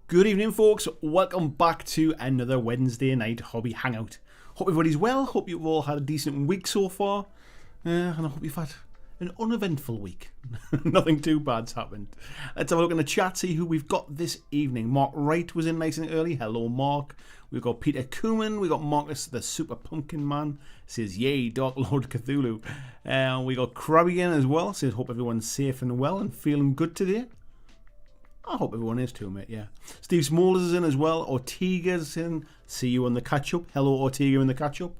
Good evening, folks. Welcome back to another Wednesday night hobby hangout. Hope everybody's well. Hope you've all had a decent week so far. And I hope you've had an uneventful week. Nothing too bad's happened. Let's have a look in the chat, see who we've got this evening. Mark Wright was in nice and early. Hello, Mark. We've got Peter Kuman. We've got Marcus, the Super Pumpkin Man. Says, yay, Dark Lord Cthulhu. We got Krabby in as well. Says, hope everyone's safe and well and feeling good today. I hope everyone is too, mate, yeah. Steve Smolders is in as well. Ortega's in. See you on the catch-up. Hello, Ortega in the catch-up.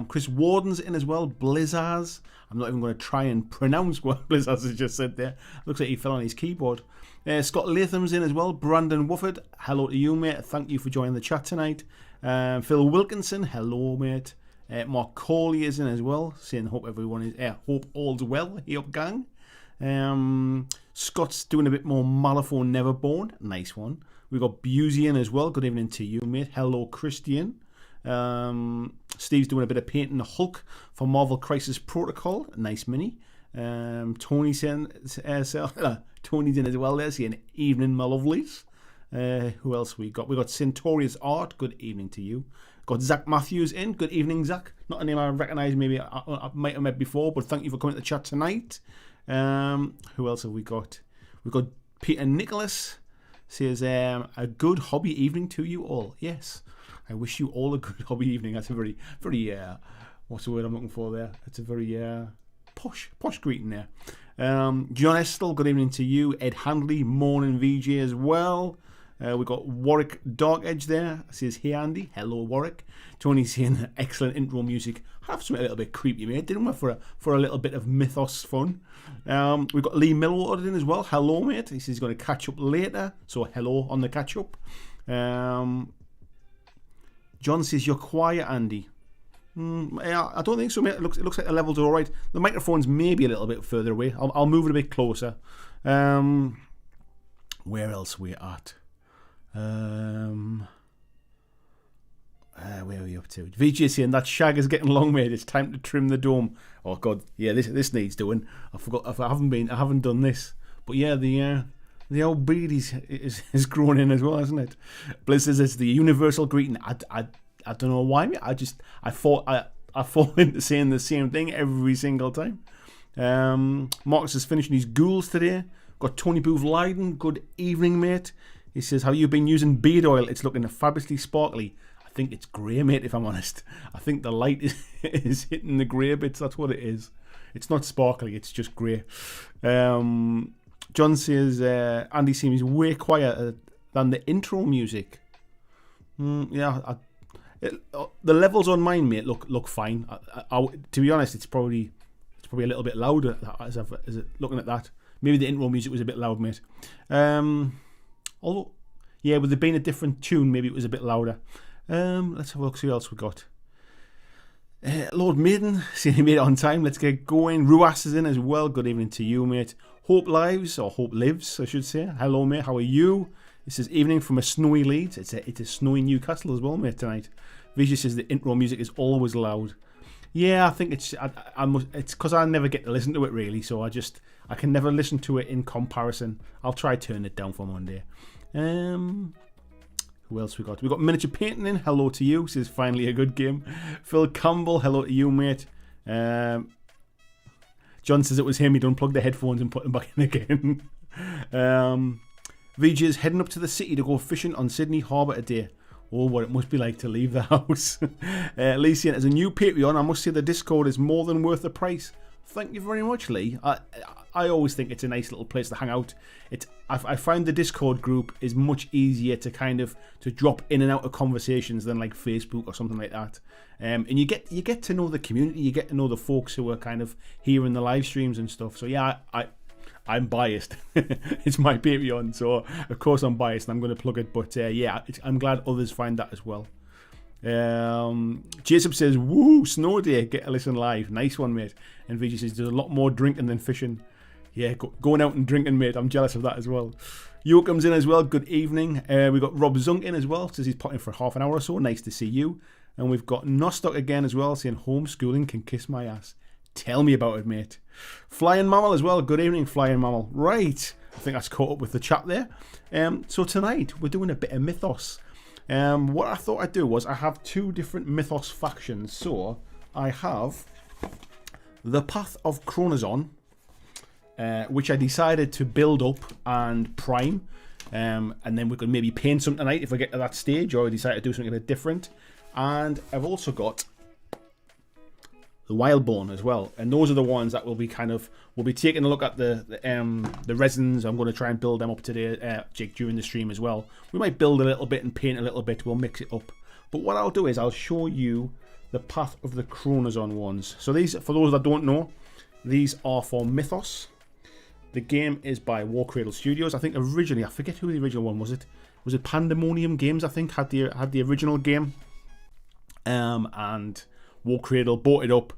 Chris Warden's in as well. Blizzards. I'm not even going to try and pronounce what Blizzards has just said there. Looks like he fell on his keyboard. Scott Latham's in as well. Brandon Wofford. Hello to you, mate. Thank you for joining the chat tonight. Phil Wilkinson. Hello, mate. Mark Coley is in as well. Saying hope everyone is... hope all's well. Hey up, gang. Scott's doing a bit more Malifaux Neverborn. Nice one. We've got Busey in as well. Good evening to you, mate. Hello, Christian. Steve's doing a bit of painting the Hulk for Marvel Crisis Protocol. Nice mini. Tony's in as well there, saying evening, my lovelies. Who else we got? We got Centaurius Art. Good evening to you. Got Zach Matthews in. Good evening, Zach. Not a name I recognise, maybe I might have met before, but thank you for coming to the chat tonight. Who else have we got? We've got Peter Nicholas. Says a good hobby evening to you all. Yes, I wish you all a good hobby evening. That's a very what's the word I'm looking for there? It's a very posh greeting there. John Estel, good evening to you. Ed Handley, morning VJ as well. We've got Warwick Dark Edge there. Says, hey Andy. Hello, Warwick. Tony's saying excellent intro music. Have something a little bit creepy, mate, didn't we? For a little bit of Mythos fun. We've got Lee Millwater in as well. Hello, mate. He says he's going to catch up later. So hello on the catch up. John says, you're quiet, Andy. I don't think so, mate. It looks like the levels are alright. The microphone's maybe a little bit further away. I'll move it a bit closer. Where else are we at? Where are we up to? VJ saying that shag is getting long, mate. It's time to trim the dome. Oh god, yeah, this needs doing. I forgot if I haven't done this. But yeah, the old beard is growing in as well, isn't it? Bliss says it's the universal greeting. I don't know why, mate. I fall into saying the same thing every single time. Marcus is finishing his ghouls today. Got Tony Booth Leiden. Good evening, mate. He says, have you been using beard oil? It's looking fabulously sparkly. I think it's grey, mate, if I'm honest. I think the light is hitting the grey bits. That's what it is. It's not sparkly. It's just grey. John says, Andy seems way quieter than the intro music. The levels on mine, mate, look fine. To be honest, it's probably a little bit louder as looking at that. Maybe the intro music was a bit loud, mate. Although, yeah, with it being a different tune, maybe it was a bit louder. Let's have a look, see what else we got. Lord Maiden, seeing he made it on time. Let's get going. Ruas is in as well. Good evening to you, mate. Hope Lives, or Hope Lives, I should say. Hello, mate. How are you? It says evening from a snowy Leeds. It's a snowy Newcastle as well, mate, tonight. Vijay says the intro music is always loud. Yeah, I think it's because I never get to listen to it really, so I can never listen to it in comparison. I'll try turn it down for Monday. Who else we got? We got Miniature Painting in. Hello to you. Says finally a good game. Phil Campbell. Hello to you, mate. John says it was him. He'd unplugged the headphones and put them back in again. VJ is heading up to the city to go fishing on Sydney Harbour today. Oh, what it must be like to leave the house. Lee saying, as a new Patreon, I must say the Discord is more than worth the price. Thank you very much, Lee. I always think it's a nice little place to hang out. I find the Discord group is much easier to drop in and out of conversations than like Facebook or something like that. And you get to know the community, you get to know the folks who are kind of here in the live streams and stuff. So yeah, I'm biased. It's my Patreon, so of course I'm biased and I'm going to plug it. But yeah, I'm glad others find that as well. Jacob says, woo, snow day, get a listen live. Nice one, mate. And Vijay says, there's a lot more drinking than fishing. Yeah, going out and drinking, mate. I'm jealous of that as well. Yoakum's in as well. Good evening. We've got Rob Zunk in as well. Says he's potting for half an hour or so. Nice to see you. And we've got Nostock again as well, saying homeschooling can kiss my ass. Tell me about it, mate. Flying Mammal as well. Good evening, Flying Mammal. Right. I think that's caught up with the chat there. So tonight we're doing a bit of Mythos. What I thought I'd do was I have 2 different Mythos factions. So I have the Path of Chronos, which I decided to build up and prime. And then we could maybe paint some tonight if we get to that stage, or I decide to do something a bit different. And I've also got the Wildborn as well, and those are the ones that we'll be taking a look at the resins. I'm going to try and build them up today, Jake, during the stream as well. We might build a little bit and paint a little bit. We'll mix it up. But what I'll do is I'll show you the Path of the Chronos ones. So these, for those that don't know, these are for Mythos. The game is by Warcradle Studios. I think originally, I forget who the original one was. Was it Pandemonium Games? I think had the original game, and Warcradle bought it up.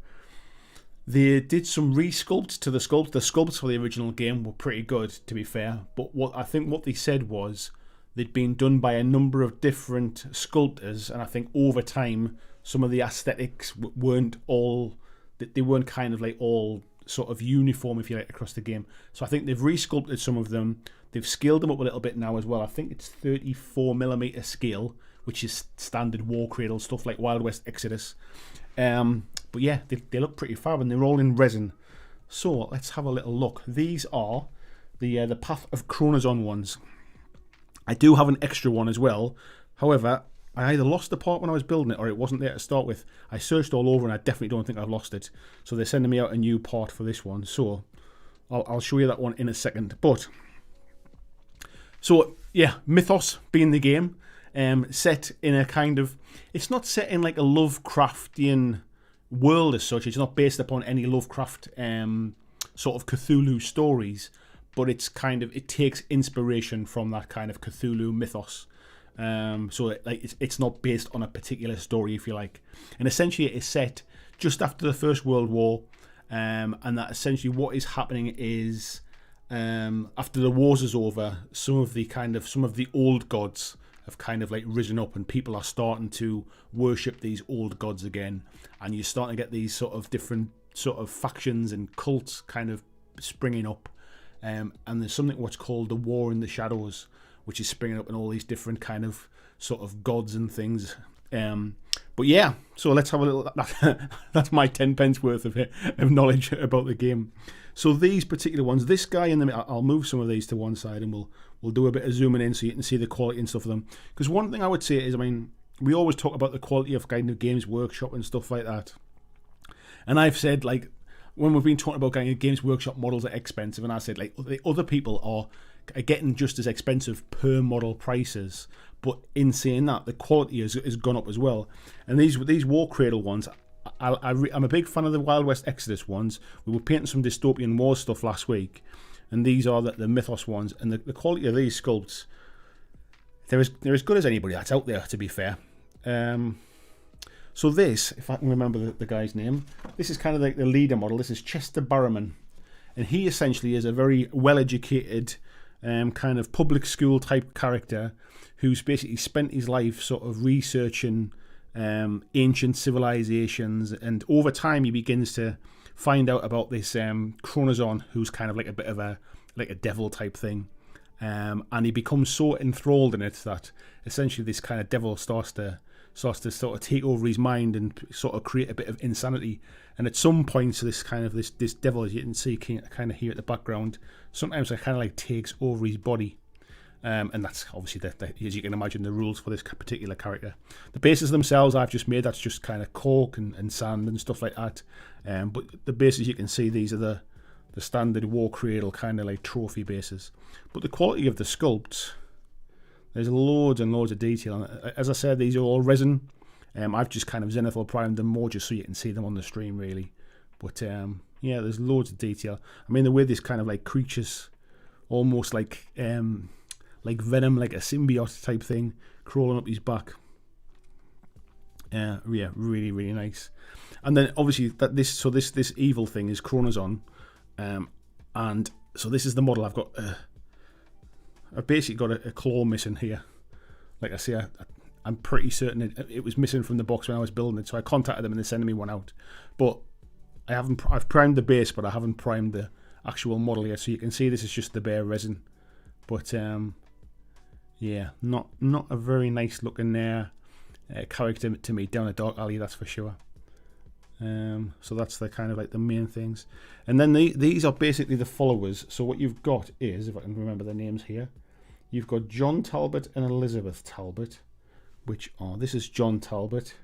They did some resculpts to the sculpts. The sculpts for the original game were pretty good, to be fair. But what they said was they'd been done by a number of different sculptors, and I think over time some of the aesthetics weren't all. They weren't kind of like all sort of uniform, if you like, across the game. So I think they've resculpted some of them. They've scaled them up a little bit now as well. I think it's 34mm scale, which is standard Warcradle stuff like Wild West Exodus. But yeah, they look pretty fab, and they're all in resin. So let's have a little look. These are the Path of Chronos ones. I do have an extra one as well. However, I either lost the part when I was building it, or it wasn't there to start with. I searched all over and I definitely don't think I've lost it. So they're sending me out a new part for this one. So I'll show you that one in a second. But so yeah, Mythos being the game, set in a kind of, it's not set in like a Lovecraftian world as such. It's not based upon any Lovecraft sort of Cthulhu stories, but it's kind of, it takes inspiration from that kind of Cthulhu mythos. So it's not based on a particular story, if you like, and essentially it is set just after the First World War, and that essentially what is happening is after the wars is over, some of the old gods have kind of like risen up, and people are starting to worship these old gods again, and you're starting to get these sort of different sort of factions and cults kind of springing up, and there's something what's called the War in the Shadows, which is springing up in all these different kind of sort of gods and things. But yeah, so let's have a little. That's my 10 pence worth of knowledge about the game. So these particular ones, this guy in the middle, I'll move some of these to one side, and we'll do a bit of zooming in so you can see the quality and stuff of them. Because one thing I would say is, I mean, we always talk about the quality of kind of Games Workshop and stuff like that. And I've said, like, when we've been talking about kind of Games Workshop models are expensive, and I said, like, the other people are getting just as expensive per model prices, but in saying that, the quality has gone up as well. And these Warcradle ones, I'm a big fan of the Wild West Exodus ones. We were painting some dystopian war stuff last week, and these are the Mythos ones, and the quality of these sculpts, they're as good as anybody that's out there, to be fair. So this, if I can remember the guy's name, this is kind of like the leader model. This is Chester Barrowman, and he essentially is a very well-educated kind of public school type character who's basically spent his life sort of researching ancient civilizations, and over time he begins to find out about this Chronos, who's kind of like a bit of a devil type thing, and he becomes so enthralled in it that essentially this kind of devil starts to sort of take over his mind and sort of create a bit of insanity. And at some points, this devil, as you can see, kind of here at the background, sometimes it kind of like takes over his body. And that's obviously, as you can imagine, the rules for this particular character. The bases themselves I've just made, that's just kind of cork and sand and stuff like that. But the bases, you can see, these are the standard Warcradle kind of like trophy bases. But the quality of the sculpts, there's loads and loads of detail. As I said, these are all resin. I've just kind of zenithal primed them more just so you can see them on the stream, really. But yeah, there's loads of detail. I mean, the way this kind of like creatures, almost like venom, like a symbiote type thing, crawling up his back. Yeah, really, really nice. And then obviously this evil thing is Chronos, and so this is the model. I've got. I've basically got a claw missing here. Like I say, I'm pretty certain it was missing from the box when I was building it, so I contacted them and they're sending me one out. But I've primed the base, but I haven't primed the actual model here. So you can see this is just the bare resin, but yeah, not a very nice looking character to me down a dark alley, that's for sure. So that's the kind of like the main things, and then these are basically the followers. So what you've got is, if I can remember the names here, you've got John Talbot and Elizabeth Talbot, which are, this is John Talbot,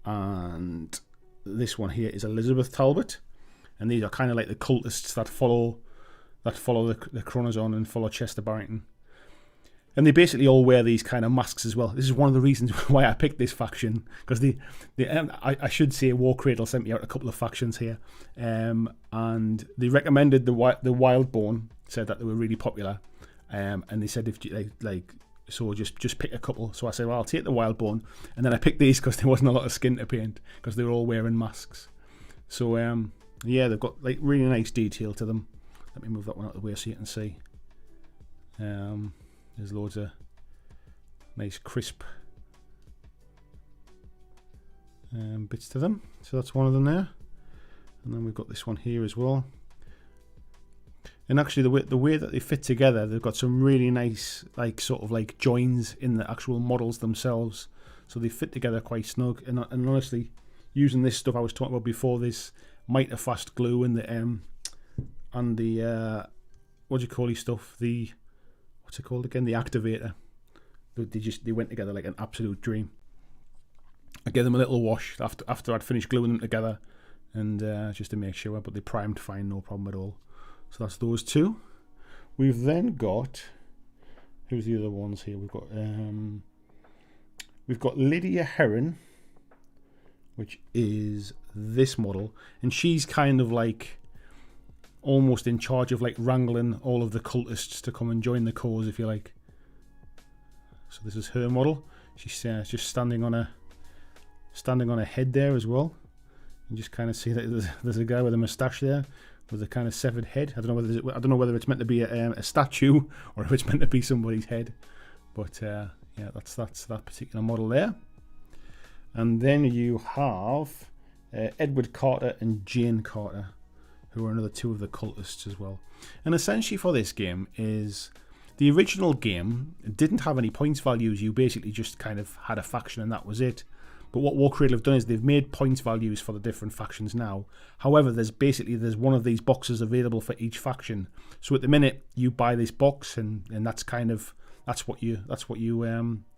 and this one here is Elizabeth Talbot, and these are kind of like the cultists that follow the Chronos on and follow Chester Barrington. And they basically all wear these kind of masks as well. This is one of the reasons why I picked this faction, because I should say Warcradle sent me out a couple of factions here, and they recommended the Wildborn, said that they were really popular, and they said if you so just pick a couple. So I said, well, I'll take the Wildborn, and then I picked these because there wasn't a lot of skin to paint, because they were all wearing masks. So yeah, they've got like really nice detail to them. Let me move that one out of the way so you can see. There's loads of nice crisp bits to them. So that's one of them there. And then we've got this one here as well. And actually the way that they fit together, they've got some really nice like sort of like joins in the actual models themselves. So they fit together quite snug. And honestly, using this stuff I was talking about before, this Mythos glue and the what do you call these stuff? What's it called again? The activator. They went together like an absolute dream. I gave them a little wash after I'd finished gluing them together, and just to make sure, but they primed fine, no problem at all. So that's those two. We've then got, who's the other ones here? We've got Lydia Herron, which is this model, and she's kind of like almost in charge of like wrangling all of the cultists to come and join the cause, if you like. So this is her model. She's just standing on a head there as well. You just kind of see that there's a guy with a moustache there with a kind of severed head. I don't know whether it's meant to be a statue or if it's meant to be somebody's head. But yeah, that's that particular model there. And then you have Edward Carter and Jane Carter, who are another two of the cultists as well. And essentially for this game is, the original game didn't have any points values. You basically just kind of had a faction and that was it. But what Warcradle have done is they've made points values for the different factions now. However, there's one of these boxes available for each faction. So at the minute you buy this box, and that's what you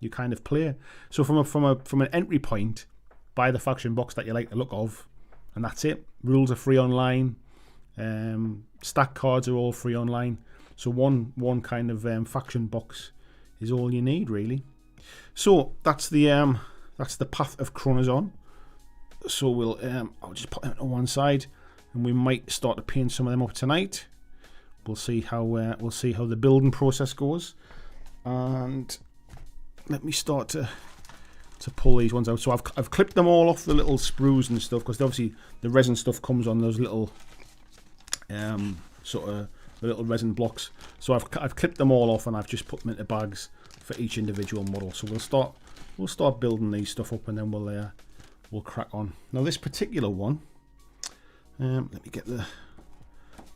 kind of play. So from an entry point, buy the faction box that you like the look of, and that's it. Rules are free online. Stack cards are all free online. So one kind of faction box is all you need, really. So that's the Path of Chronos on. So we'll I'll just put it on one side, and we might start to paint some of them up tonight. We'll see how the building process goes, and let me start to pull these ones out. So I've clipped them all off the little sprues and stuff, because obviously the resin stuff comes on those little sort of the little resin blocks. So I've clipped them all off, and I've just put them into bags for each individual model. So we'll start building these stuff up, and then we'll crack on. Now this particular one, let me get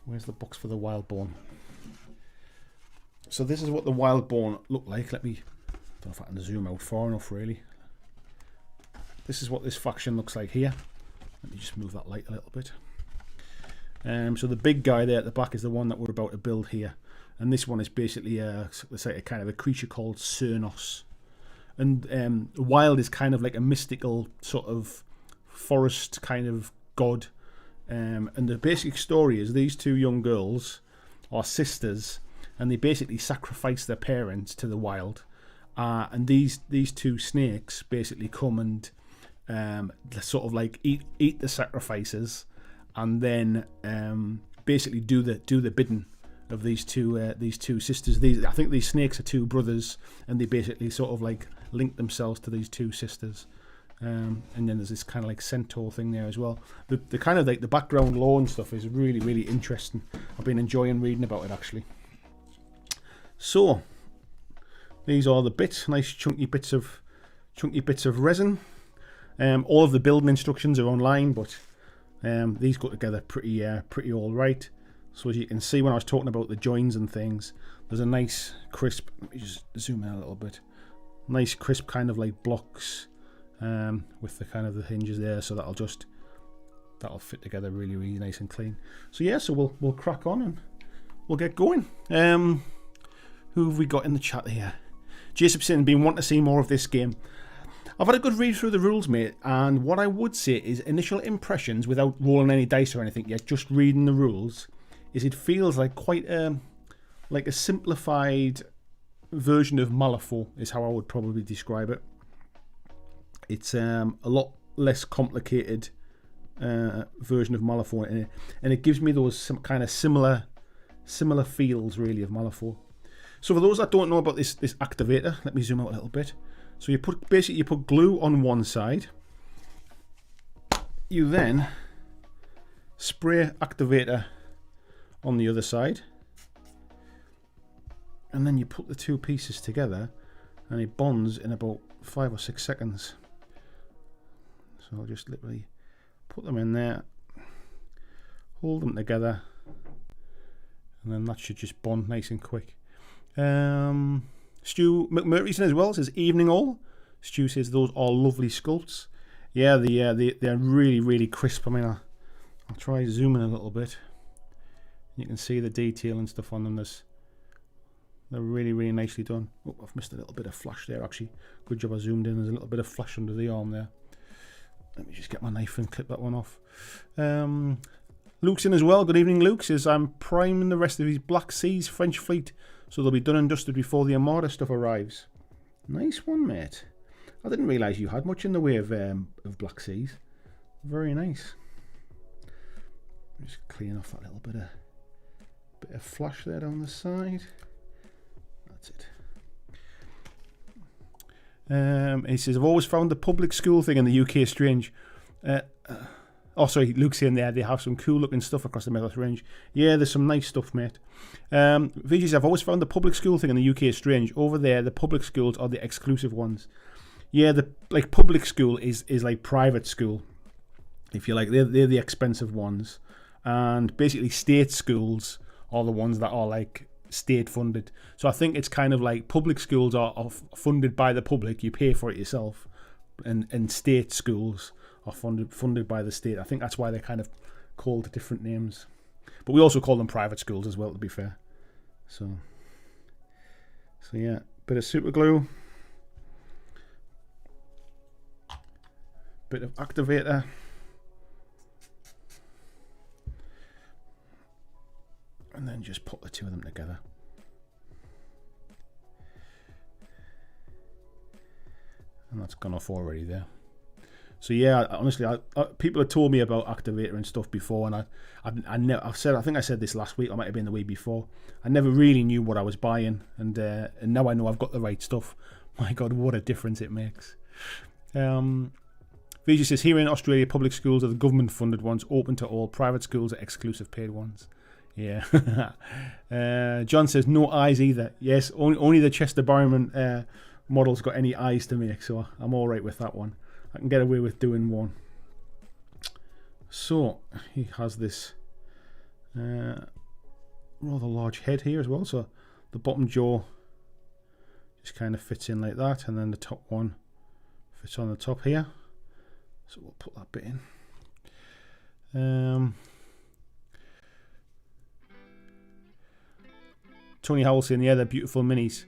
where's the box for the Wildborn? So this is what the Wildborn look like. I don't know if I can zoom out far enough, really. This is what this faction looks like here. Let me just move that light a little bit. So the big guy there at the back is the one that we're about to build here, and this one is basically a kind of a creature called Cernos. And Wild is kind of like a mystical sort of forest kind of god. And the basic story is these two young girls are sisters, and they basically sacrifice their parents to the Wild. And these two snakes basically come and sort of like eat the sacrifices, and then basically do the bidding of these two sisters. I think these snakes are two brothers, and they basically sort of like link themselves to these two sisters. And then there's this kind of like centaur thing there as well. The kind of like the background lore and stuff is really, really interesting. I've been enjoying reading about it, actually. So these are the bits, nice chunky bits of resin. All of the building instructions are online, but these go together pretty all right. So as you can see, when I was talking about the joins and things, there's a nice crisp, let me just zoom in a little bit, nice crisp kind of like blocks with the kind of the hinges there, so that'll fit together really, really nice and clean. So yeah, so we'll crack on and we'll get going. Who have we got in the chat here? Jason saying, been wanting to see more of this game. I've had a good read through the rules, mate, and what I would say is initial impressions, without rolling any dice or anything yet, just reading the rules, is it feels like quite like a simplified version of Malifaux is how I would probably describe it. It's a lot less complicated version of Malifaux, and it gives me those some kind of similar feels really of Malifaux. So for those that don't know about this activator, let me zoom out a little bit. So you put glue on one side. You then spray activator on the other side, and then you put the two pieces together, and it bonds in about 5 or 6 seconds. So I'll just literally put them in there, hold them together, and then that should just bond nice and quick. Stu McMurtryson as well says, evening all. Stu says those are lovely sculpts. Yeah, they're really, really crisp. I mean, I'll try zooming a little bit. You can see the detail and stuff on them. They're really, really nicely done. Oh, I've missed a little bit of flash there actually. Good job I zoomed in. There's a little bit of flash under the arm there. Let me just get my knife and clip that one off. Luke's in as well. Good evening, Luke. Says, I'm priming the rest of his Black Seas French fleet, so they'll be done and dusted before the Armada stuff arrives. Nice one, mate. I didn't realise you had much in the way of Black Seas. Very nice. Just clean off that little bit of flash there down the side. That's it. He says, I've always found the public school thing in the UK strange. Oh, sorry, Luke's saying there they have some cool looking stuff across the Mythos range. Yeah, there's some nice stuff, mate. Vijay says, I've always found the public school thing in the UK strange. Over there, the public schools are the exclusive ones. Yeah, the public school is like private school, if you like. They're the expensive ones, and basically state schools are the ones that are like state funded. So I think it's kind of like public schools are funded by the public, you pay for it yourself, and state schools are funded by the state. I think that's why they're kind of called different names, but we also call them private schools as well, to be fair. So yeah, bit of super glue, bit of activator, and then just put the two of them together. And that's gone off already there. So yeah, honestly, people have told me about activator and stuff before, and I think I said this last week, or might have been the week before. I never really knew what I was buying, and now I know I've got the right stuff. My God, what a difference it makes. Vijay says, here in Australia, public schools are the government-funded ones, open to all. Private schools are exclusive paid ones. Yeah. John says, no eyes either. Yes, only the Chester Barrowman model's got any eyes to make, so I'm all right with that one. I can get away with doing one. So he has this rather large head here as well, so the bottom jaw just kind of fits in like that, and then the top one fits on the top here. So we'll put that bit in. Tony Howell saying, yeah, they're beautiful minis.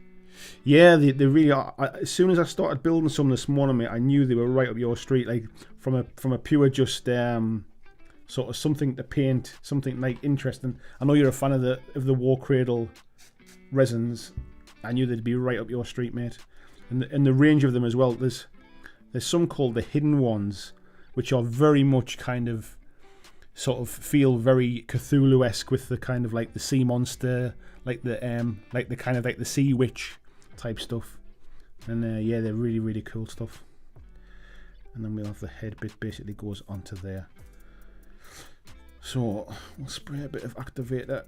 Yeah, they really are. As soon as I started building some this morning, mate, I knew they were right up your street. Like from a pure just sort of something to paint, something like interesting. I know you're a fan of the Warcradle resins. I knew they'd be right up your street, mate. And the range of them as well. There's some called the hidden ones, which are very much kind of sort of feel very Cthulhu-esque with the kind of like the sea monster, like the kind of like the sea witch type stuff. And yeah, they're really, really cool stuff. And then we'll have the head bit basically goes onto there. So we'll spray a bit of activator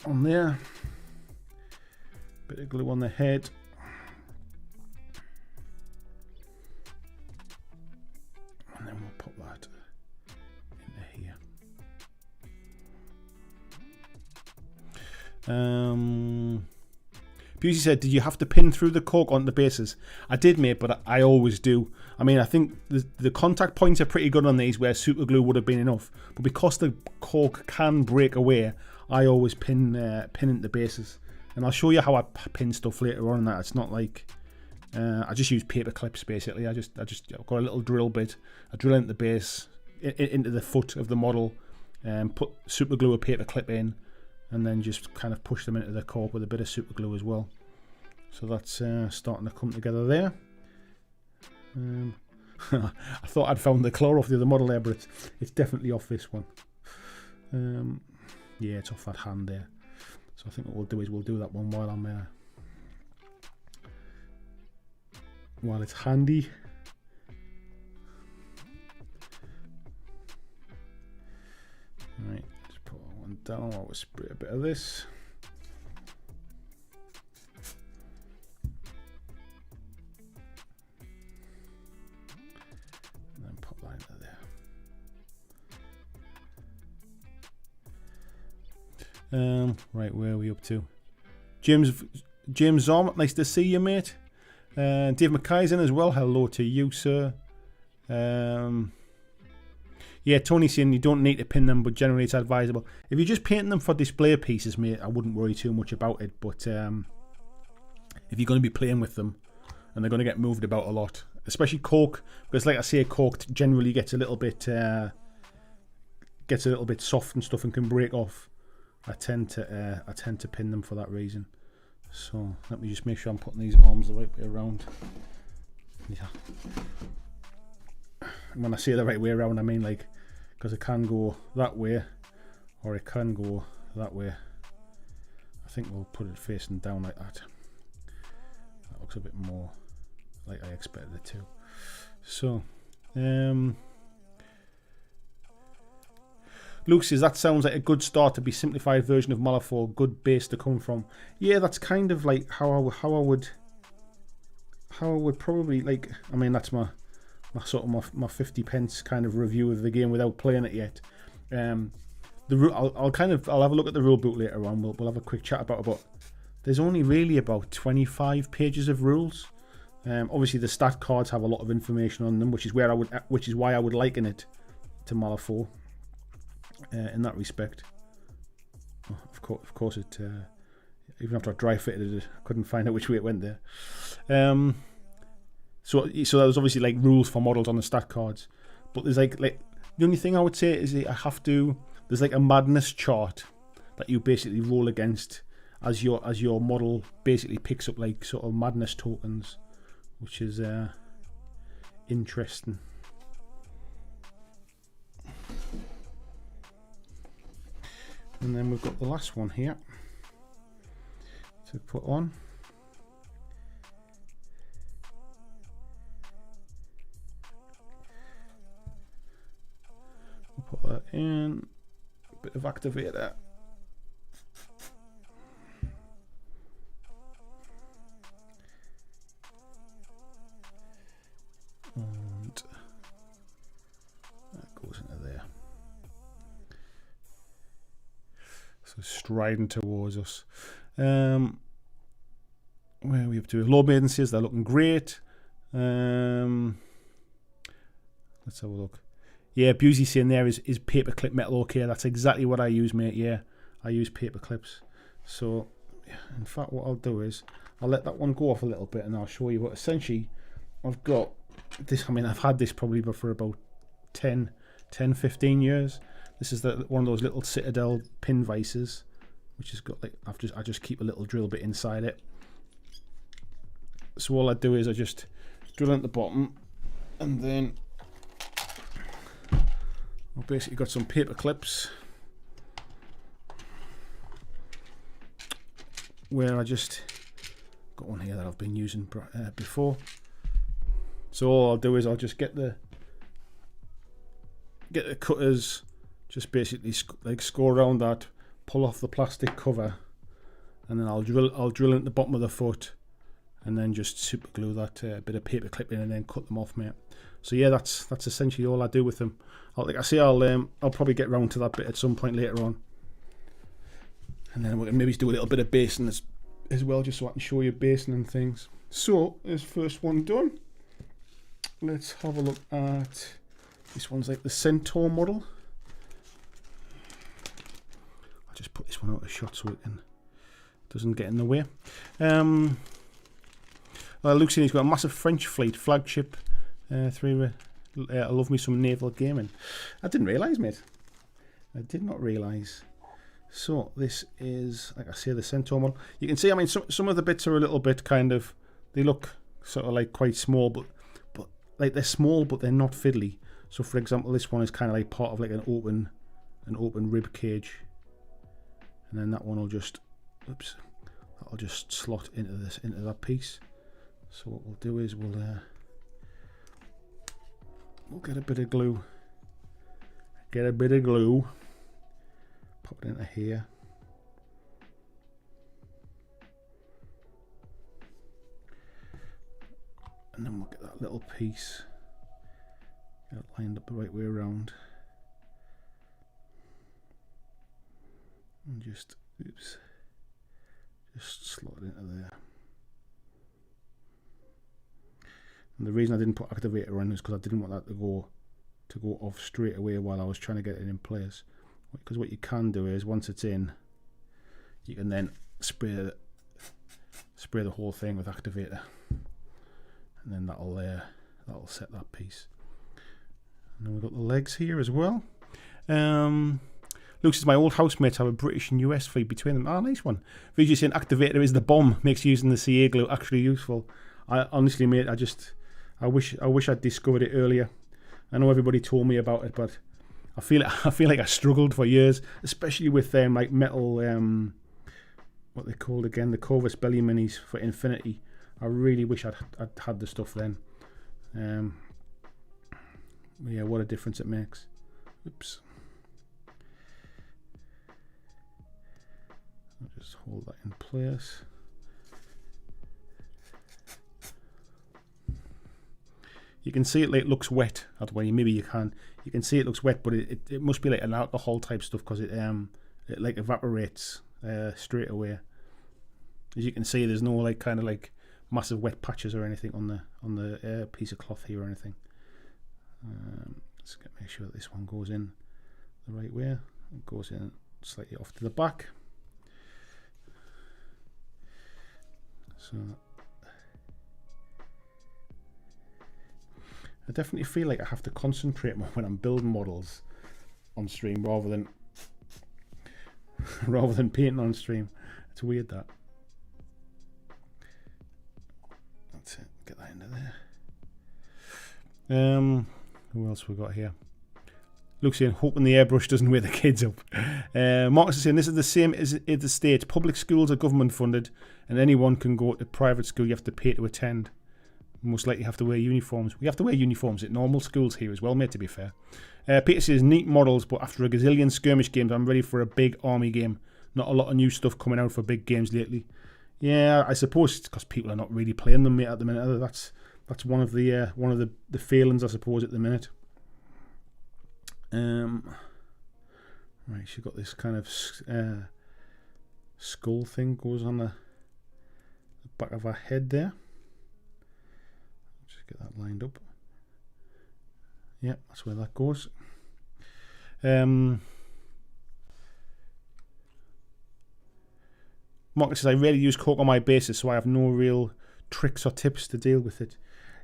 on there, bit of glue on the head, and then we'll put that into here. Busey said, did you have to pin through the cork onto the bases? I did, mate, but I always do. I mean, I think the contact points are pretty good on these where super glue would have been enough. But because the cork can break away, I always pin into the bases. And I'll show you how I pin stuff later on. That it's not like I just use paper clips basically. I've got a little drill bit. I drill into the base, into the foot of the model, and put super glue a paper clip in, and then just kind of push them into the cork with a bit of super glue as well. So that's starting to come together there. I thought I'd found the claw off the other model there, but it's definitely off this one. Yeah, it's off that hand there. So I think what we'll do is we'll do that one while I'm while it's handy. Right, just put one down while we spray a bit of this. And then pop that into there. Right, where are we up to? James Zorm, nice to see you, mate. Dave Mackay's in as well. Hello to you, sir. Yeah, Tony's saying you don't need to pin them, but generally it's advisable. If you're just painting them for display pieces, mate, I wouldn't worry too much about it. But if you're going to be playing with them and they're going to get moved about a lot, especially cork, because like I say, cork generally gets a little bit soft and stuff and can break off. I tend to pin them for that reason. So let me just make sure I'm putting these arms the right way around. Yeah. And when I say the right way around, I mean like, because it can go that way or it can go that way. I think we'll put it facing down like that. That looks a bit more like I expected it to. So Luke says that sounds like a good start to be simplified version of Malifaux, good base to come from. Yeah, that's kind of like how I would probably like. I mean, that's my sort of my 50 pence kind of review of the game without playing it yet. I'll have a look at the rule book later on. We'll have a quick chat about it. But there's only really about 25 pages of rules. Obviously, the stat cards have a lot of information on them, which is why I would liken it to Malifaux. In that respect, of course, it even after I dry fitted it, I couldn't find out which way it went there. So there was obviously like rules for models on the stat cards, but there's like the only thing I would say is there's like a madness chart that you basically roll against as your model basically picks up like sort of madness tokens, which is interesting. And then we've got the last one here to put on. We'll put that in, a bit of activator. And that goes into there. So striding towards us. Where are we up to? Lord Maiden says they're looking great. Let's have a look. Yeah, Busey saying there is paperclip metal okay. That's exactly what I use, mate. Yeah, I use paper clips. So, in fact, what I'll do is I'll let that one go off a little bit and I'll show you what essentially I've got. This, I mean, I've had this probably for about 10, 15 years. This is one of those little Citadel Pin Vices, which has got like I just keep a little drill bit inside it. So all I do is I just drill into the bottom, and then I've basically got some paper clips where I just got one here that I've been using before. So all I'll do is I'll just get the cutters, just basically like score around that, pull off the plastic cover, and then I'll drill into the bottom of the foot, and then just super glue that bit of paper clip in, and then cut them off, mate. So yeah, that's essentially all I do with them. Like I say, I'll probably get round to that bit at some point later on. And then we can maybe do a little bit of basing as well, just so I can show you basing and things. So, this first one done. Let's have a look at, this one's like the Centaur model. I'll just put this one out of shot so it doesn't get in the way. Luke's he's got a massive French fleet, flagship, I love me some naval gaming. I didn't realise, mate. I did not realise. So this is, like I say, the Centaur model. You can see, I mean, some of the bits are a little bit kind of, they look sort of like quite small, but like they're small, but they're not fiddly. So for example, this one is kind of like part of like an open rib cage, and then that one will just, oops, that'll just slot into that piece. So what we'll do is we'll get a bit of glue. Pop it into here. And then we'll get that little piece, get it lined up the right way around. And just slot it into there. And the reason I didn't put activator on is because I didn't want that to go off straight away while I was trying to get it in place. Because what you can do is, once it's in, you can then spray the whole thing with activator, and then that'll set that piece. And then we've got the legs here as well. Luke says, my old housemates have a British and US fleet between them. Ah, nice one. VG saying activator is the bomb, makes using the CA glue actually useful. I honestly, mate, I wish I'd discovered it earlier. I know everybody told me about it, but I feel like I struggled for years, especially with them like metal, what they called again, the Corvus Belly Minis for Infinity. I really wish I'd had the stuff then. Yeah, what a difference it makes. Oops. I'll just hold that in place. You can see it like looks wet. Well, maybe you can. You can see it looks wet, but it must be like an alcohol type stuff, because it like evaporates straight away. As you can see, there's no like kind of like massive wet patches or anything on the piece of cloth here or anything. Let's make sure that this one goes in the right way. It goes in slightly off to the back. So I definitely feel like I have to concentrate more when I'm building models on stream rather than painting on stream. It's weird that. That's it. Get that into there. Who else we got here? Luke's saying, hoping the airbrush doesn't wear the kids up. Marcus is saying, this is the same as in the States. Public schools are government funded, and anyone can go to private school. You have to pay to attend. Most likely have to wear uniforms. We have to wear uniforms at normal schools here as well, mate, to be fair. Peter says, neat models, but after a gazillion skirmish games, I'm ready for a big army game. Not a lot of new stuff coming out for big games lately. Yeah, I suppose it's because people are not really playing them, mate, at the minute. That's one of the failings, I suppose, at the minute. Right, she's got this kind of skull thing goes on the back of her head there. Just get that lined up. Yeah, that's where that goes. Marcus says, I rarely use cork on my bases, so I have no real tricks or tips to deal with it.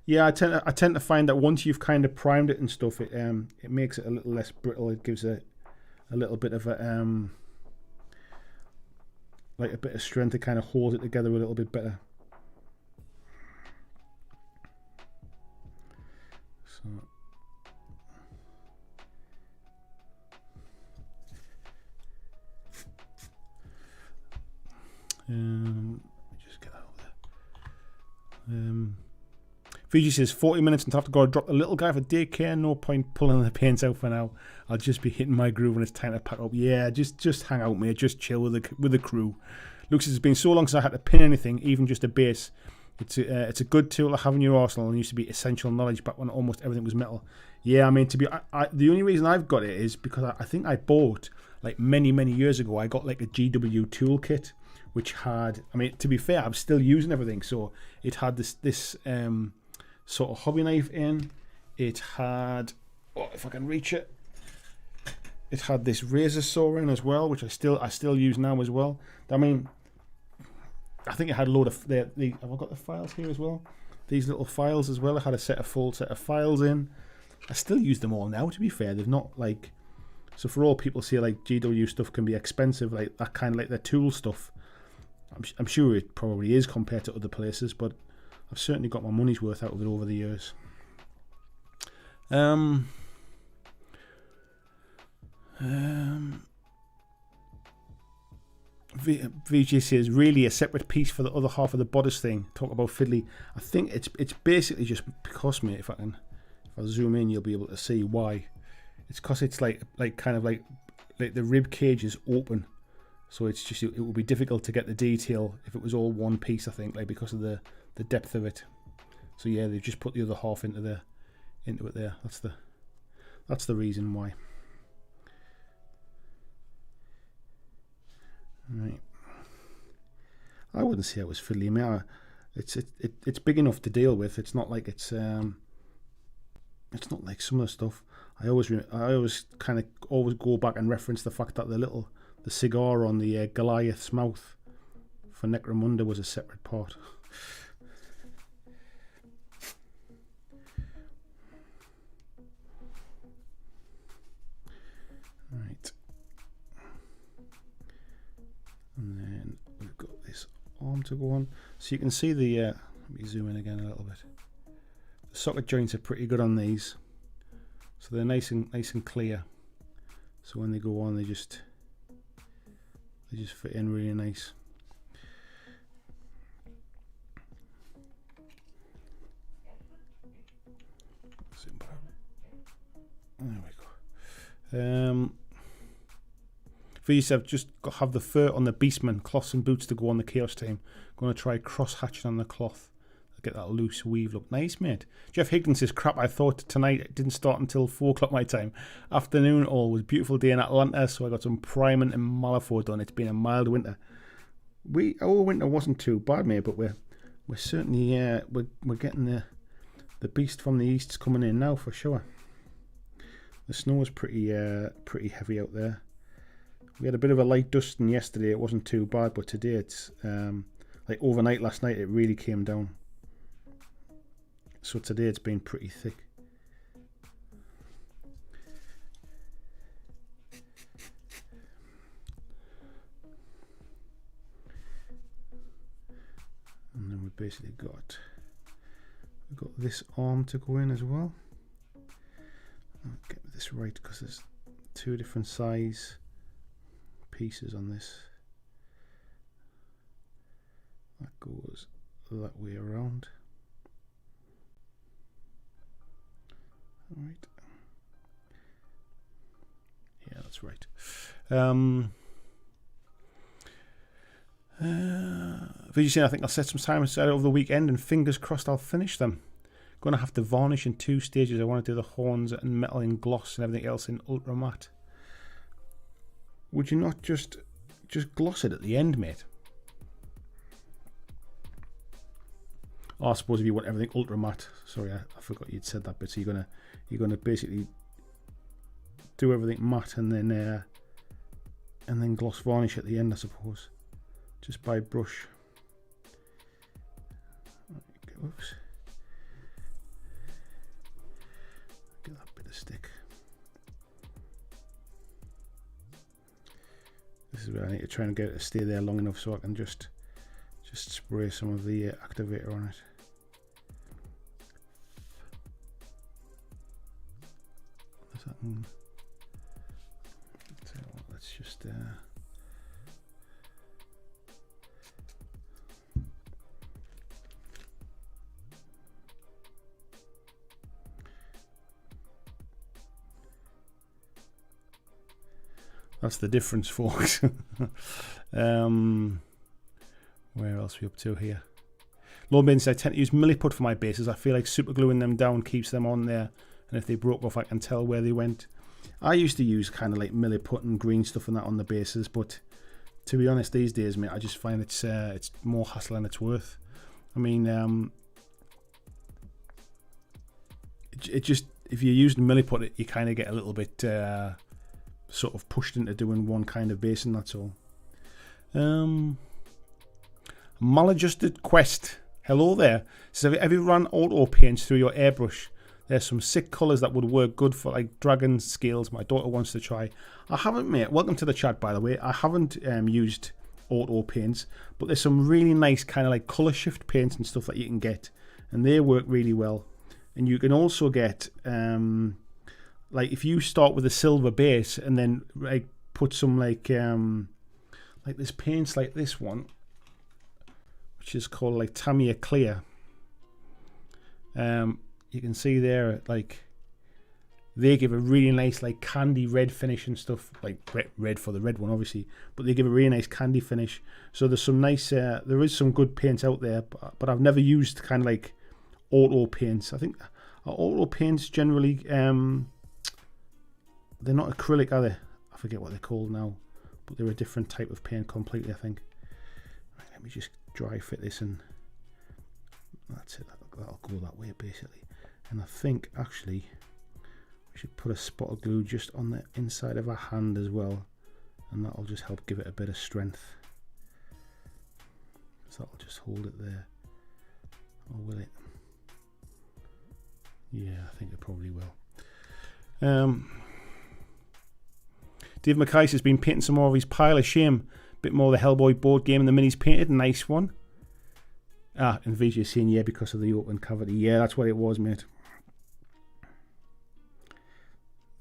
Yeah, I tend to find that once you've kind of primed it and stuff, it makes it a little less brittle. It gives it a little bit of a like a bit of strength to kind of hold it together a little bit better. So just get that over there. Fiji says 40 minutes and have to go drop the little guy for daycare. No point pulling the paints out for now. I'll just be hitting my groove when it's time to pack up. Yeah, just hang out, mate. Just chill with the crew. Luke says, it's been so long since I had to pin anything, even just a base. It's a good tool to have in your arsenal and used to be essential knowledge back when almost everything was metal. Yeah, I mean, the only reason I've got it is because I think I bought like many years ago, I got like a GW toolkit, which had, I mean, to be fair, I'm still using everything. So it had this sort of hobby knife in. It had, oh, if I can reach it, it had this razor saw in as well, which I still use now as well. I mean, I think it had a load of have I got the files here as well? These little files as well. I had a full set of files in. I still use them all now, to be fair. They've not like, so for all people say like GW stuff can be expensive, like that kind of like the tool stuff, I'm sure it probably is compared to other places, but I've certainly got my money's worth out of it over the years. VG says, really a separate piece for the other half of the bodice thing. Talk about fiddly. I think it's basically just because, mate, if I zoom in, you'll be able to see why. It's because it's like kind of like the rib cage is open, so it's just, it would be difficult to get the detail if it was all one piece, I think, like because of the depth of it. So yeah, they've just put the other half into it there. That's the reason why. Right. I wouldn't say it was fiddly. I mean, it's big enough to deal with. It's not like it's not like some of the stuff. I always kind of go back and reference the fact that the cigar on the Goliath's mouth for Necromunda was a separate part. Right. And then we've got this arm to go on. So you can see the, let me zoom in again a little bit. The socket joints are pretty good on these. So they're nice and clear. So when they go on, they just fit in really nice. There we go. These have just have the fur on the Beastman, cloths and boots to go on the Chaos team. Going to try cross hatching on the cloth. Get that loose weave look. Nice, mate. Jeff Higdon says, crap, I thought tonight it didn't start until 4 o'clock my time. Afternoon all was a beautiful day in Atlanta, so I got some priming and Malifaux done. It's been a mild winter. Our winter wasn't too bad, mate, but we're certainly we're getting the beast from the east's coming in now for sure. The snow is pretty heavy out there. We had a bit of a light dusting yesterday. It wasn't too bad, but today it's like overnight last night it really came down. So today it's been pretty thick. And then we've basically got this arm to go in as well. I'll get this right because there's 2 different size pieces on this. That goes that way around. All right. Yeah, that's right. VGC, I think I'll set some time aside over the weekend and fingers crossed I'll finish them. Going to have to varnish in 2 stages. I want to do the horns and metal in gloss and everything else in ultra matte. Would you not just gloss it at the end, mate? Oh, I suppose if you want everything ultra matte. Sorry, I forgot you'd said that bit. So you're gonna basically do everything matte and then gloss varnish at the end, I suppose, just by brush. Oops. Get that bit of stick. This is where I need to try and get it to stay there long enough so I can just spray some of the activator on it. Let's just that's the difference, folks. Where else are we up to here? Lord Bain said, I tend to use milliput for my bases. I feel like super gluing them down keeps them on there, and if they broke off I can tell where they went. I used to use kind of like milliput and green stuff and that on the bases, but to be honest, these days, mate, I just find it's more hassle than it's worth. I mean, it just, if you're using milliput, you kind of get a little bit sort of pushed into doing one kind of base, and that's all. Maladjusted Quest, hello there. So have you run auto paints through your airbrush? There's some sick colours that would work good for like dragon scales. My daughter wants to try. I haven't, mate. Welcome to the chat, by the way. I haven't used auto paints, but there's some really nice kind of like colour shift paints and stuff that you can get, and they work really well. And you can also get like if you start with a silver base and then like put some like this paints like this one, which is called like Tamiya Clear. You can see there, like they give a really nice like candy red finish and stuff, like red for the red one obviously, but they give a really nice candy finish. So there's some nice, there is some good paints out there, but I've never used kind of like auto paints. I think auto paints generally, they're not acrylic, are they? I forget what they're called now, but they're a different type of paint completely, I think. Right, let me just dry fit this, and that's it. That'll go that way basically. And I think actually we should put a spot of glue just on the inside of our hand as well, and that'll just help give it a bit of strength. So that'll just hold it there. Or will it? Yeah, I think it probably will. Dave McKice has been painting some more of his Pile of Shame. Bit more of the Hellboy board game, and the minis painted. Nice one. Ah, and VJ saying yeah because of the open cavity. Yeah, that's what it was, mate.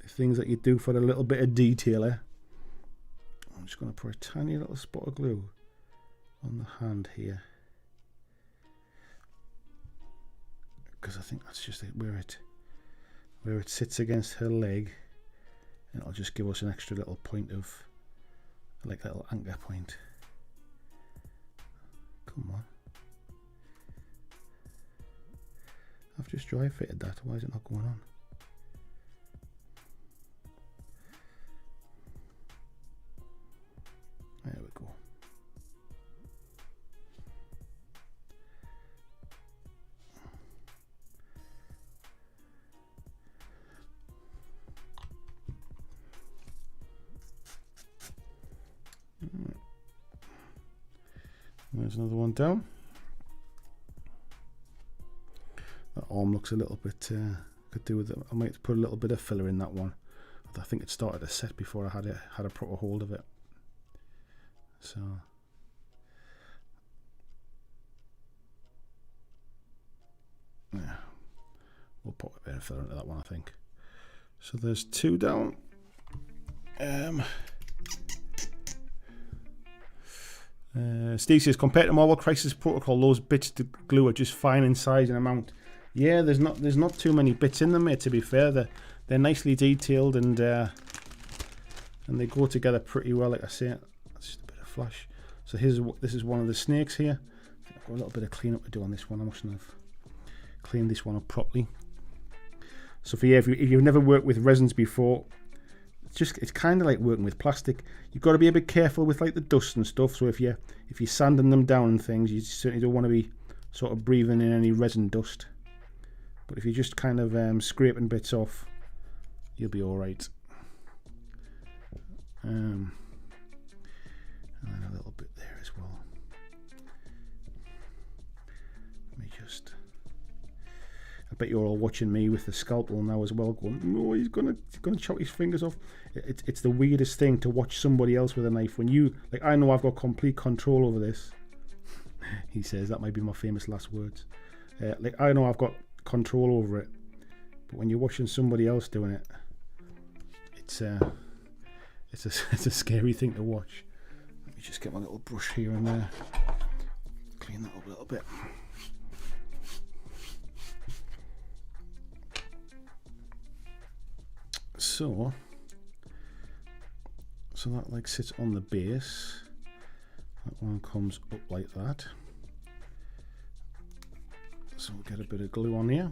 The things that you do for a little bit of detail, eh? I'm just going to put a tiny little spot of glue on the hand here, because I think that's just where it sits against her leg, and it'll just give us an extra little point of, like, little anchor point. Come on. I've just dry fitted that. Why is it not going on? There we go. There's another one down. That arm looks a little bit, could do with it. I might put a little bit of filler in that one. I think it started to set before I had a proper hold of it. So yeah, we'll put a bit of filler into that one, I think. So there's two down. Steve says, compared to Marvel Crisis Protocol, those bits to glue are just fine in size and amount. Yeah, there's not too many bits in them, mate, to be fair. They're nicely detailed, and they go together pretty well, like I say. That's just a bit of flash. So this is one of the snakes here. I've got a little bit of cleanup to do on this one. I mustn't have cleaned this one up properly. So for you, if you've never worked with resins before, it's kind of like working with plastic. You've got to be a bit careful with like the dust and stuff. So if you're sanding them down and things, you certainly don't want to be sort of breathing in any resin dust. But if you're just kind of scraping bits off, you'll be all right. And then a little bit there as well. Let me just. I bet you're all watching me with the scalpel now as well, going, "No, he's gonna chop his fingers off." It's the weirdest thing to watch somebody else with a knife when you, like, I know I've got complete control over this. He says that might be my famous last words. Like, I know I've got control over it, but when you're watching somebody else doing it, it's a scary thing to watch. Let me just get my little brush here and there, clean that up a little bit. So that like sits on the base. That one comes up like that. So we'll get a bit of glue on here.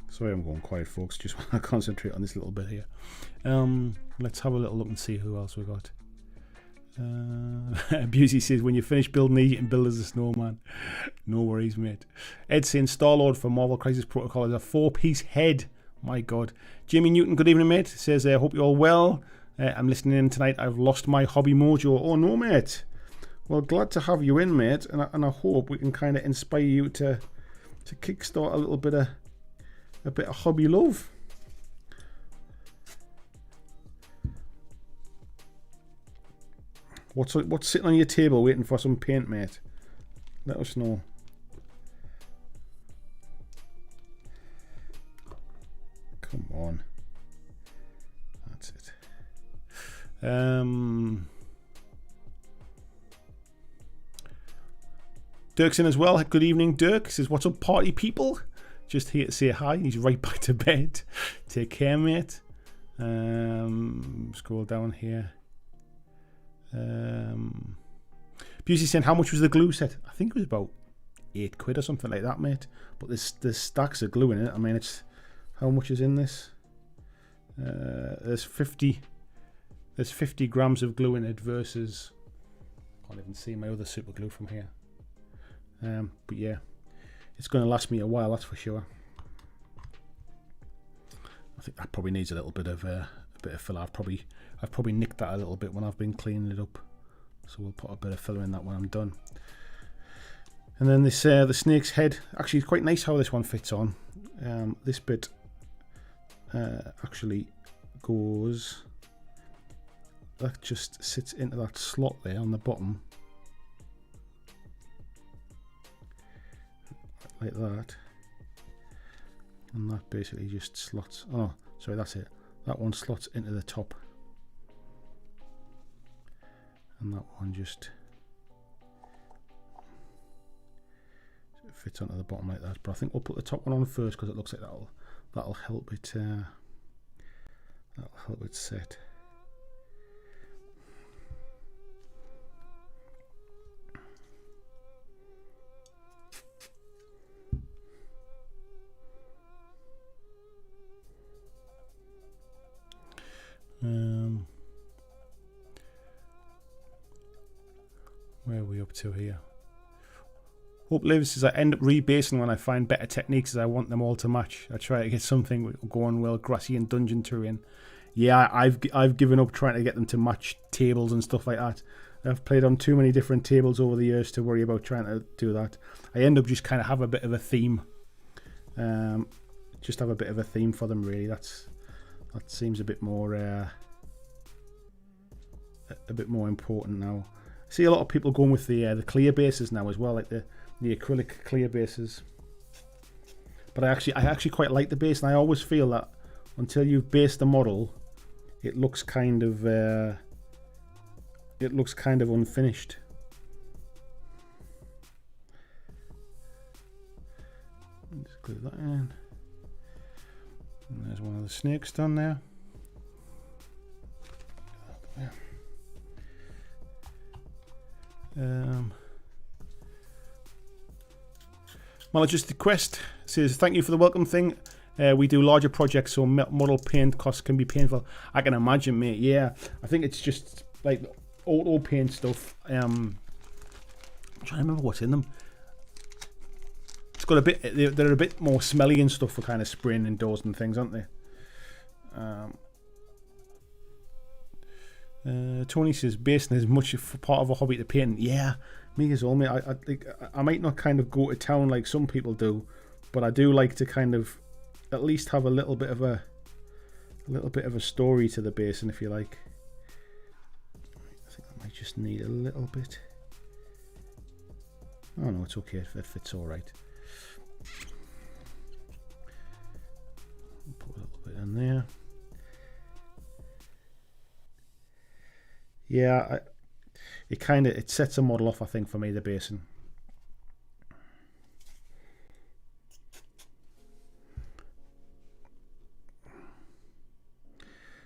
Sorry, I'm going quiet, folks. Just want to concentrate on this little bit here. Let's have a little look and see who else we got. Busey says, when you finish building these, you can build as a snowman. No worries, mate. Ed saying, Star-Lord for Marvel Crisis Protocol is a 4-piece head. My God. Jimmy Newton, good evening, mate. Says, I hope you're all well. I'm listening in tonight. I've lost my hobby mojo. Oh, no, mate. Well, glad to have you in, mate. And I hope we can kind of inspire you to kickstart a little bit of hobby love. What's sitting on your table waiting for some paint, mate? Let us know. Come on. That's it. Dirk's in as well. Good evening, Dirk. He says, what's up, party people? Just here to say hi. He's right back to bed. Take care, mate. Scroll down here. Busey saying, how much was the glue set? I think it was about £8 or something like that, mate. But there's stacks of glue in it. I mean, it's how much is in this? There's 50 grams of glue in it versus, I can't even see my other super glue from here. But yeah, it's going to last me a while, that's for sure. I think that probably needs a little bit of filler. I've probably nicked that a little bit when I've been cleaning it up, so we'll put a bit of filler in that when I'm done. And then this the snake's head, actually it's quite nice how this one fits on. This bit actually goes, that just sits into that slot there on the bottom like that, and that basically just slots, oh sorry, that's it, that one slots into the top, and that one just fits onto the bottom like that. But I think we'll put the top one on first because it looks like that'll help it set. Where are we up to here? Hope lives as I end up rebasing when I find better techniques as I want them all to match. I try to get something going well, grassy and dungeon terrain. Yeah, I've given up trying to get them to match tables and stuff like that. I've played on too many different tables over the years to worry about trying to do that. I end up just kind of have a bit of a theme. Just have a bit of a theme for them, really. That seems a bit more important now. I see a lot of people going with the clear bases now as well, like the acrylic clear bases. But I actually quite like the base, and I always feel that until you've based the model, it looks kind of unfinished. Just glue that in. And there's one of the snakes done there. Yeah. Majestic Quest says, thank you for the welcome thing. We do larger projects, so model paint costs can be painful. I can imagine, mate. Yeah, I think it's just like auto paint stuff. I'm trying to remember what's in them. It's got a bit. They're a bit more smelly and stuff for kind of spraying indoors and things, aren't they? Tony says, basing is much part of a hobby to paint. Yeah, me as well, mate. I might not kind of go to town like some people do, but I do like to kind of at least have a little bit of a story to the basin, if you like. I think I might just need a little bit. Oh no, it's okay. It fits all right. Put a little bit in there. Yeah, it sets a model off, I think, for me, the basin.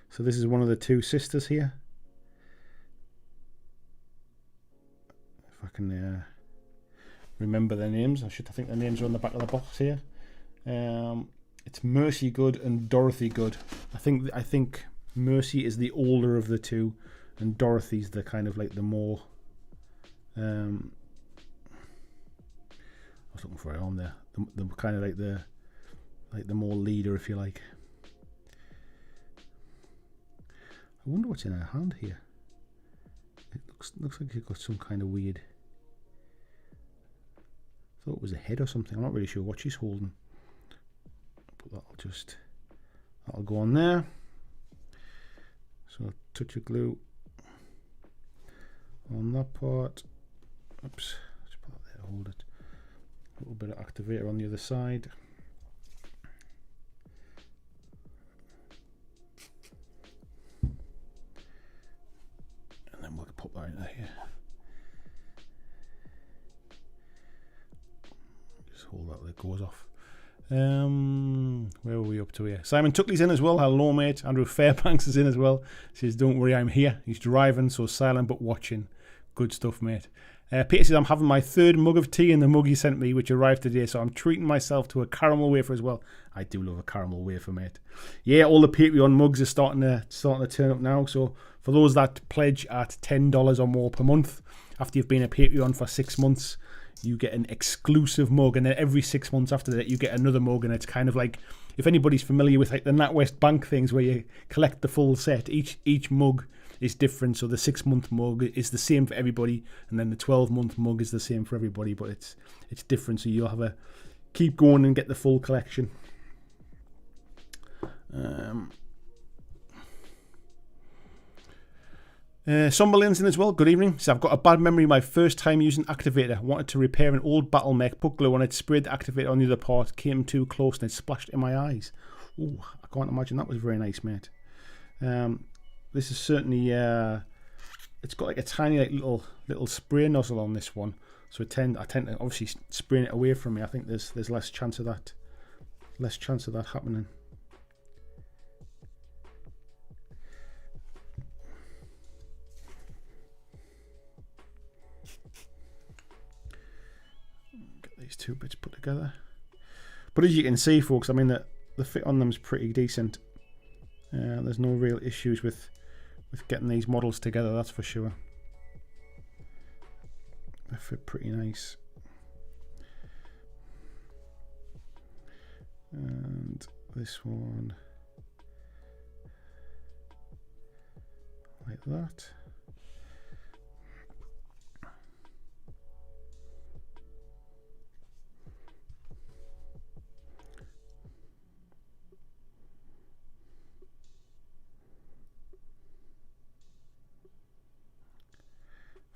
So this is one of the two sisters here. If I can remember their names. I think their names are on the back of the box here. It's Mercy Good and Dorothy Good. I think Mercy is the older of the two, and Dorothy's the kind of like the more. I was looking for it on there. The kind of like the more leader, if you like. I wonder what's in her hand here. It looks like she's got some kind of weird. I thought it was a head or something. I'm not really sure what she's holding. But that'll go on there. So touch of glue on that part. Oops, just put that there, hold it. A little bit of activator on the other side. And then we'll pop that into here. Just hold that, it goes off. Where were we up to here? Simon Tuckley's in as well. Hello, mate. Andrew Fairbanks is in as well. Says, don't worry, I'm here. He's driving, so silent but watching. Good stuff, mate. Peter says, I'm having my third mug of tea in the mug he sent me, which arrived today, so I'm treating myself to a caramel wafer as well. I do love a caramel wafer, mate. Yeah, all the Patreon mugs are starting to turn up now, so for those that pledge at $10 or more per month, after you've been a Patreon for 6 months, you get an exclusive mug, and then every 6 months after that you get another mug, and it's kind of like, if anybody's familiar with like the NatWest Bank things where you collect the full set, each mug is different. So the 6-month mug is the same for everybody, and then the 12-month mug is the same for everybody, but it's different, so you'll have a keep going and get the full collection. Somberlin's in as well. Good evening. So I've got a bad memory my first time using activator. Wanted to repair an old battle mech, put glue on it, sprayed the activator on the other part, came too close and it splashed in my eyes. Oh, I can't imagine that was very nice, mate. This is certainly it's got like a tiny like little spray nozzle on this one, so I tend to obviously spraying it away from me. I think there's less chance of that happening. These two bits put together, but as you can see, folks, I mean the fit on them is pretty decent. There's no real issues with getting these models together, that's for sure. They fit pretty nice, and this one like that.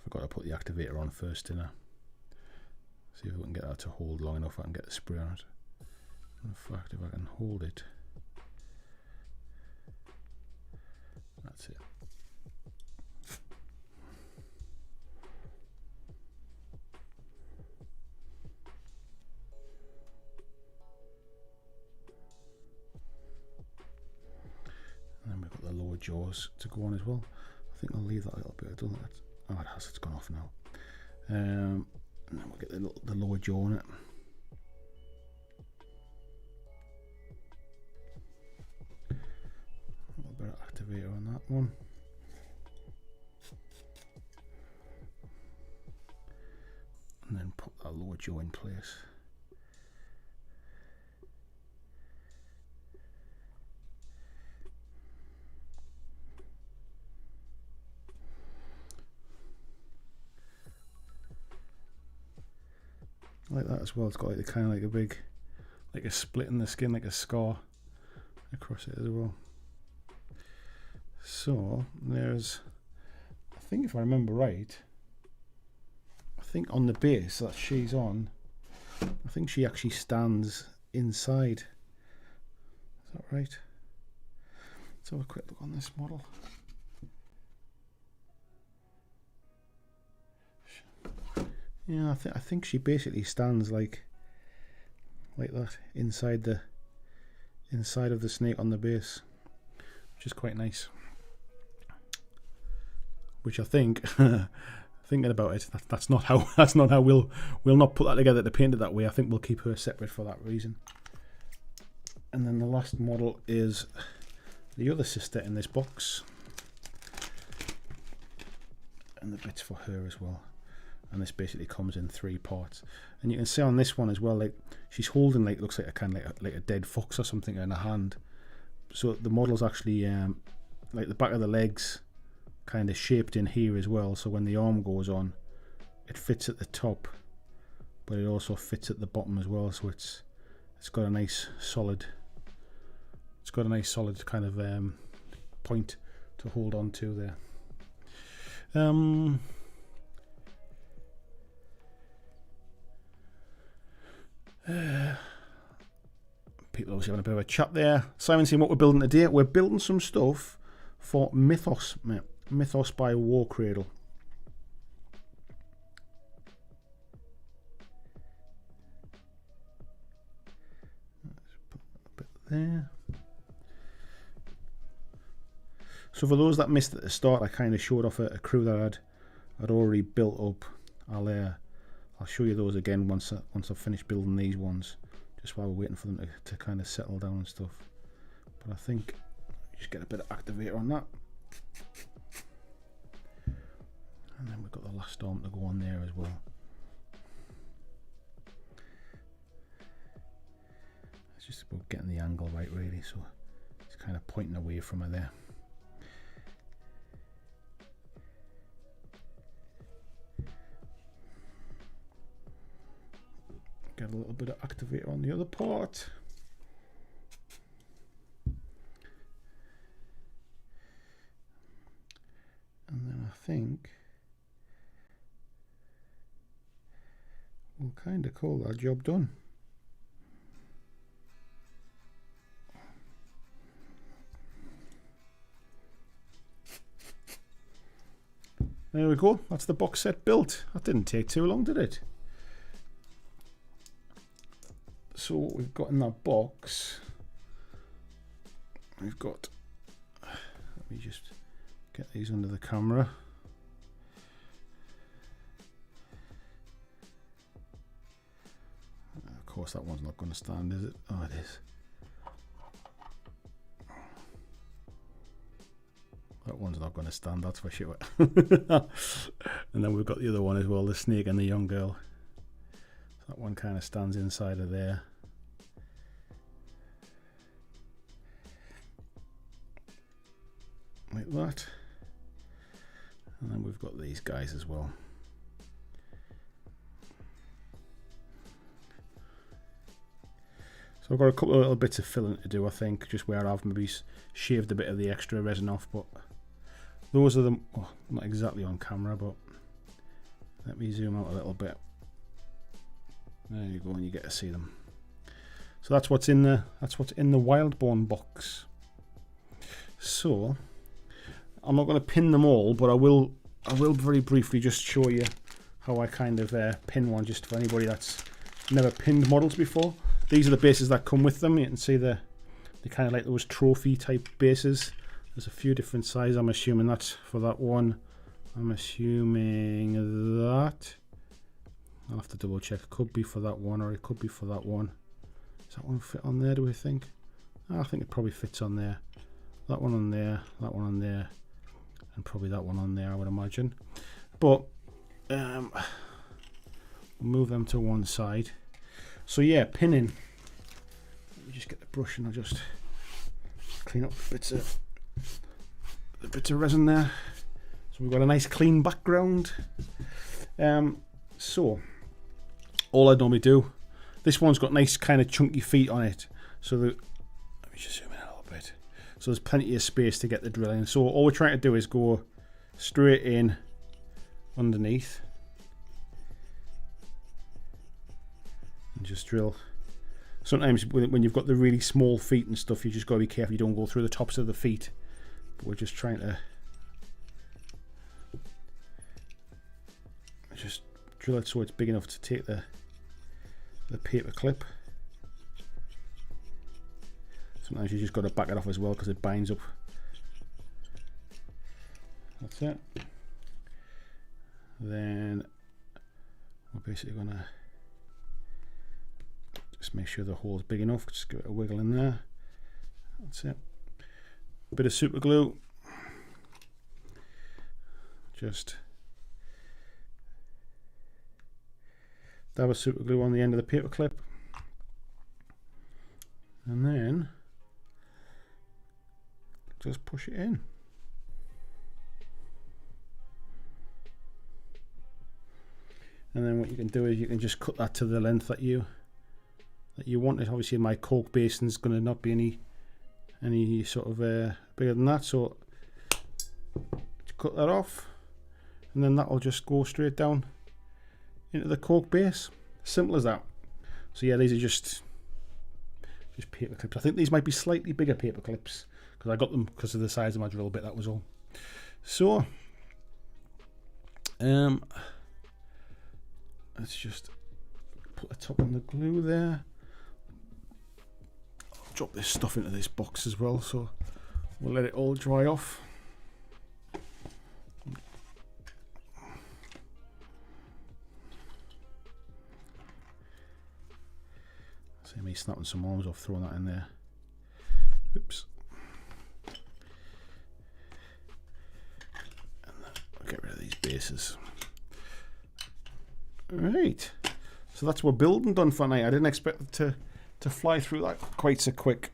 Got to put the activator on first, didn't I? See if we can get that to hold long enough. I can get the spray on it. In fact, if I can hold it, that's it. And then we've got the lower jaws to go on as well. I think I'll leave that a little bit. I don't think that's. Oh, it has. It's gone off now. And then we'll get the lower jaw on it. A little bit of activator on that one. And then put that lower jaw in place. Like that as well. It's got like the kind of like a big, like a split in the skin, like a scar across it as well. So there's, I think if I remember right, I think on the base that she's on, I think she actually stands inside. Is that right? Let's have a quick look on this model. Yeah, I think she basically stands like that inside of the snake on the base, which is quite nice. Which I think thinking about it. That's not how. That's not how we'll not put that together to paint it that way. I think we'll keep her separate for that reason. And then the last model is the other sister in this box, and the bits for her as well. And this basically comes in 3 parts. And you can see on this one as well, like she's holding like, looks like a kind of like a dead fox or something in her hand. So the model's actually like the back of the legs kind of shaped in here as well. So when the arm goes on, it fits at the top, but it also fits at the bottom as well. So it's got a nice solid. It's got a nice solid kind of point to hold on to there. People obviously having a bit of a chat there. Simon saying what we're building today. We're building some stuff for Mythos by Warcradle. Let's put a bit there. So for those that missed at the start, I kind of showed off a crew that I'd already built up. I'll show you those again once I've finished building these ones, just while we're waiting for them to kind of settle down and stuff. But I think just get a bit of activator on that, and then we've got the last arm to go on there as well. It's just about getting the angle right, really. So it's kind of pointing away from her there. Get a little bit of activator on the other part. And then I think we'll kind of call that job done. There we go. That's the box set built. That didn't take too long, did it? So what we've got in that box, we've got, let me just get these under the camera. Of course that one's not going to stand, is it? Oh, it is. That one's not going to stand, that's for sure. And then we've got the other one as well, the snake and the young girl. That one kind of stands inside of there. Like that. And then we've got these guys as well. So I've got a couple of little bits of filling to do, I think, just where I've maybe shaved a bit of the extra resin off, but those are the, oh, not exactly on camera, but let me zoom out a little bit. There you go, and you get to see them. So that's what's in the Wildborn box. So I'm not going to pin them all, but I will very briefly just show you how I kind of pin one, just for anybody that's never pinned models before. These are the bases that come with them. You can see they're kind of like those trophy type bases. There's a few different sizes. I'm assuming that's for that one. I'm assuming that. I'll have to double check. It could be for that one, or it could be for that one. Does that one fit on there, do we think? I think it probably fits on there. That one on there, that one on there, and probably that one on there, I would imagine. But we'll move them to one side. So yeah, pinning. Let me just get the brush and I'll just clean up the bits of resin there. So we've got a nice clean background. So all I normally do, this one's got nice kind of chunky feet on it. So let me just zoom in a little bit. So there's plenty of space to get the drill in. So all we're trying to do is go straight in underneath and just drill. Sometimes when you've got the really small feet and stuff, you just got to be careful you don't go through the tops of the feet. But we're just trying to just drill it so it's big enough to take the paper clip. Sometimes you just got to back it off as well because it binds up. That's it. Then we're basically going to just make sure the hole's big enough. Just give it a wiggle in there. That's it. A bit of super glue. Just dab a super glue on the end of the paper clip. And then just push it in. And then what you can do is you can just cut that to the length that you want it. Obviously my cork basin is going to not be any sort of bigger than that, so cut that off, and then that will just go straight down into the cork base. Simple as that. So yeah, these are just paper clips. I think these might be slightly bigger paper clips because I got them because of the size of my drill bit, that was all. So let's just put the top on the glue there. I'll drop this stuff into this box as well, so we'll let it all dry off. See me snapping some arms off, throwing that in there. Oops. And I'll get rid of these bases. Right, so that's what building done for tonight. I didn't expect it to fly through that quite so quick.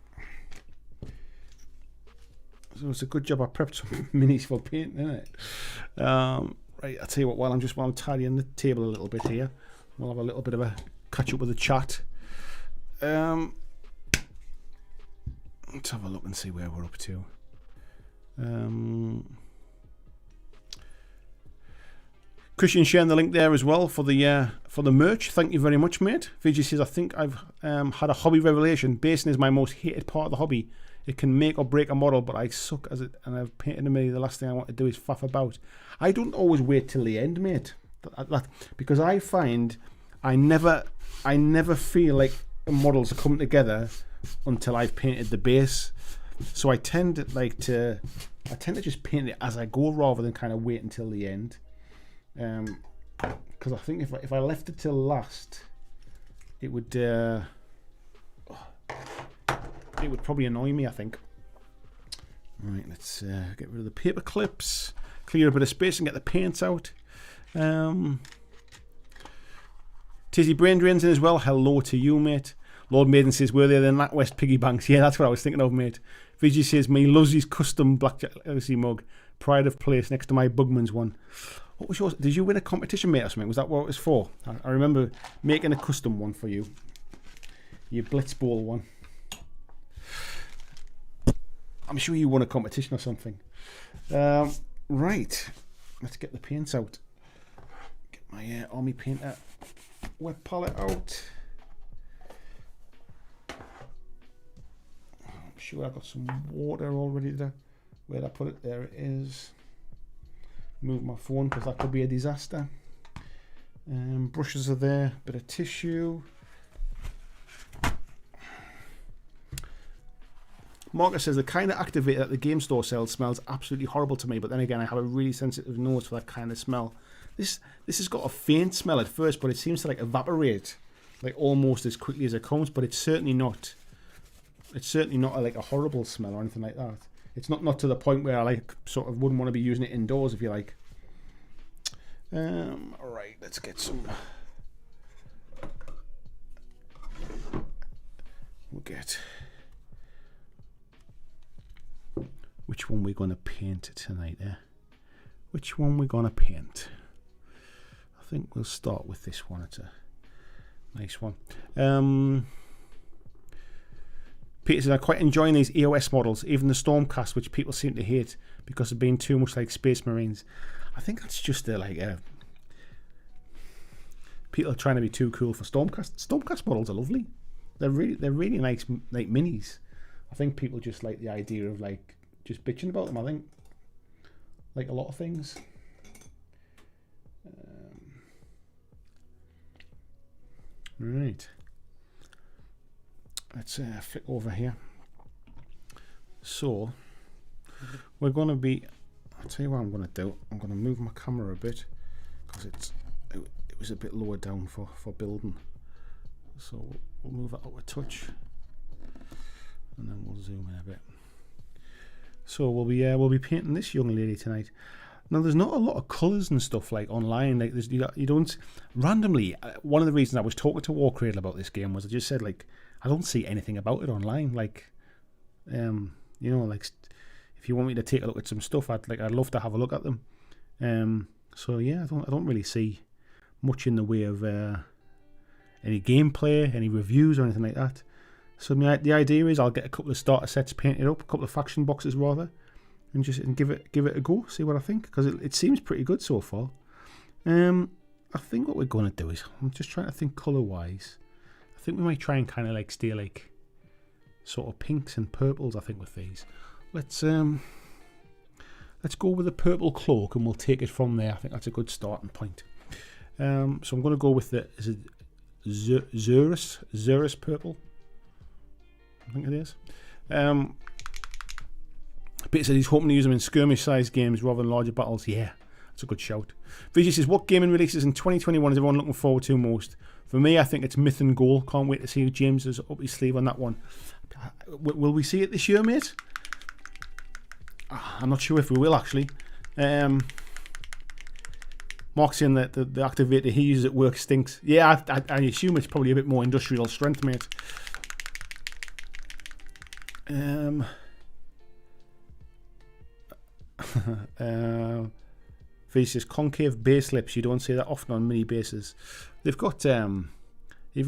So it's a good job I prepped some minis for painting, isn't it? Right, I'll tell you what, while I'm tidying the table a little bit here, we'll have a little bit of a catch up with the chat. Let's have a look and see where we're up to. Christian sharing the link there as well for the merch. Thank you very much, mate. VG says, I think I've had a hobby revelation. Basing is my most hated part of the hobby. It can make or break a model, but I suck as it, and I've painted a mini. The last thing I want to do is faff about. I don't always wait till the end, mate, because I find I never feel like models are coming together until I've painted the base. So I tend to just paint it as I go rather than kind of wait until the end. Because I think if I left it till last, it would probably annoy me, I think. Right, let's get rid of the paper clips, clear a bit of space and get the paints out. Tizzy Brain Drains in as well. Hello to you, mate. Lord Maiden says, were there the NatWest piggy banks? Yeah, that's what I was thinking of, mate. VG says, me loves his custom Blackjack Legacy mug. Pride of place next to my Bugman's one. What was yours? Did you win a competition, mate, or something? Was that what it was for? I remember making a custom one for you. Your Blitzball one. I'm sure you won a competition or something. Right. Let's get the paints out. Get my Army Painter wet palette out. I'm sure I've got some water all ready there. Where'd I put it? There it is. Move my phone because that could be a disaster. Brushes are there. Bit of tissue. Marcus says the kind of activator that the game store sells smells absolutely horrible to me, but then again I have a really sensitive nose for that kind of smell. This has got a faint smell at first, but it seems to like evaporate like almost as quickly as it comes, but it's certainly not like a horrible smell or anything like that. It's not to the point where I like sort of wouldn't want to be using it indoors, if you like. Alright, let's get some. We'll get. Which one we're going to paint tonight, eh? Which one we're going to paint? I think we'll start with this one. It's a nice one. Peter says, I'm quite enjoying these EOS models, even the Stormcast, which people seem to hate because of being too much like Space Marines. I think that's just people are trying to be too cool for Stormcast. Stormcast models are lovely. They're really nice, like minis. I think people just like the idea of like just bitching about them. I think like a lot of things. Right. Let's flick over here. So we're going to be. I'll tell you what I'm going to do. I'm going to move my camera a bit because it was a bit lower down for building. So we'll move that up a touch, and then we'll zoom in a bit. So we'll be painting this young lady tonight. Now there's not a lot of colours and stuff like online. Like you don't randomly. One of the reasons I was talking to Warcradle about this game was I just said like I don't see anything about it online. Like, you know, like if you want me to take a look at some stuff, I'd love to have a look at them. So yeah, I don't really see much in the way of any gameplay, any reviews or anything like that. So the idea is I'll get a couple of starter sets painted up, a couple of faction boxes rather, and give it a go, see what I think, because it seems pretty good so far. I think what we're going to do is, I'm just trying to think colour wise. I think we might try and kind of like stay like sort of pinks and purples. I think with these, let's go with the purple cloak and we'll take it from there. I think that's a good starting point. So I'm going to go with is it Xurus purple? I think it is. Peter said he's hoping to use them in skirmish-sized games rather than larger battles. Yeah, that's a good shout. Vijay says, what gaming releases in 2021 is everyone looking forward to most? For me, I think it's Myth and Goal. Can't wait to see James is up his sleeve on that one. Will we see it this year, mate? I'm not sure if we will, actually. Mark's saying that the activator he uses at work stinks. Yeah, I assume it's probably a bit more industrial strength, mate. Says concave base lips. You don't see that often on mini bases. They've got even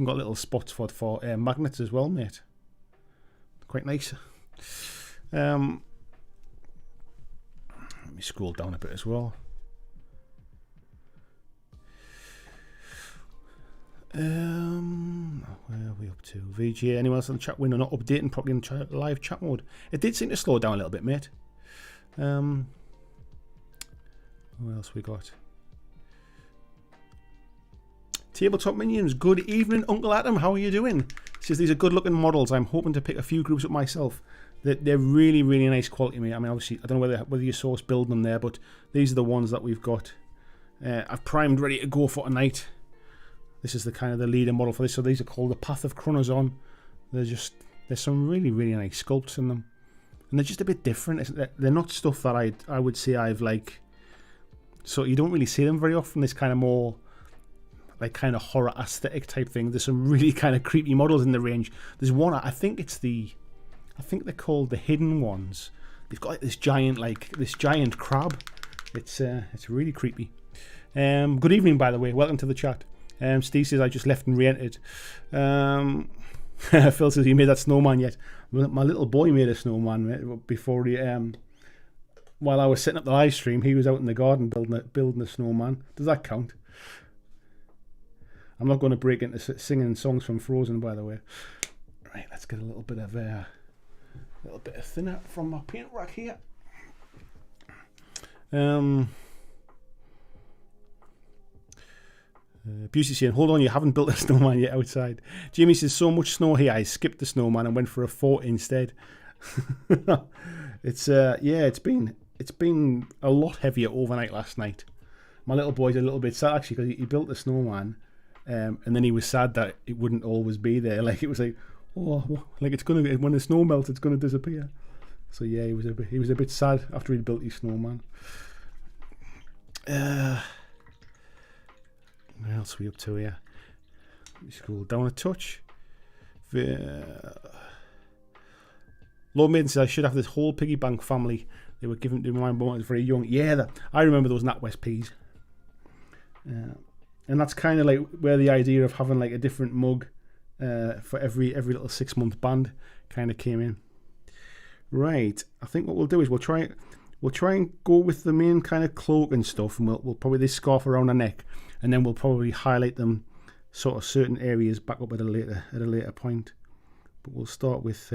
got little spots for magnets as well, mate. Quite nice. Let me scroll down a bit as well. Where are we up to? VG, anyone else on the chat window not updating properly in live chat mode? It did seem to slow down a little bit, mate. What else we got? Tabletop Minions, good evening, Uncle Adam. How are you doing? Says these are good looking models. I'm hoping to pick a few groups up myself. They're really, really nice quality, mate. I mean, obviously, I don't know whether you saw us building them there, but these are the ones that we've got. I've primed, ready to go for tonight. This is the kind of the leader model for this. So these are called the Path of Chronos. There's some really, really nice sculpts in them, and they're just a bit different. They're not stuff that I would say I've like. So you don't really see them very often. This kind of more like kind of horror aesthetic type thing. There's some really kind of creepy models in the range. There's one, I think they're called the Hidden Ones. They've got like this giant crab. It's really creepy. Good evening, by the way. Welcome to the chat. Steve says I just left and re-entered. Phil says he made that snowman yet. My little boy made a snowman before he while I was setting up the live stream. He was out in the garden building a snowman. Does that count? I'm not going to break into singing songs from Frozen, by the way. Right, let's get a little bit of thinner from my paint rack here. Busey saying, hold on, you haven't built a snowman yet outside. Jamie says, so much snow here, I skipped the snowman and went for a fort instead. It's been a lot heavier overnight last night. My little boy's a little bit sad actually because he built the snowman, and then he was sad that it wouldn't always be there. Like it was like, oh, like it's gonna, when the snow melts, it's gonna disappear. So yeah, he was a bit sad after he'd built his snowman. What else are we up to here? Let me scroll down a touch. Lord Maiden says I should have this whole piggy bank family. They were given to my mum when I was very young. Yeah, I remember those NatWest peas. And that's kind of like where the idea of having like a different mug for every little 6-month band kind of came in. Right, I think what we'll do is we'll try and go with the main kind of cloak and stuff, and we'll probably this scarf around the neck, and then we'll probably highlight them sort of certain areas back up at a later point. But we'll start with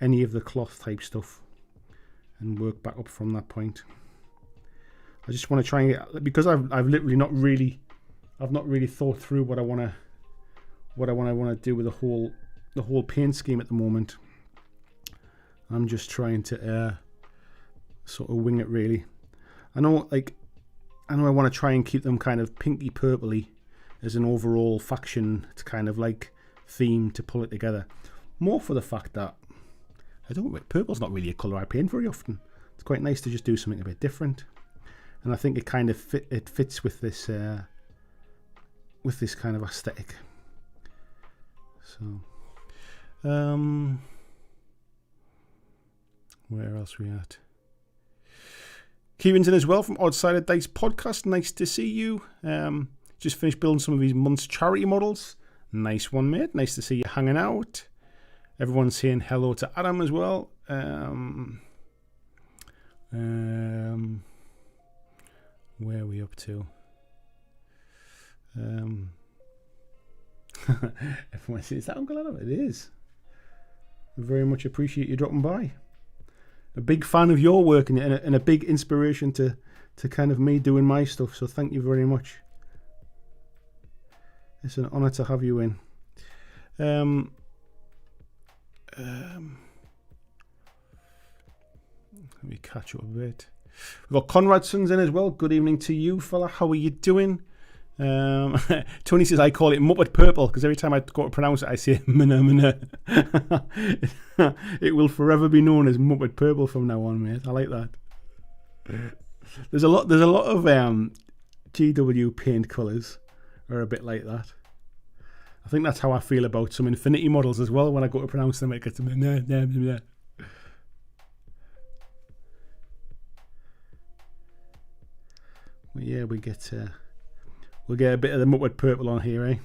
any of the cloth type stuff and work back up from that point. I just want to try and get, because I've literally not really thought through what I want to do with the whole paint scheme at the moment. I'm just trying to sort of wing it really. I know, like, I know I want to try and keep them kind of pinky purpley as an overall faction. It's kind of like theme to pull it together. More for the fact that purple's not really a colour I paint very often. It's quite nice to just do something a bit different, and I think it kind of fits with this kind of aesthetic. So, where else we at? Kieran's in as well from Odd-Sided Dice Podcast. Nice to see you. Just finished building some of these month's charity models. Nice one, mate. Nice to see you hanging out. Everyone's saying hello to Adam as well. Where are we up to? Everyone says, is that Uncle Adam? It is. I very much appreciate you dropping by. A big fan of your work and a big inspiration to kind of me doing my stuff. So thank you very much. It's an honour to have you in. Let me catch up a bit. We've got Conradson's in as well. Good evening to you, fella. How are you doing? Tony says I call it Muppet Purple because every time I go to pronounce it I say mina mina. It will forever be known as Muppet Purple from now on, mate. I like that. There's a lot of GW paint colours are a bit like that. I think that's how I feel about some Infinity models as well. When I go to pronounce them, it gets mina. Well, yeah, we'll get a bit of the Muppet Purple on here, eh?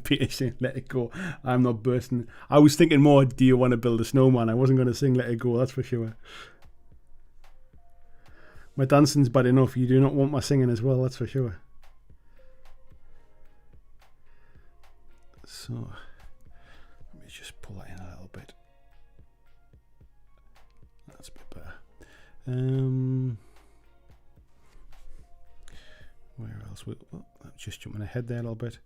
Peter saying, let it go. I'm not bursting. I was thinking more, do you want to build a snowman? I wasn't going to sing let it go, that's for sure. My dancing's bad enough. You do not want my singing as well, that's for sure. So, let me just pull that in a little bit. That's a bit better. Where else? I'm just jumping ahead there a little bit.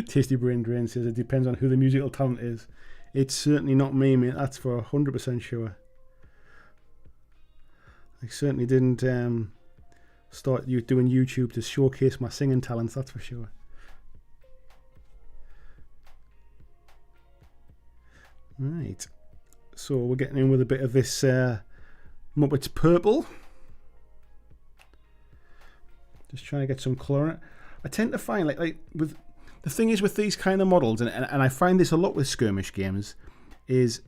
Tasty Brain Drain says it depends on who the musical talent is. It's certainly not me, mate. That's for 100% sure. I certainly didn't start doing YouTube to showcase my singing talents. That's for sure. Right. So we're getting in with a bit of this Muppets Purple. Just trying to get some colour in it. I tend to find like with the thing is with these kind of models, and I find this a lot with skirmish games, is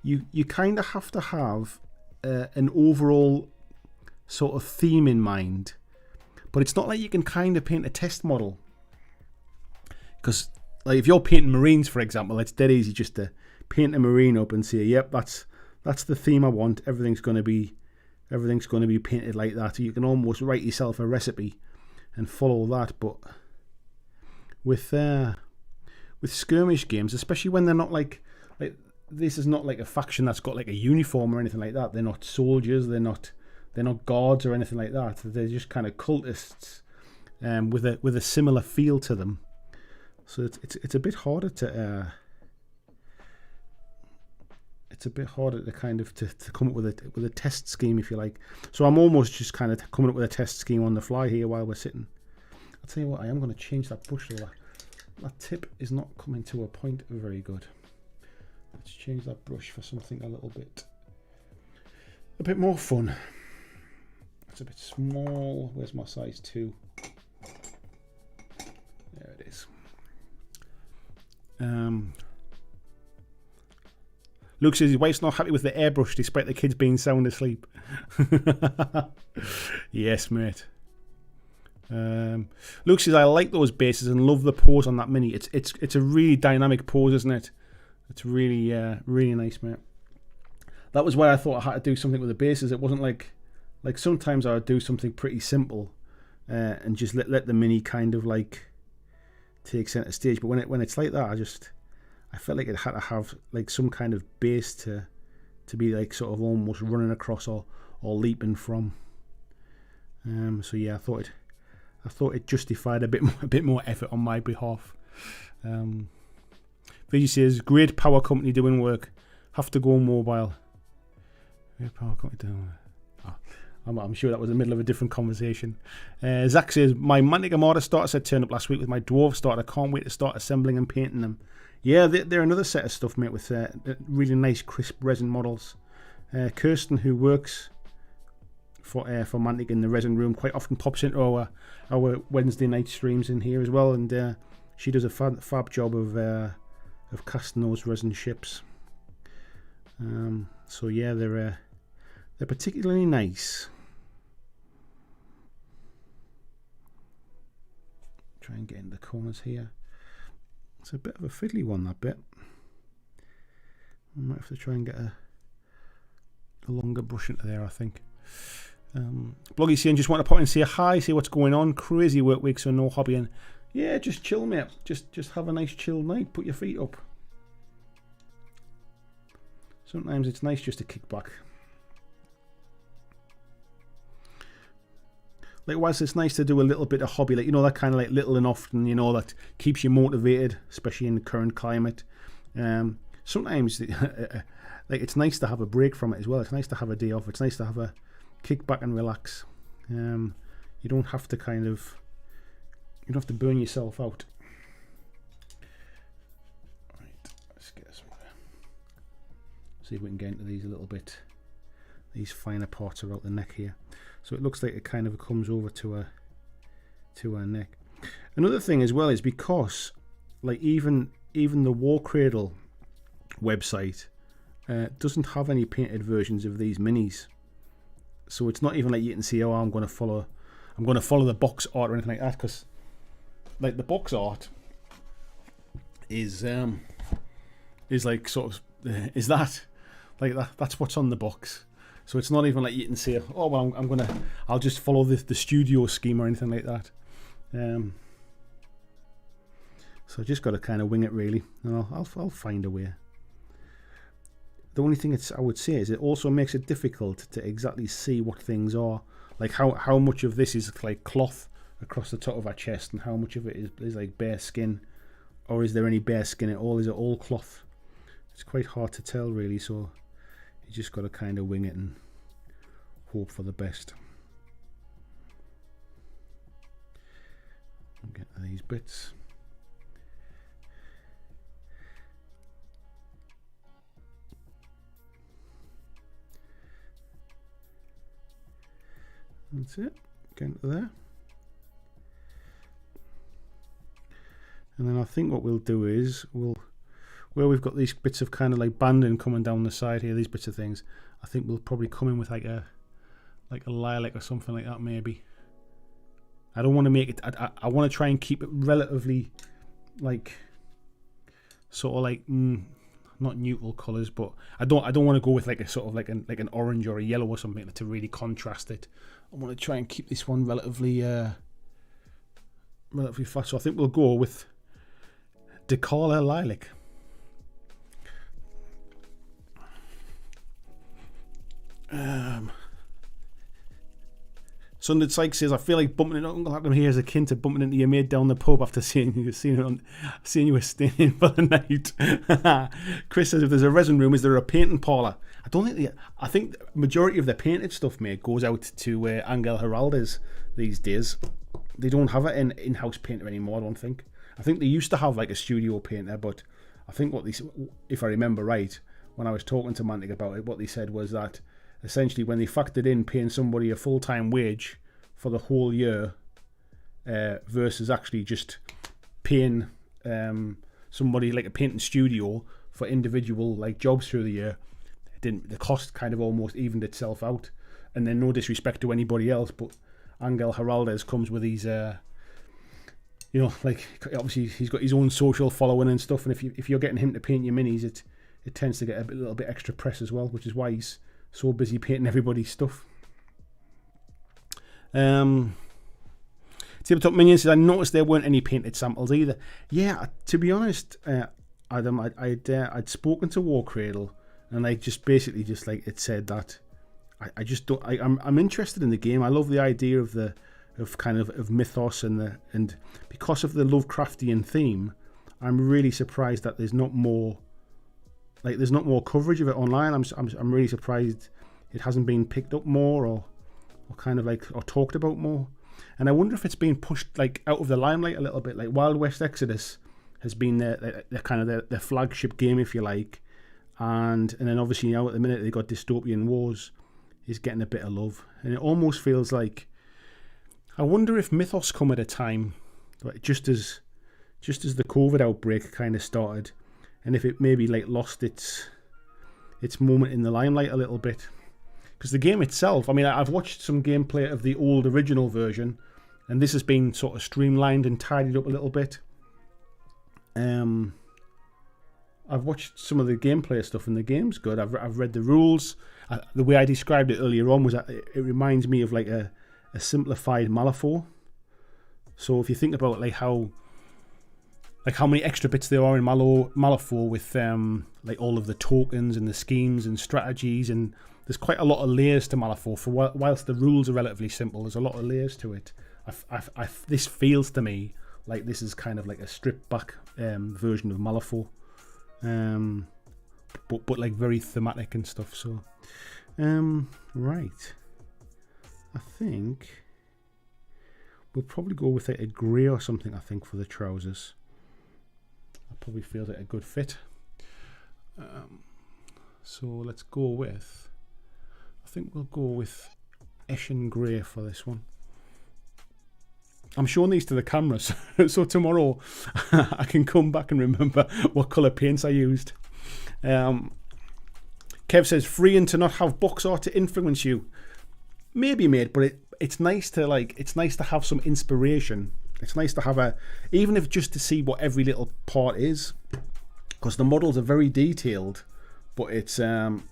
you kind of have to have an overall sort of theme in mind, but it's not like you can kind of paint a test model, because like if you're painting Marines, for example, it's dead easy just to paint a Marine up and say, yep, that's the theme I want. Everything's going to be painted like that. You can almost write yourself a recipe and follow that. But with skirmish games, especially when they're not like this is not like a faction that's got like a uniform or anything like that. They're not soldiers. They're not guards or anything like that. They're just kind of cultists with a similar feel to them. So it's a bit harder to. It's a bit harder to kind of to come up with a test scheme, if you like. So I'm almost just kind of coming up with a test scheme on the fly here while we're sitting. I'll tell you what, I am going to change that brush. That tip is not coming to a point very good. Let's change that brush for something a bit more fun. It's a bit small. Where's my size 2? There it is. Luke says his wife's not happy with the airbrush despite the kids being sound asleep. Yes, mate. Luke says I like those bases and love the pose on that mini. It's a really dynamic pose, isn't it? It's really really nice, mate. That was why I thought I had to do something with the bases. It wasn't like sometimes I would do something pretty simple and just let the mini kind of like take center stage. But when it's like that, I felt like it had to have like some kind of base to be like sort of almost running across or leaping from. So yeah, I thought it justified a bit more effort on my behalf. Vigi says, great power company doing work. Have to go mobile. Great power company doing work. I'm sure that was in the middle of a different conversation. Zach says, my Mantic Armada starter set turned up last week with my Dwarf starter. Can't wait to start assembling and painting them. Yeah, they're another set of stuff, mate, with really nice, crisp resin models. Kirsten, who works for Mantic in the resin room, quite often pops into our Wednesday night streams in here as well, and she does a fab job of casting those resin ships. So yeah, they're particularly nice. Try and get in the corners here. It's a bit of a fiddly one, that bit. I might have to try and get a longer brush into there, I think. Bloggy saying, just want to pop in and say hi, see what's going on. Crazy work week, so no hobbying. Yeah, just chill, mate. Just have a nice chill night. Put your feet up. Sometimes it's nice just to kick back. Likewise, it's nice to do a little bit of hobby, like, you know, that kind of like little and often, you know, that keeps you motivated, especially in the current climate. Sometimes, like, it's nice to have a break from it as well. It's nice to have a day off. It's nice to have a kick back and relax. You don't have to you don't have to burn yourself out. Right, let's get some. See if we can get into these a little bit. These finer parts around the neck here. So it looks like it kind of comes over to her neck. Another thing as well is because, like, even the Warcradle website doesn't have any painted versions of these minis. So it's not even like you can see, oh, I'm going to follow the box art or anything like that, because like the box art is like sort of is that like that's what's on the box. So it's not even like you can say, oh well, I'll just follow the studio scheme or anything like that. So I just got to kind of wing it really, and I'll find a way. The only thing I would say is it also makes it difficult to exactly see what things are, like how much of this is like cloth across the top of our chest, and how much of it is like bare skin, or is there any bare skin at all? Is it all cloth? It's quite hard to tell really. So you just got to kind of wing it and hope for the best. I'll get to these bits. That's it. Get into there. And then I think what we'll do is where we've got these bits of kind of like banding coming down the side here, these bits of things, I think we'll probably come in with like a lilac or something like that maybe. I don't want to make it, I want to try and keep it relatively like sort of like not neutral colours, but I don't want to go with like a sort of like an orange or a yellow or something to really contrast it. I want to try and keep this one relatively flat. So I think we'll go with Decala Lilac. Sundered Sykes says, I feel like bumping into Uncle Adam here as a kid to bumping into your mate down the pub after seeing you were staying for the night. Chris says, if there's a resin room, is there a painting parlour? I think the majority of the painted stuff, mate, goes out to Angel Heraldes these days. They don't have an in-house painter anymore, I don't think. I think they used to have like a studio painter, but I think if I remember right, when I was talking to Mantic about it, what they said was that essentially when they factored in paying somebody a full-time wage for the whole year versus actually just paying somebody like a painting studio for individual like jobs through the year, the cost kind of almost evened itself out. And then no disrespect to anybody else, but Angel Heraldes comes with these like obviously he's got his own social following and stuff, and if you're getting him to paint your minis, it tends to get a little bit extra press as well, which is why he's so busy painting everybody's stuff. Tabletop Minion says, I noticed there weren't any painted samples either. Yeah, to be honest, Adam, I'd spoken to Warcradle, and I just basically like it said that I just don't. I'm interested in the game. I love the idea of Mythos and because of the Lovecraftian theme, I'm really surprised that there's not more, like there's not more coverage of it online. I'm really surprised it hasn't been picked up more or kind of like or talked about more. And I wonder if it's been pushed like out of the limelight a little bit. Like Wild West Exodus has been their kind of their flagship game, if you like, and then obviously now at the minute they got Dystopian Wars is getting a bit of love, and it almost feels like I wonder if Mythos come at a time like just as the COVID outbreak kind of started, and if it maybe like lost its moment in the limelight a little bit. Because the game itself, I mean, I've watched some gameplay of the old original version, and this has been sort of streamlined and tidied up a little bit. I've watched some of the gameplay stuff, and the game's good. I've read the rules. The way I described it earlier on was that it reminds me of like a simplified Malifaux. So if you think about like how many extra bits there are in Malifaux with like all of the tokens and the schemes and strategies, and there's quite a lot of layers to Malifaux. For whilst the rules are relatively simple, there's a lot of layers to it. This feels to me like this is kind of like a stripped back version of Malifaux, but like very thematic and stuff. So right, I think we'll probably go with like a grey or something, I think, for the trousers. That probably feels like a good fit. So let's go with, I think we'll go with Eshin Grey for this one. I'm showing these to the cameras, so tomorrow I can come back and remember what colour paints I used. Kev says, freeing to not have box art to influence you. Maybe, mate, but it's nice to have some inspiration. It's nice to have even if just to see what every little part is, because the models are very detailed, but it's not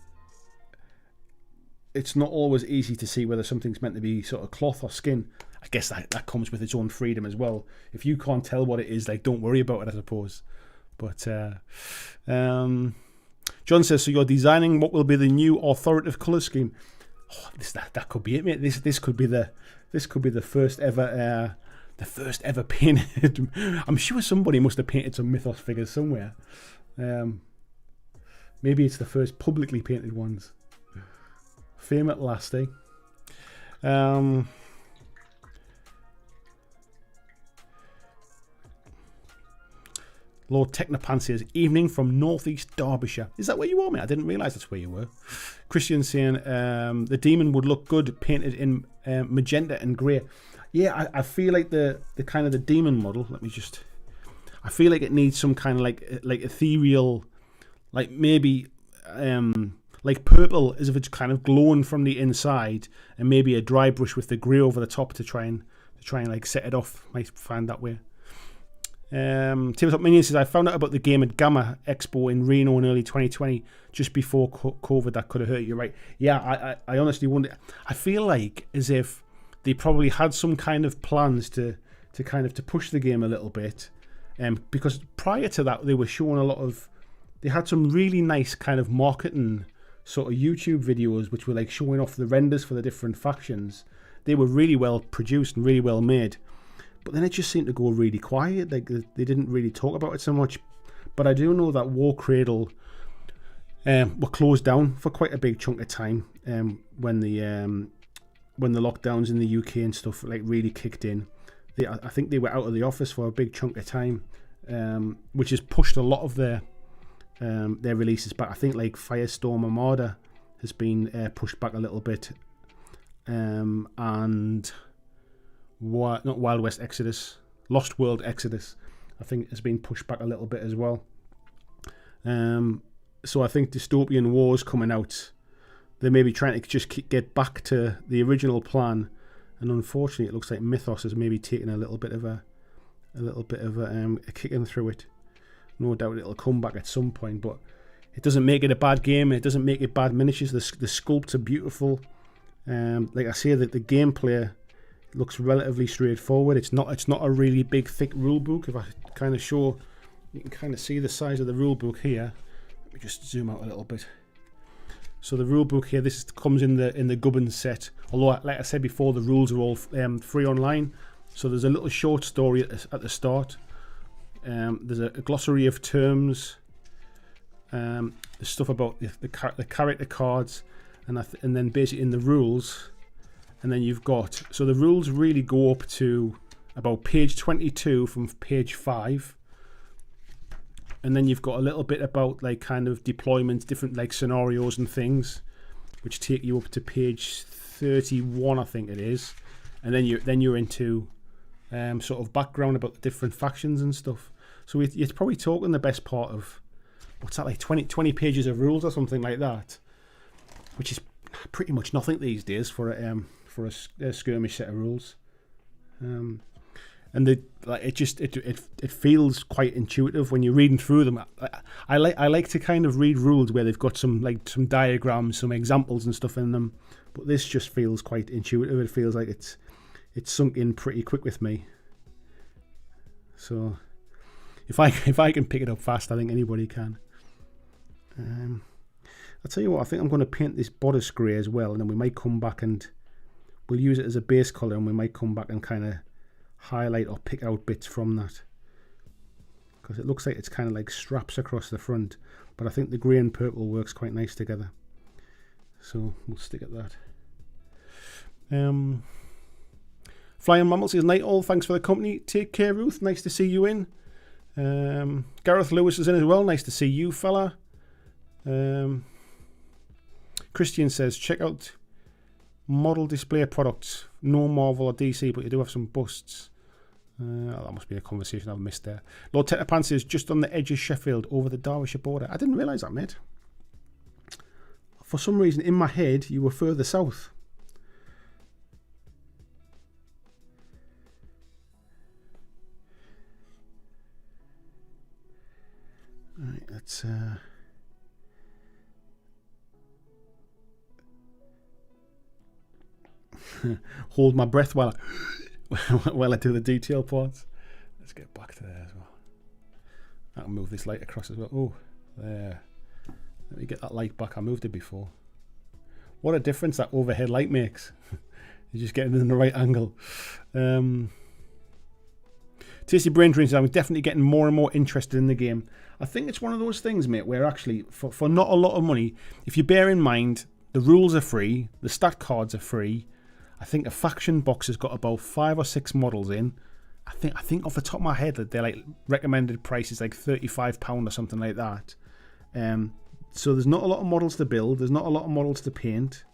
always easy to see whether something's meant to be sort of cloth or skin. I guess that comes with its own freedom as well. If you can't tell what it is, like, don't worry about it, I suppose. But John says, so you're designing what will be the new authoritative colour scheme. Oh, that could be it, mate. This could be the first ever painted. I'm sure somebody must have painted some Mythos figures somewhere. Maybe it's the first publicly painted ones. Fame at last, eh? Lord Technopan says, evening from northeast Derbyshire. Is that where you are, mate? I didn't realise that's where you were. Christian saying, the demon would look good painted in magenta and grey. Yeah, I feel like the kind of the demon model, I feel like it needs some kind of like ethereal, like maybe like purple, as if it's kind of glowing from the inside, and maybe a dry brush with the grey over the top to try and like set it off. Might find that way. Tabletop Minion says, I found out about the game at Gamma Expo in Reno in early 2020, just before COVID. That could have hurt you, right? Yeah, I honestly wonder. I feel like as if they probably had some kind of plans to push the game a little bit, because prior to that they were showing they had some really nice kind of marketing sort of YouTube videos which were like showing off the renders for the different factions. They were really well produced and really well made. But then it just seemed to go really quiet. Like they didn't really talk about it so much. But I do know that Warcradle were closed down for quite a big chunk of time when the lockdowns in the UK and stuff like really kicked in. I think they were out of the office for a big chunk of time, which has pushed a lot of their releases back. I think like Firestorm Armada has been pushed back a little bit, and not Wild West Exodus, Lost World Exodus, I think has been pushed back a little bit as well. So I think Dystopian Wars coming out, they may be trying to just get back to the original plan, and unfortunately it looks like Mythos has maybe taken a little bit of a kicking through it. No doubt it'll come back at some point, but it doesn't make it a bad game. It doesn't make it bad miniatures. The sculpts are beautiful. Like I say, that the gameplay looks relatively straightforward. It's not a really big thick rule book. If I kind of show, you can kind of see the size of the rule book here. Let me just zoom out a little bit. So the rule book here, this comes in the Gubbins set. Although, like I said before, the rules are all free online. So there's a little short story at the start, There's a glossary of terms. There's stuff about the character cards, and then basically in the rules, and then you've got, so the rules really go up to about page 22 from page 5, and then you've got a little bit about like kind of deployments, different like scenarios and things, which take you up to page 31, I think it is, and then you're into sort of background about the different factions and stuff. So you're probably talking the best part of, what's that, like 20 pages of rules or something like that, which is pretty much nothing these days for a skirmish set of rules. And it feels quite intuitive when you're reading through them. I like to kind of read rules where they've got some diagrams, some examples and stuff in them, but this just feels quite intuitive. It feels like it's sunk in pretty quick with me. So if I can pick it up fast, I think anybody can. I'll tell you what, I think I'm going to paint this bodice grey as well, and then we might come back and we'll use it as a base colour, and we might come back and kind of highlight or pick out bits from that, because it looks like it's kind of like straps across the front, but I think the grey and purple works quite nice together, so we'll stick at that. Flying Mammal says, night all, thanks for the company, take care Ruth, nice to see you in. Gareth Lewis is in as well, nice to see you fella. Christian says, check out model display products, no Marvel or DC, but you do have some busts. That must be a conversation I've missed there. Lord Tetapan says, just on the edge of Sheffield over the Derbyshire border. I didn't realise that, mate. For some reason in my head you were further south. Right, let's hold my breath while I do the detail parts. Let's get back to there as well. I can move this light across as well. Oh, there. Let me get that light back. I moved it before. What a difference that overhead light makes. You're just getting it in the right angle. Tasty Brain Dreams, I'm definitely getting more and more interested in the game. I think it's one of those things, mate, where actually, for not a lot of money, if you bear in mind, the rules are free, the stat cards are free, I think a faction box has got about 5 or 6 models in. I think off the top of my head that they're like recommended price is like £35 or something like that. So there's not a lot of models to build, there's not a lot of models to paint.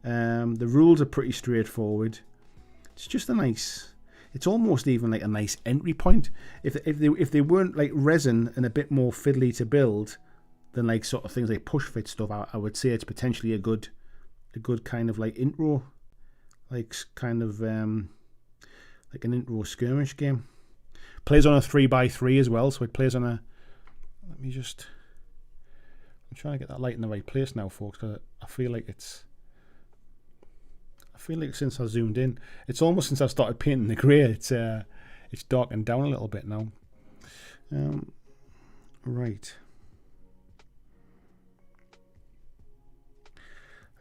The rules are pretty straightforward. It's just a nice... It's almost even like a nice entry point. If they weren't like resin and a bit more fiddly to build than like sort of things like push fit stuff, I would say it's potentially a good kind of like intro, like kind of like an intro skirmish game. Plays on a 3x3 as well, so it plays on a. Let me just. I'm trying to get that light in the right place now, folks, because I feel like it's. I feel like since I zoomed in, it's almost since I started painting the grey, it's darkened down a little bit now. Right.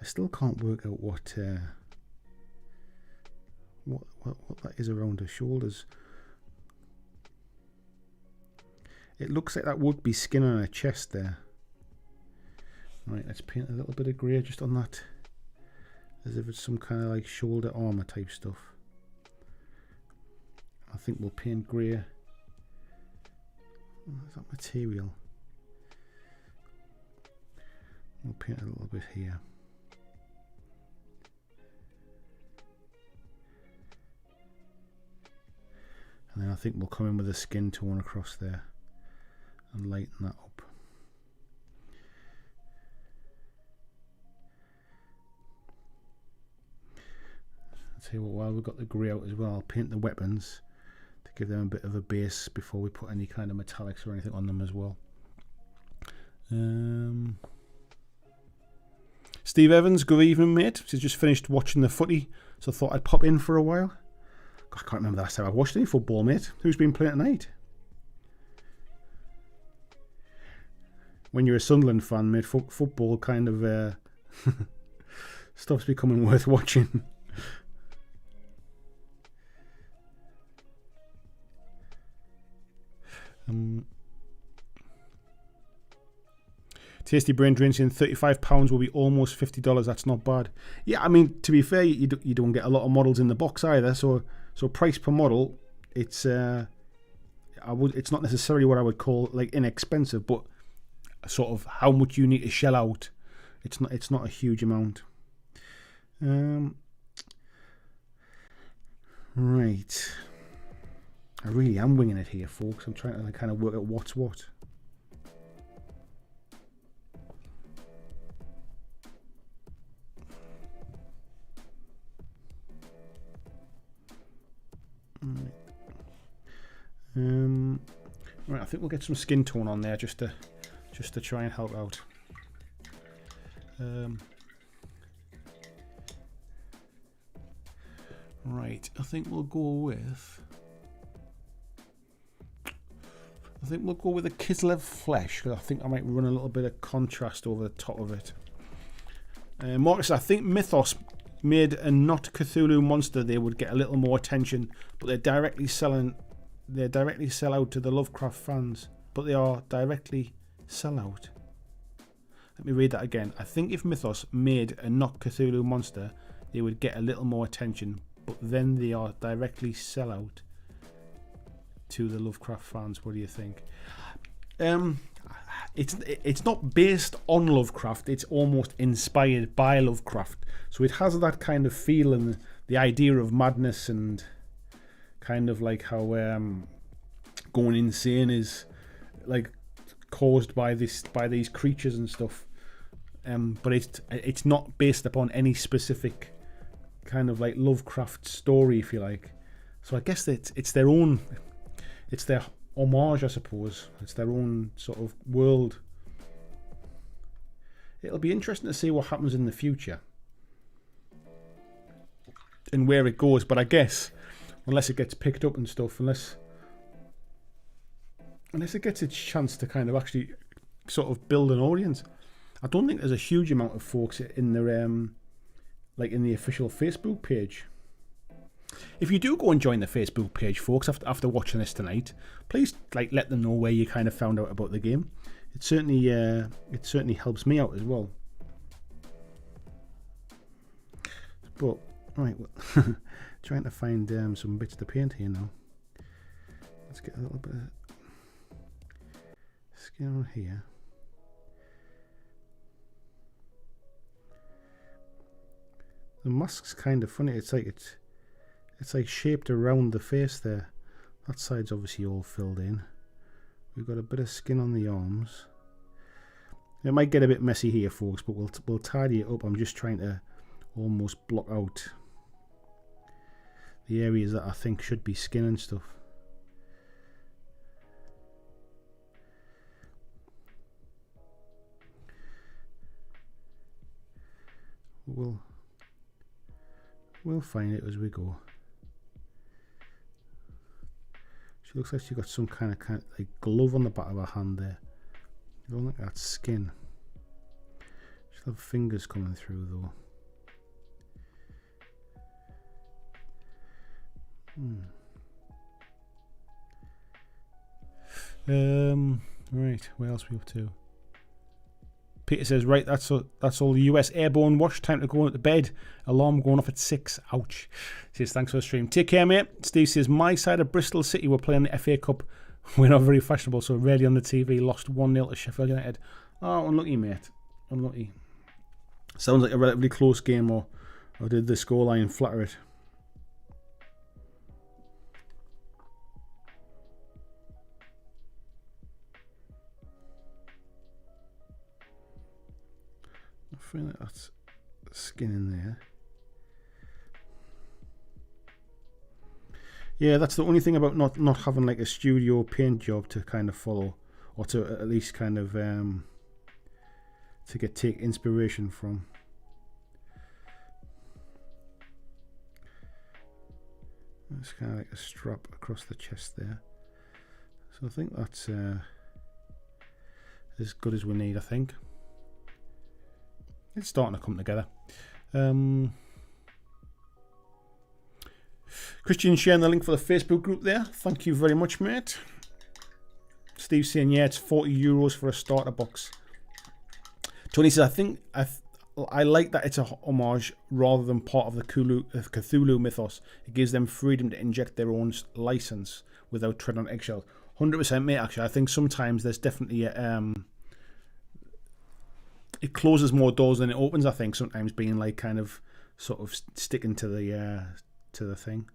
I still can't work out what that is around her shoulders. It looks like that would be skin on her chest there. Right, let's paint a little bit of grey just on that. As if it's some kind of like shoulder armour type stuff. I think we'll paint grey. Where's that material? We'll paint a little bit here. And then I think we'll come in with a skin tone across there and lighten that up. Tell you what, while we've got the grey out as well, I'll paint the weapons to give them a bit of a base before we put any kind of metallics or anything on them as well. Steve Evans, good evening, mate. He's just finished watching the footy, so I thought I'd pop in for a while. God, I can't remember the last time I watched any football, mate. Who's been playing tonight? When you're a Sunderland fan, mate, football kind of stops becoming worth watching. Tasty Brain Drain saying £35 will be almost $50. That's not bad. Yeah, I mean, to be fair, you don't get a lot of models in the box either. So price per model, it's not necessarily what I would call like inexpensive, but sort of how much you need to shell out. It's not a huge amount. Right. I really am winging it here, folks. I'm trying to like, kind of work out what's what. Right, I think we'll get some skin tone on there just to try and help out. Right, I think we'll go with a Kislev flesh, because I think I might run a little bit of contrast over the top of it. Marcus, I think Mythos made a not Cthulhu monster, they would get a little more attention, but they directly sell out to the Lovecraft fans. But they are directly sell out. Let me read that again. I think if Mythos made a not Cthulhu monster, they would get a little more attention, but then they are directly sell out to the Lovecraft fans. What do you think? It's not based on Lovecraft, it's almost inspired by Lovecraft, so it has that kind of feel and the idea of madness and kind of like how going insane is like caused by these creatures and stuff, but it's not based upon any specific kind of like Lovecraft story, if you like. So I guess it's their own, it's their homage, I suppose. It's their own sort of world. It'll be interesting to see what happens in the future and where it goes, but I guess unless it gets picked up and stuff, unless it gets its chance to kind of actually sort of build an audience, I don't think there's a huge amount of folks in their like in the official Facebook page. If you do go and join the Facebook page, folks, after watching this tonight, please like let them know where you kind of found out about the game. It certainly helps me out as well. But right, well, trying to find some bits to paint here now. Let's get a little bit of skin on here. The mask's kind of funny. It's like shaped around the face there. That side's obviously all filled in. We've got a bit of skin on the arms. It might get a bit messy here, folks, but we'll tidy it up. I'm just trying to almost block out the areas that I think should be skin and stuff. We'll find it as we go. She looks like she's got some kind of like glove on the back of her hand there. I don't think that's skin. She'll have fingers coming through though. Right, where else are we up to? Peter says, right, that's all US airborne watch. Time to go to bed. Alarm going off at 6. Ouch. Says, thanks for the stream. Take care, mate. Steve says, my side of Bristol City were playing the FA Cup. We're not very fashionable, so rarely on the TV. Lost 1-0 to Sheffield United. Oh, unlucky, mate. Unlucky. Sounds like a relatively close game, or did the scoreline flatter it? I feel like that's skin in there. Yeah, that's the only thing about not having like a studio paint job to kind of follow, or to at least kind of to take inspiration from. It's kind of like a strap across the chest there. So I think that's as good as we need, I think. It's starting to come together. Christian sharing the link for the Facebook group there. Thank you very much, mate. Steve saying, yeah, it's €40 for a starter box. Tony says, I think I like that it's a homage rather than part of the Cthulhu mythos. It gives them freedom to inject their own license without treading on eggshells. 100%, mate. Actually, I think sometimes there's definitely it closes more doors than it opens. I think sometimes being like kind of sort of sticking to the thing.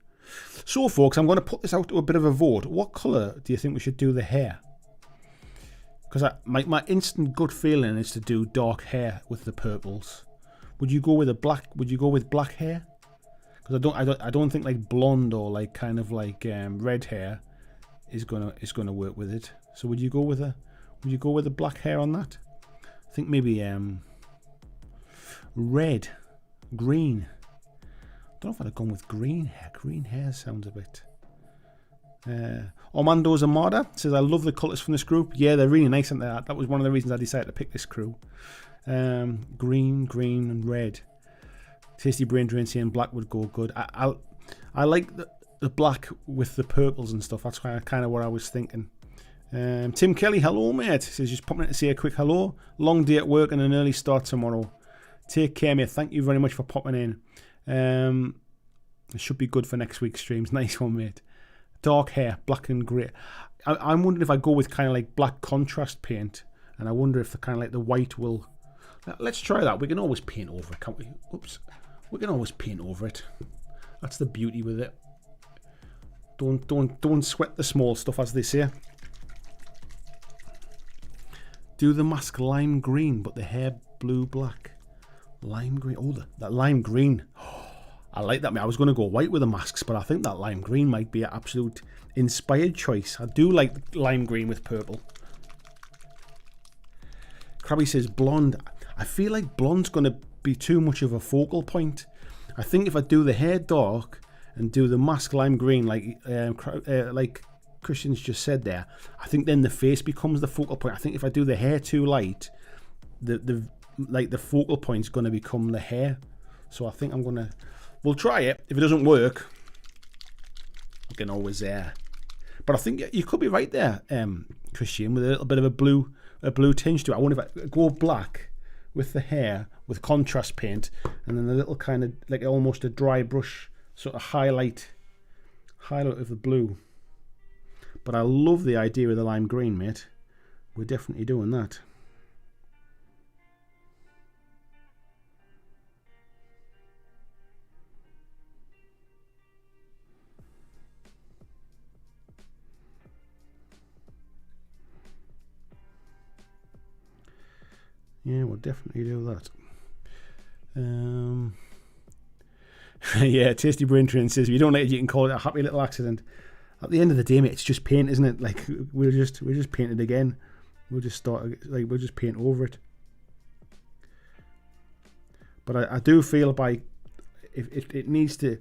So, folks, I'm going to put this out to a bit of a vote. What colour do you think we should do the hair? Because my instant gut feeling is to do dark hair with the purples. Would you go with a black? Would you go with black hair? Because I don't think like blonde or like kind of like red hair is gonna work with it. So would you go with a black hair on that? I think maybe red, green. I don't know if I'd have gone with green hair. Green hair sounds a bit. Armando's Armada says, I love the colours from this group. Yeah, they're really nice, aren't they? That was one of the reasons I decided to pick this crew. Green, and red. Tasty Brain Drain saying black would go good. I like the black with the purples and stuff. That's kind of what I was thinking. Tim Kelly, hello, mate. Says, just popping in to say a quick hello. Long day at work and an early start tomorrow. Take care, mate. Thank you very much for popping in. It should be good for next week's streams. Nice one, mate. Dark hair, black and grey. I'm wondering if I go with kind of like black contrast paint, and I wonder if the kind of like the white will. Let's try that. We can always paint over it, can't we? Oops. We can always paint over it. That's the beauty with it. Don't sweat the small stuff, as they say. Do the mask lime green, but the hair blue black. Lime green. Oh, that lime green. I like that. I was going to go white with the masks, but I think that lime green might be an absolute inspired choice. I do like lime green with purple. Krabby says blonde. I feel like blonde's going to be too much of a focal point. I think if I do the hair dark and do the mask lime green, like Christian's just said there, I think then the face becomes the focal point. I think if I do the hair too light, the focal point's going to become the hair. So I think I'm going to. We'll try it. If it doesn't work, we can always but I think you could be right there, Christian, with a little bit of a blue tinge to it. I wonder if I go black with the hair with contrast paint, and then a little kind of like almost a dry brush sort of highlight of the blue. But I love the idea of the lime green, mate. We're definitely doing that. Yeah, we'll definitely do that. Yeah, Tasty Brain Train says, if you don't like it, you can call it a happy little accident. At the end of the day, mate, it's just paint, isn't it? Like we'll just paint it again. We'll just we'll just paint over it. But I do feel if it needs to,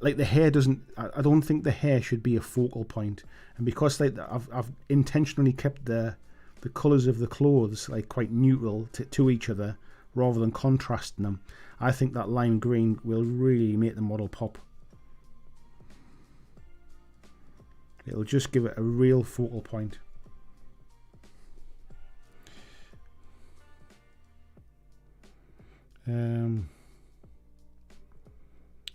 like the hair doesn't. I don't think the hair should be a focal point, and because like I've intentionally kept the colours of the clothes like quite neutral to each other rather than contrasting them. I think that lime green will really make the model pop. It'll just give it a real focal point.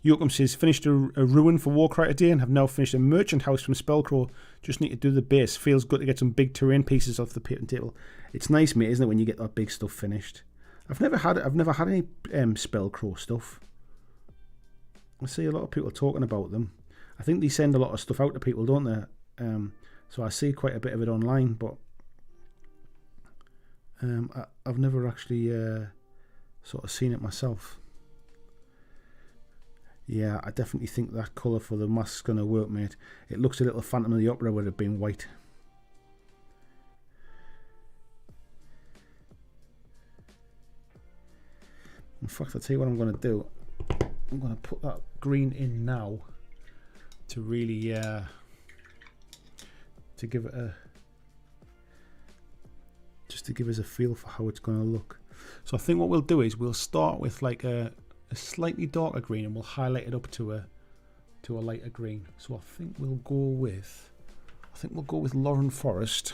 Yoakum says, finished a ruin for Warcradle today and have now finished a merchant house from Spellcrow. Just need to do the base. Feels good to get some big terrain pieces off the painting table. It's nice, mate, isn't it, when you get that big stuff finished? I've never had any Spellcrow stuff. I see a lot of people talking about them. I think they send a lot of stuff out to people, don't they? So I see quite a bit of it online, but I've never actually sort of seen it myself. Yeah, I definitely think that colour for the mask's going to work, mate. It looks a little Phantom of the Opera would have been white. In fact, I'll tell you what I'm going to do. I'm going to put that green in now to really to give it just to give us a feel for how it's going to look. So I think what we'll do is we'll start with like a slightly darker green and we'll highlight it up to a lighter green. So I think we'll go with Lauren Forest.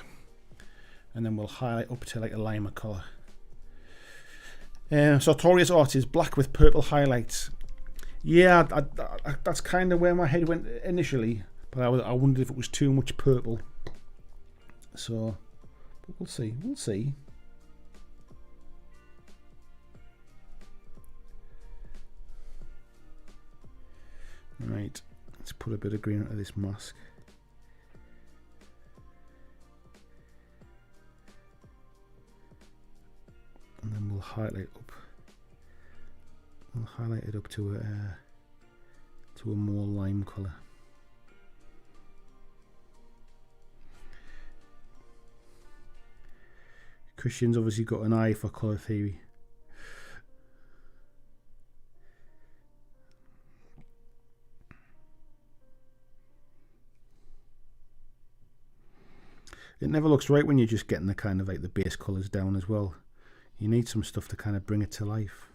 and then we'll highlight up to like a lime colour. Sartorius Art is black with purple highlights. Yeah, that's kind of where my head went initially, but I wondered if it was too much purple. So, but we'll see. We'll see. Right, let's put a bit of green into this mask. And then we'll highlight up. We'll highlight it up to a more lime colour. Christian's obviously got an eye for colour theory. It never looks right when you're just getting the kind of like the base colours down as well. You need some stuff to kind of bring it to life.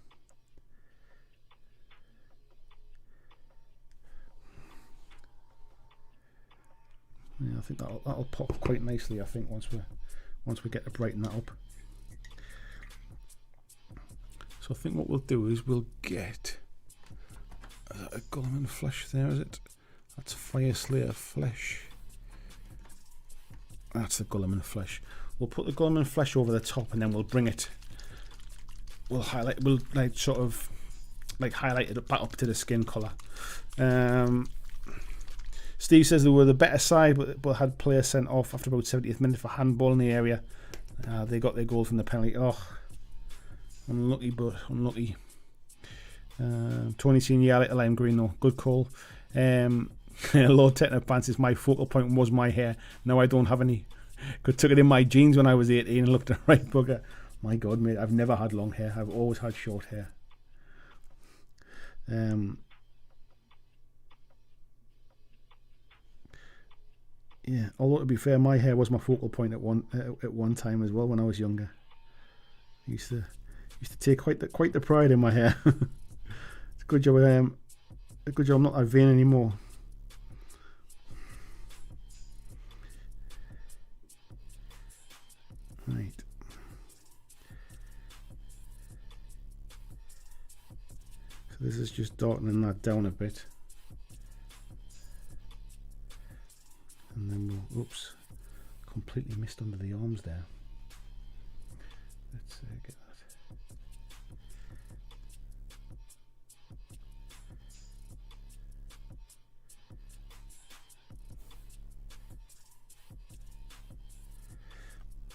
Yeah, I think that'll pop quite nicely. I think once we get to brighten that up. So I think what we'll do is we'll get a Guilliman flesh there, is it? That's Fire Slayer flesh. That's the Guilliman flesh. We'll put the Guilliman flesh over the top, and then we'll bring it. We'll highlight. We'll like sort of like highlight it back up to the skin color. Steve says they were the better side, but had players sent off after about 70th minute for handball in the area. They got their goal from the penalty. Oh, unlucky, but unlucky. Tony saying, yeah, I like the lime green though. Good call. Lord Techno Pants is my focal point was my hair. Now I don't have any. Took it in my jeans when I was 18 and looked at right bugger. My God, mate, I've never had long hair. I've always had short hair. Yeah, although to be fair, my hair was my focal point at one time as well when I was younger. I used to take quite the pride in my hair. It's a good job. A good job I'm not that vain anymore. Right. So this is just darkening that down a bit. And then we'll, oops, completely missed under the arms there. Let's get that.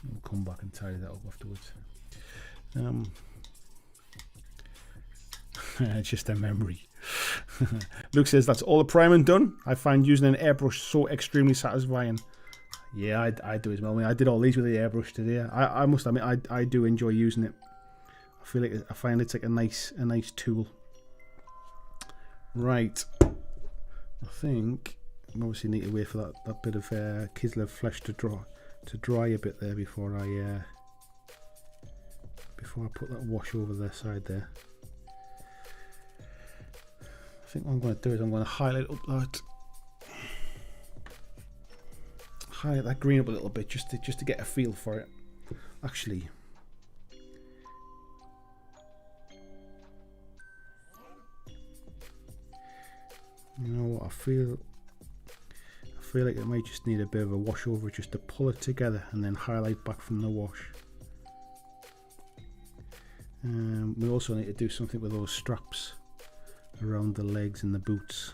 We'll come back and tidy that up afterwards. It's just a memory. Luke says that's all the priming done. I find using an airbrush so extremely satisfying. Yeah, I do as well. I mean, I did all these with the airbrush today. I must admit, I do enjoy using it. I feel like I find it's like a nice tool. Right. I think I obviously need to wait for that bit of Kislev flesh to dry a bit there before I put that wash over the side there. I think what I'm going to do is I'm going to highlight that green up a little bit just to get a feel for it. Actually, you know what, I feel like it might just need a bit of a wash over just to pull it together and then highlight back from the wash. We also need to do something with those straps around the legs and the boots.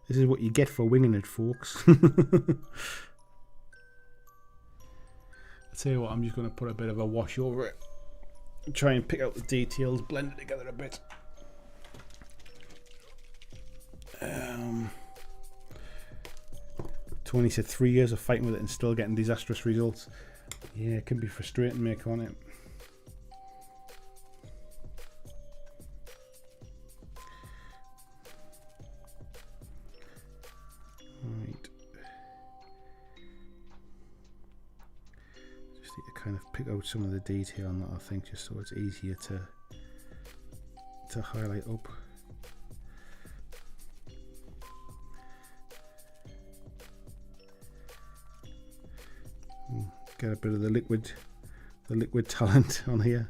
This is what you get for winging it, folks. I'll tell you what, I'm just going to put a bit of a wash over it. Try and pick out the details, blend it together a bit. Tony said 3 years of fighting with it and still getting disastrous results. Yeah, it can be frustrating, mate, can't it? Right. Just need to kind of pick out some of the detail on that, I think, just so it's easier to highlight up. Get a bit of the liquid talent on here.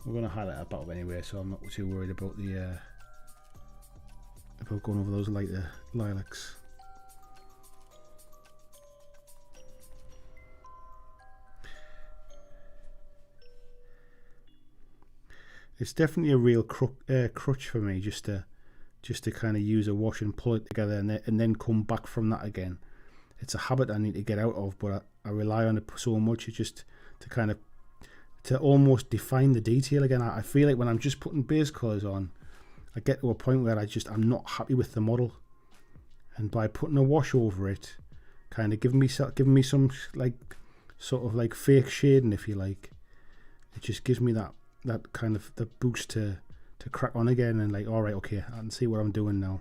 We're going to highlight our bottom anyway, so I'm not too worried about the about going over those lighter lilacs. It's definitely a real crutch for me, just to kind of use a wash and pull it together, and then come back from that again. It's a habit I need to get out of, but I rely on it so much. It's just to almost define the detail again. I feel like when I'm just putting base colours on, I get to a point where I'm not happy with the model, and by putting a wash over it, kind of giving me some like sort of like fake shading, if you like, it just gives me that kind of the boost to crack on again and like, all right, okay, I can see what I'm doing now.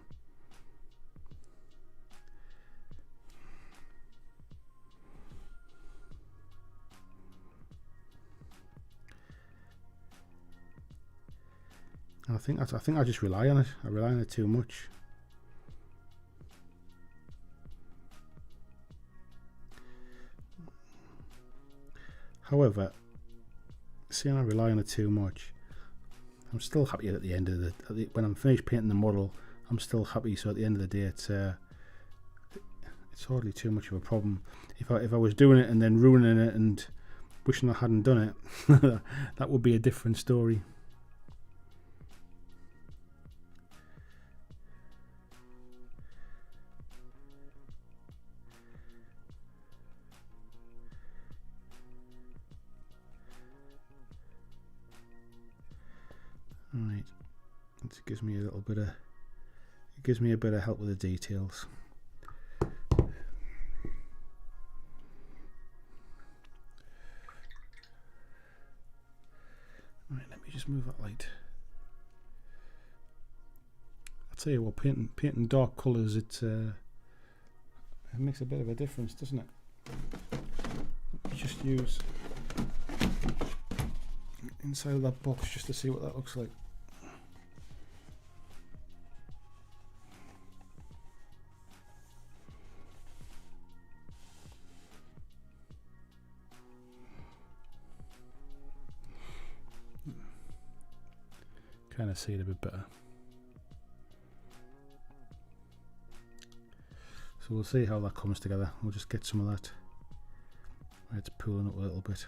And I think I just rely on it. I rely on it too much. However, seeing I rely on it too much, I'm still happy at the end of when I'm finished painting the model, I'm still happy. So at the end of the day, it's hardly too much of a problem. If I was doing it and then ruining it and wishing I hadn't done it, that would be a different story. Right, it gives me a little bit of, it gives me a bit of help with the details. Right, let me just move that light. I'll tell you what, painting dark colours, it makes a bit of a difference, doesn't it? Let me just use inside of that box just to see what that looks like. Kind of see it a bit better. So we'll see how that comes together. We'll just get some of that. It's pulling up a little bit.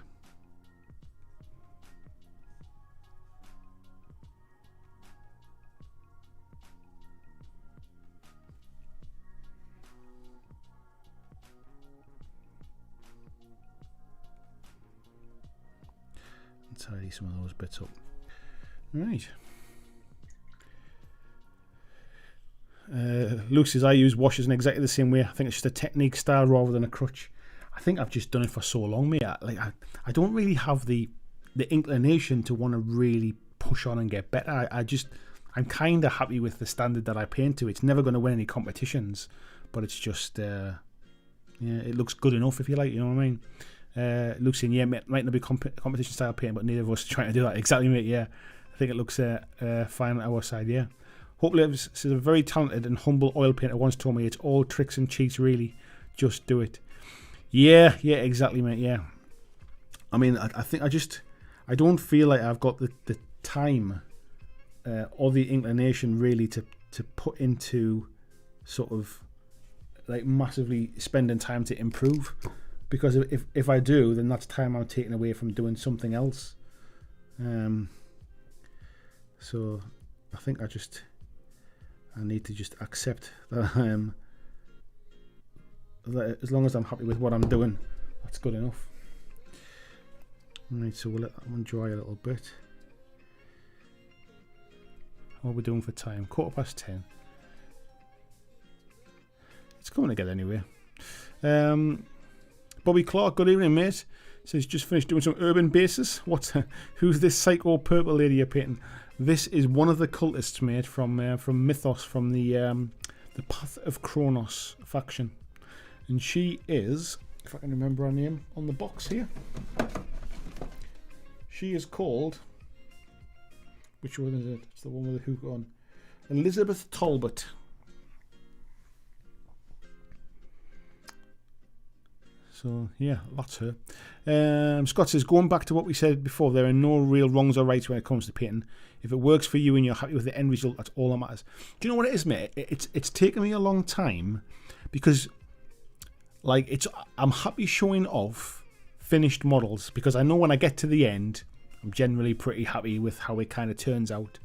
And tidy some of those bits up. Right. Luke says, I use washes in exactly the same way. I think it's just a technique style rather than a crutch. I think I've just done it for so long, mate. I don't really have the inclination to want to really push on and get better. I'm kind of happy with the standard that I paint to. It's never going to win any competitions, but it's just yeah, it looks good enough, if you like, you know what I mean. Luke's saying, yeah, might not be competition style painting, but neither of us are trying to do that. Exactly, mate. Yeah, I think it looks fine on our side. Yeah. Hopefully, this is a very talented and humble oil painter once told me it's all tricks and cheats, really. Just do it. Yeah, exactly, mate. Yeah. I mean, I think I don't feel like I've got the time or the inclination really to put into sort of like massively spending time to improve, because if I do, then that's time I'm taking away from doing something else. So I think I need to just accept that that as long as I'm happy with what I'm doing, that's good enough. Right, so we'll let that one dry a little bit. What are we doing for time? 10:15. It's coming together anyway. Bobby Clark, good evening, mate. Says just finished doing some urban bases. Who's this psycho purple lady you're painting? This is one of the cultists, mate, from Mythos, from the Path of Chronos faction, and she is, if I can remember her name on the box here, she is called, which one is it? It's the one with the hook on. Elizabeth Talbot. So yeah, that's her. Scott says, going back to what we said before, there are no real wrongs or rights when it comes to painting. If it works for you and you're happy with the end result, that's all that matters. Do you know what it is, mate? It's taken me a long time because, like, I'm happy showing off finished models because I know when I get to the end, I'm generally pretty happy with how it kind of turns out.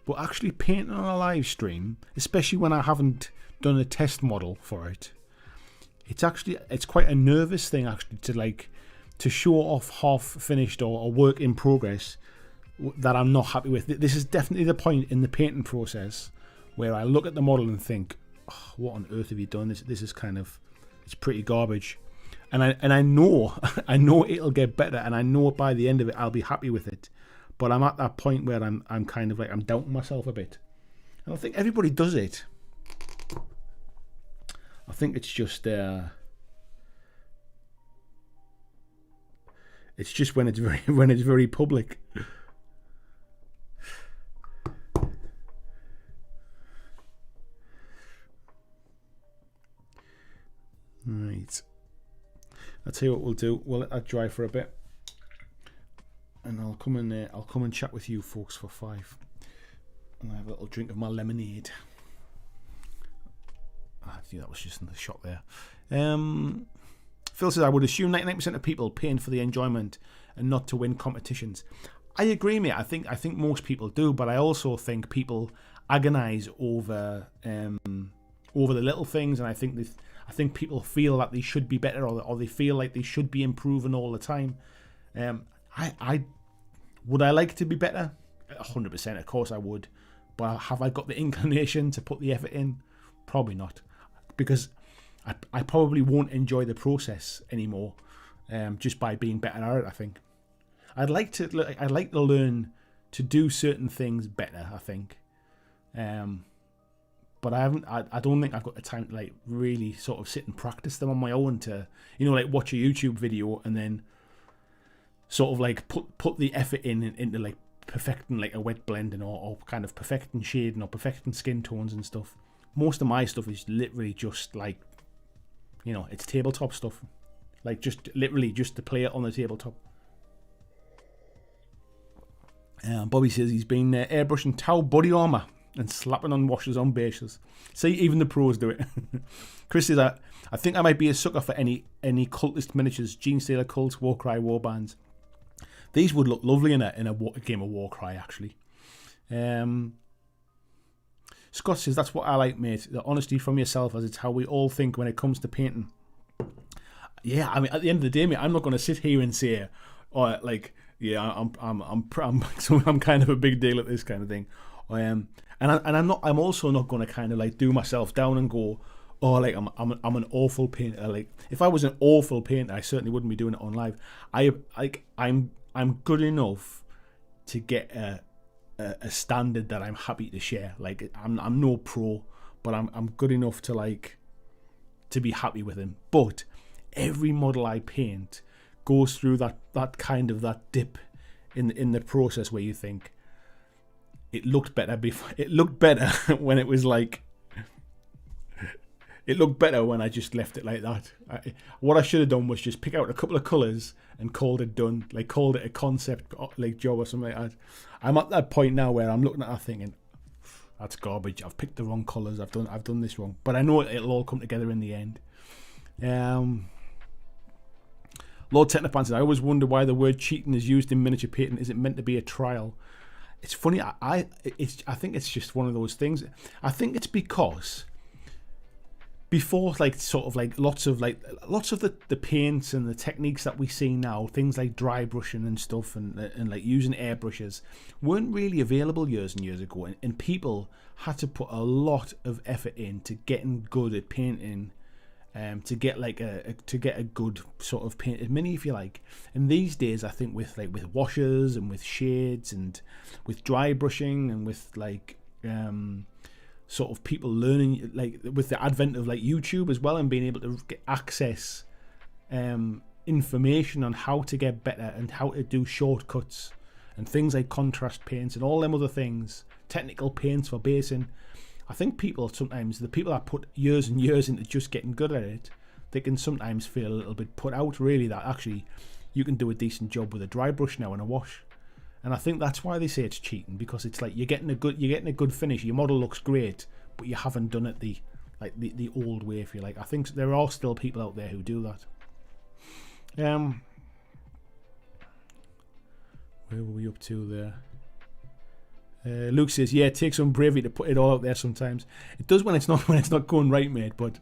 But actually painting on a live stream, especially when I haven't done a test model for it, it's quite a nervous thing actually to show off half finished or work in progress that I'm not happy with. This is definitely the point in the painting process where I look at the model and think, oh, what on earth have you done? This is kind of, it's pretty garbage. And I know I know it'll get better, and I know by the end of it I'll be happy with it. But I'm at that point where I'm kind of like, I'm doubting myself a bit. And I think everybody does it. I think it's just when it's very public. Right. I'll tell you what we'll do. We'll let that dry for a bit, and I'll come and chat with you folks for 5, and I have a little drink of my lemonade. I think that was just in the shot there. Phil says, I would assume 99% of people paint for the enjoyment and not to win competitions. I agree, mate. I think most people do, but I also think people agonise over the little things, and I think people feel that they should be better, or they feel like they should be improving all the time. Would I like to be better? 100%, of course I would. But have I got the inclination to put the effort in? Probably not, because I probably won't enjoy the process anymore, just by being better at it. I think I'd like to learn to do certain things better. I think, but I haven't. I don't think I've got the time to like really sort of sit and practice them on my own. To like watch a YouTube video and then sort of like put the effort into like perfecting like a wet blending or kind of perfecting shading or perfecting skin tones and stuff. Most of my stuff is literally just like, it's tabletop stuff. Like just literally just to play it on the tabletop. Bobby says he's been airbrushing Tau body armor and slapping on washes on bases. See, even the pros do it. Chris says, I think I might be a sucker for any cultist miniatures, Gene Stealer cults, Warcry warbands. These would look lovely in a game of Warcry, actually. Scott says, that's what I like, mate. The honesty from yourself, as it's how we all think when it comes to painting. Yeah, I mean, at the end of the day, mate, I'm not going to sit here and say, I'm kind of a big deal at this kind of thing. I'm also not going to kind of like do myself down and go, oh, like I'm an awful painter. Like if I was an awful painter, I certainly wouldn't be doing it on live. I'm good enough to get a standard that I'm happy to share. Like I'm no pro, but I'm good enough to be happy with him. But every model I paint goes through that kind of that dip in the process where you think it looked better before. It looked better when it was like. It looked better when I just left it like that. What I should have done was just pick out a couple of colours and called it done. Like called it a concept like job or something like that. I'm at that point now where I'm looking at that thing and that's garbage. I've picked the wrong colours. I've done this wrong. But I know it'll all come together in the end. Lord Technopan said, I always wonder why the word cheating is used in miniature painting. Is it meant to be a trial? It's funny. I think it's just one of those things. I think it's because before, like, sort of like lots of the paints and the techniques that we see now, things like dry brushing and stuff and like using airbrushes weren't really available years and years ago, and people had to put a lot of effort into getting good at painting, to get a good sort of painted mini, if you like. And these days, I think with washes and with shades and with dry brushing and with sort of people learning, like with the advent of like YouTube as well, and being able to get access information on how to get better and how to do shortcuts and things like contrast paints and all them other things, technical paints for basing. I think people sometimes, the people that put years and years into just getting good at it, they can sometimes feel a little bit put out, really, that actually you can do a decent job with a dry brush now and a wash. And I think that's why they say it's cheating, because it's like you're getting a good finish. Your model looks great, but you haven't done it the old way, if you like. I think there are still people out there who do that. Where were we up to there? Luke says, yeah, it takes some bravery to put it all out there sometimes. It does when it's not going right, mate, but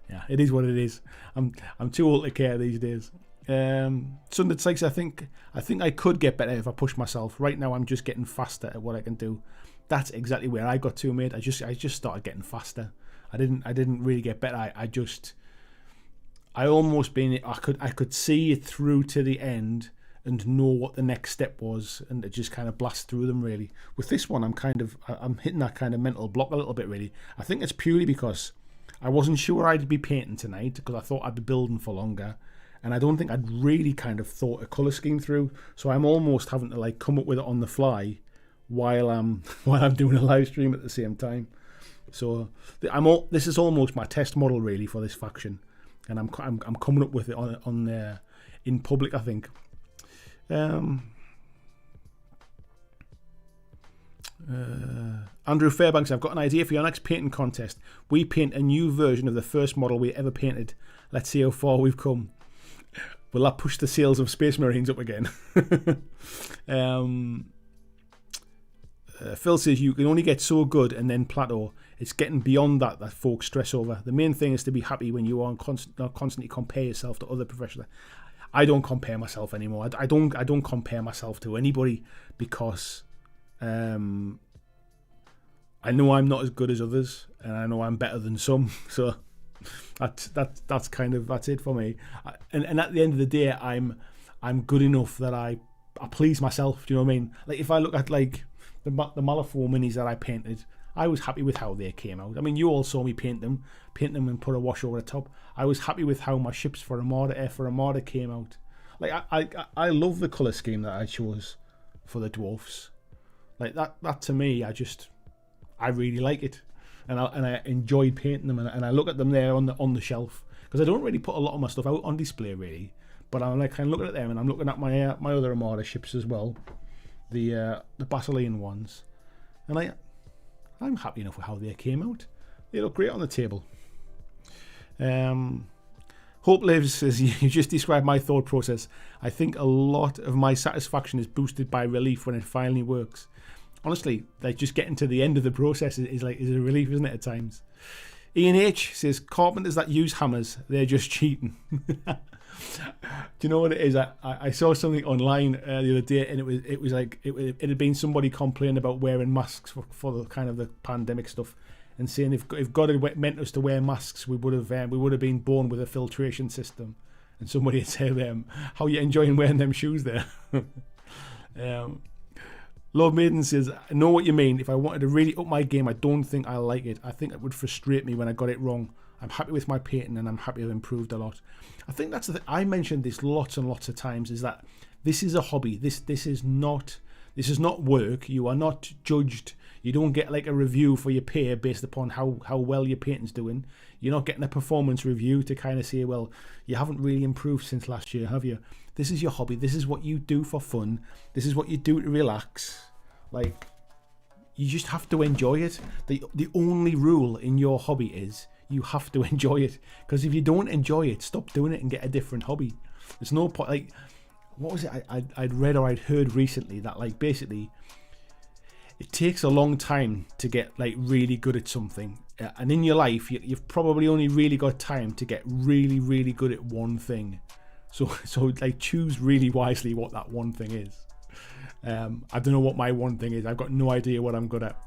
yeah, it is what it is. I'm too old to care these days. Sunday Sykes, I think I could get better if I push myself. Right now I'm just getting faster at what I can do. That's exactly where I got to, mate. I just started getting faster. I didn't really get better. I could see it through to the end and know what the next step was, and it just kind of blast through them, really. With this one, I'm hitting that kind of mental block a little bit, really. I think it's purely because I wasn't sure I'd be painting tonight, because I thought I'd be building for longer, and I don't think I'd really kind of thought a colour scheme through, so I'm almost having to like come up with it on the fly while I'm doing a live stream at the same time. So this is almost my test model, really, for this faction, and I'm coming up with it on in public, I think. Andrew Fairbanks, I've got an idea for your next painting contest. We paint a new version of the first model we ever painted. Let's see how far we've come. Will that push the sales of Space Marines up again? Phil says you can only get so good and then plateau. It's getting beyond that folks stress over. The main thing is to be happy when you are not constantly compare yourself to other professionals. I don't compare myself anymore. I don't compare myself to anybody, because I know I'm not as good as others, and I know I'm better than some. So that's it for me. And at the end of the day, I'm good enough that I please myself. Do you know what I mean? Like if I look at like the Malifaux minis that I painted, I was happy with how they came out. I mean, you all saw me paint them and put a wash over the top. I was happy with how my ships for Armada came out. Like I love the colour scheme that I chose for the dwarfs. Like that to me, I really like it, and I enjoyed painting them, and I look at them there on the shelf, because I don't really put a lot of my stuff out on display, really. But I'm like kind of looking at them, and I'm looking at my other Armada ships as well, the Battalion ones, and I'm happy enough with how they came out. They look great on the table. Hope Lives says, you just described my thought process. I think a lot of my satisfaction is boosted by relief when it finally works. Honestly, like just getting to the end of the process is a relief, isn't it, at times? Ian H says, carpenters that use hammers, they're just cheating. Do you know what it is? I saw something online the other day, and it was like it had been somebody complaining about wearing masks for the kind of the pandemic stuff, and saying if God had meant us to wear masks, we would have been born with a filtration system. And somebody had said, "How are you enjoying wearing them shoes there?" Lord Maiden says, I know what you mean. If I wanted to really up my game, I don't think I like it. I think it would frustrate me when I got it wrong. I'm happy with my painting, and I'm happy I've improved a lot. I think that's the thing. I mentioned this lots and lots of times, is that this is a hobby. This is not work. You are not judged. You don't get like a review for your pay based upon how well your painting's doing. You're not getting a performance review to kind of say, well, you haven't really improved since last year, have you? This is your hobby. This is what you do for fun. This is what you do to relax. Like, you just have to enjoy it. The only rule in your hobby is you have to enjoy it. Because if you don't enjoy it, stop doing it and get a different hobby. There's no point. Like, what was it I'd read or I'd heard recently that, like, basically it takes a long time to get like really good at something, and in your life you've probably only really got time to get really, really good at one thing. So like, choose really wisely what that one thing is. I don't know what my one thing is. I've got no idea what I'm good at.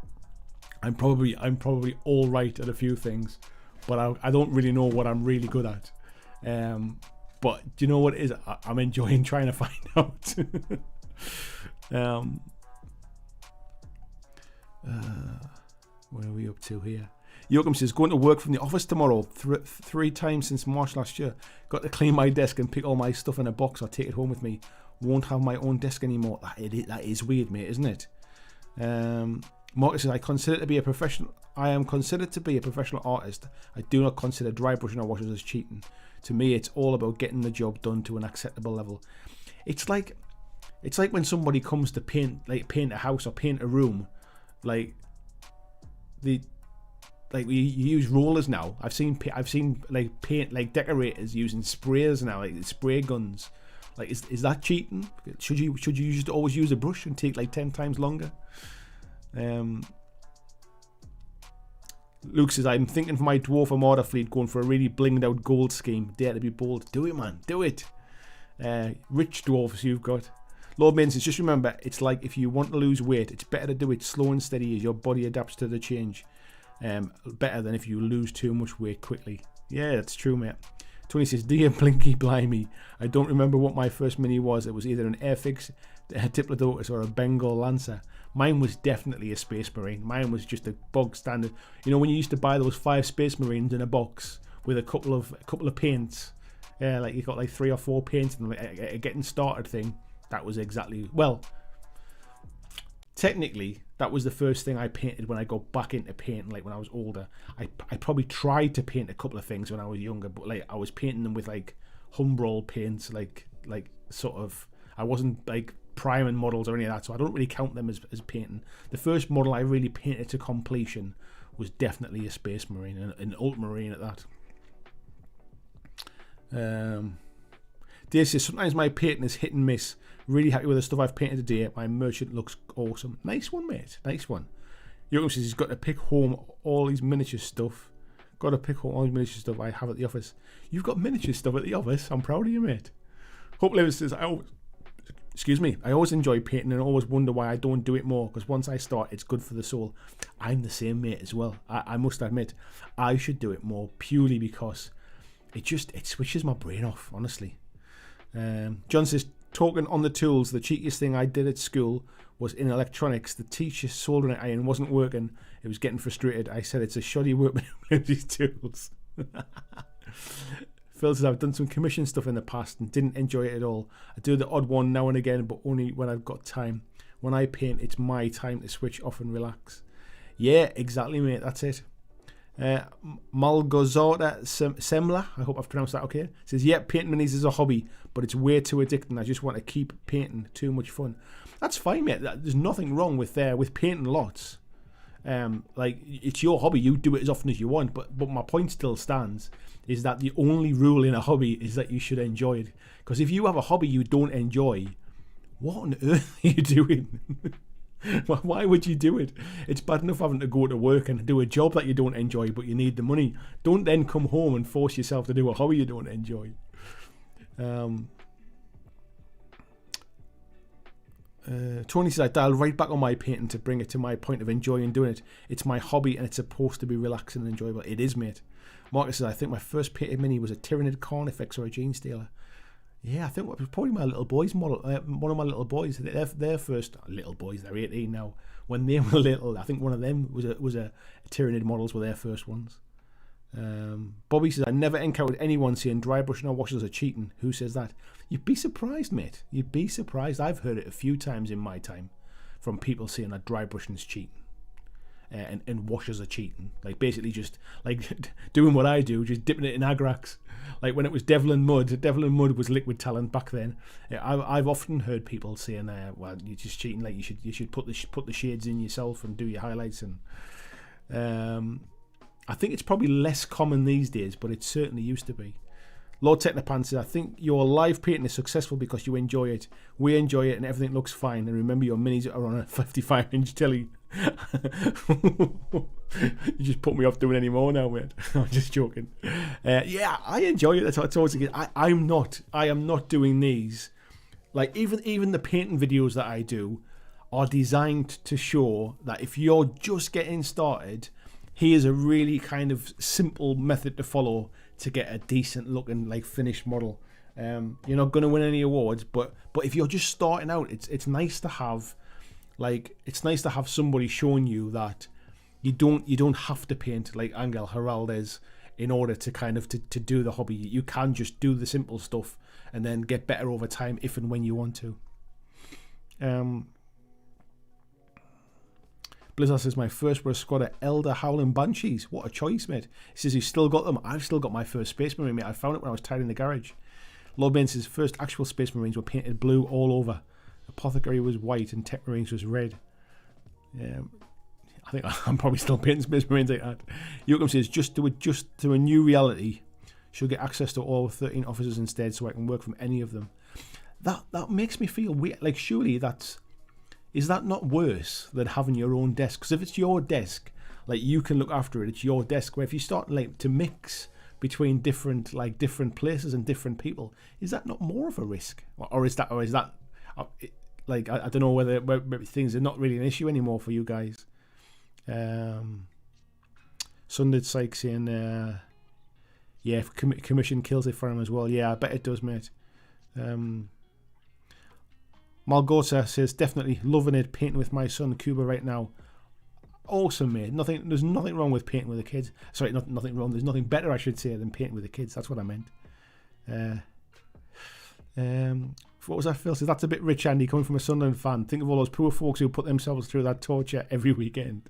I'm probably all right at a few things, but I don't really know what I'm really good at. But do you know what it is? I'm enjoying trying to find out. Where are we up to here? Yoakum says, going to work from the office tomorrow 3 times since March last year. Got to clean my desk and pick all my stuff in a box or take it home with me. Won't have my own desk anymore. That is weird, mate, isn't it? Marcus says, I consider to be a professional I am considered to be a professional artist. I do not consider dry brushing or washes as cheating. To me, it's all about getting the job done to an acceptable level. It's like when somebody comes to paint a house or paint a room, like we use rollers now. I've seen like paint like decorators using sprayers now, like spray guns. Like is that cheating? Should you just always use a brush and take like 10 times longer? Luke says, I'm thinking for my Dwarf Armada fleet going for a really blinged out gold scheme. Dare to be bold. Do it, man. Do it. Rich dwarves you've got. Lord Main says, just remember, it's like if you want to lose weight, it's better to do it slow and steady as your body adapts to the change. Better than if you lose too much weight quickly. Yeah, that's true, mate. Tony says, dear Blinky Blimey, I don't remember what my first mini was. It was either an Airfix, a Diplodocus, or a Bengal Lancer. Mine was definitely a Space Marine. Mine was just a bog standard. You know when you used to buy those 5 Space Marines in a box with a couple of paints. Yeah, like you got like 3 or 4 paints and like a getting started thing. That was exactly, well, technically that was the first thing I painted when I got back into painting. Like when I was older, I probably tried to paint a couple of things when I was younger, but like I was painting them with like Humbrol paints, like sort of. I wasn't like priming models or any of that, so I don't really count them as painting. The first model I really painted to completion was definitely a Space Marine, an Ultramarine at that. Dave says, sometimes my painting is hit and miss. Really happy with the stuff I've painted today. My merchant looks awesome. Nice one, mate. Nice one. Joachim says he's got to pick home all these miniature stuff. Got to pick home all these miniature stuff I have at the office. You've got miniature stuff at the office. I'm proud of you, mate. Hope Lewis says, I always enjoy painting and always wonder why I don't do it more, because once I start, it's good for the soul. I'm the same, mate, as well. I must admit, I should do it more purely because it switches my brain off, honestly. John says, talking on the tools, the cheekiest thing I did at school was in electronics. The teacher's soldering iron wasn't working. It was getting frustrated. I said, it's a shoddy workman with these tools. Phil says, I've done some commission stuff in the past and didn't enjoy it at all. I do the odd one now and again, but only when I've got time. When I paint, it's my time to switch off and relax. Yeah, exactly, mate. That's it. Malgozota Semla, I hope I've pronounced that okay, says, yeah, painting minis is a hobby, but it's way too addicting. I just want to keep painting. Too much fun. That's fine, mate. There's nothing wrong with painting lots. Like, it's your hobby. You do it as often as you want, but my point still stands, is that the only rule in a hobby is that you should enjoy it. Because if you have a hobby you don't enjoy, what on earth are you doing? Why would you do it? It's bad enough having to go to work and do a job that you don't enjoy, but you need the money. Don't then come home and force yourself to do a hobby you don't enjoy. Tony says, I dialed right back on my painting to bring it to my point of enjoying doing it. It's my hobby and it's supposed to be relaxing and enjoyable. It is, mate. Marcus says, I think my first painted mini was a Tyranid Carnifex or a Gene Stealer. Yeah, I think it was probably my little boy's model. One of my little boys, their first little boys. They're 18 now. When they were little, I think one of them was a Tyranid models were their first ones. Bobby says, I never encountered anyone saying dry brushing or washes are cheating. Who says that? You'd be surprised, mate. You'd be surprised. I've heard it a few times in my time from people saying that dry brushing is cheating. And washers are cheating. Like basically just like doing what I do, just dipping it in Agrax. Like when it was Devlin Mud was liquid talent back then. I've often heard people saying, "Well, you're just cheating. Like you should put the shades in yourself and do your highlights." And I think it's probably less common these days, but it certainly used to be. Lord Technopan says, I think your live painting is successful because you enjoy it. We enjoy it and everything looks fine. And remember, your minis are on a 55-inch telly. You just put me off doing any more now, mate. I'm just joking. Yeah, I enjoy it. That's what it's always again. I am not doing these. Like even the painting videos that I do are designed to show that if you're just getting started, here's a really kind of simple method to follow to get a decent looking like finished model. You're not going to win any awards, but if you're just starting out, it's nice to have somebody showing you that you don't have to paint like Angel Heraldez in order to kind of to do the hobby. You can just do the simple stuff and then get better over time if and when you want to. Blizzard says, my first were a squad of Elder Howling Banshees. What a choice, mate. He says he's still got them. I've still got my first Space Marine, mate. I found it when I was tidying the garage. Lord Bain says, first actual Space Marines were painted blue all over. Apothecary was white and Tech Marines was red. Yeah, I think I'm probably still painting Space Marines like that. Yoakum says, just to a new reality. She'll get access to all 13 officers instead so I can work from any of them. That makes me feel weird. Like, surely is that not worse than having your own desk? Because if it's your desk, like, you can look after it. It's your desk. Where if you start like to mix between different places and different people, is that not more of a risk? Or is that like, I don't know whether things are not really an issue anymore for you guys. Sundered Psych saying, yeah, commission kills it for him as well. Yeah, I bet it does, mate. Malgota says, definitely loving it, painting with my son Cuba right now. Awesome, mate. There's nothing wrong with painting with the kids. Sorry, nothing wrong. There's nothing better, I should say, than painting with the kids. That's what I meant. What was that, Phil? Says, that's a bit rich, Andy, coming from a Sunderland fan. Think of all those poor folks who put themselves through that torture every weekend.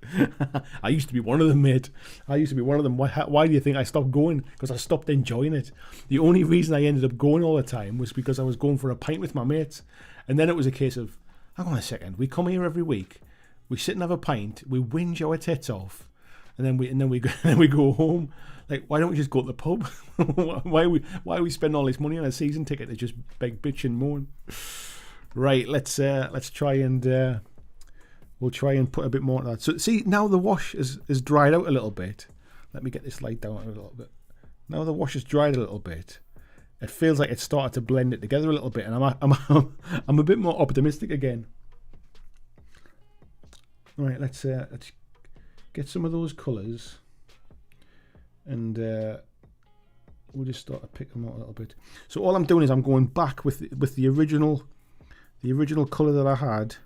I used to be one of them, mate. I used to be one of them. Why do you think I stopped going? Because I stopped enjoying it. The only reason I ended up going all the time was because I was going for a pint with my mates. And then it was a case of, hang on a second, we come here every week, we sit and have a pint, we whinge our tits off, and then we go home. Like, why don't we just go to the pub? why we spend all this money on a season ticket to just beg, bitch, and moan? Right, let's try and we'll try and put a bit more to that. So see, now the wash is dried out a little bit. Let me get this light down a little bit. Now the wash has dried a little bit. It feels like it's started to blend it together a little bit, and I'm a bit more optimistic again. Right, let's get some of those colours, and we'll just start to pick them out a little bit. So all I'm doing is I'm going back with the original colour that I had,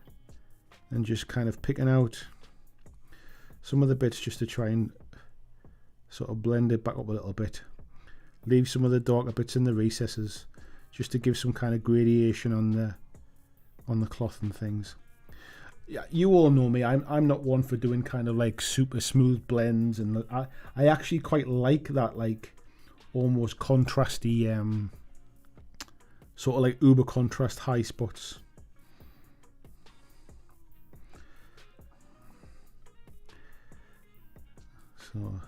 and just kind of picking out some of the bits just to try and sort of blend it back up a little bit. Leave some of the darker bits in the recesses, just to give some kind of gradation on the cloth and things. Yeah, you all know me. I'm not one for doing kind of like super smooth blends, and I actually quite like that, like almost contrasty, sort of like uber contrast high spots. So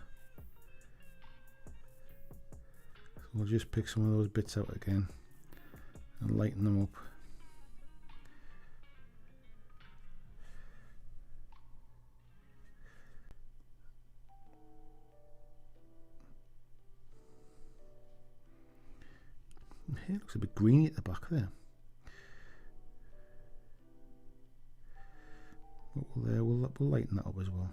we'll just pick some of those bits out again and lighten them up. Here looks a bit greeny at the back there. But we'll lighten that up as well.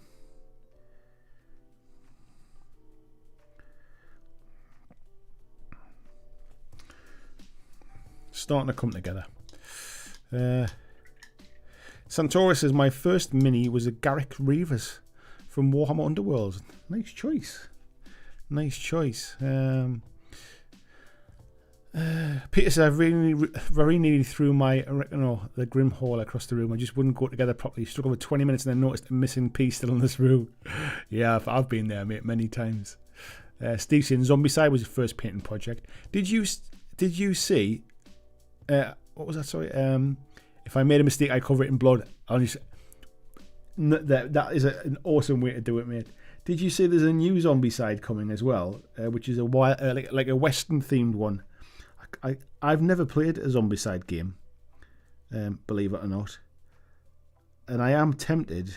Starting to come together. Santoris says, my first mini was a Garrick Reavers from Warhammer Underworld. Nice choice. Nice choice. Peter says, I very nearly threw the Grim Hall across the room. I just wouldn't go together properly. Struggled for 20 minutes and then noticed a missing piece still in this room. Yeah, I've been there, mate, many times. Steve saying, Zombicide was his first painting project. Did you see... what was that? Sorry. If I made a mistake, I cover it in blood. That is an awesome way to do it, mate. Did you see there's a new Zombicide coming as well, which is like a Western themed one? I've never played a Zombicide game, believe it or not, and I am tempted. Do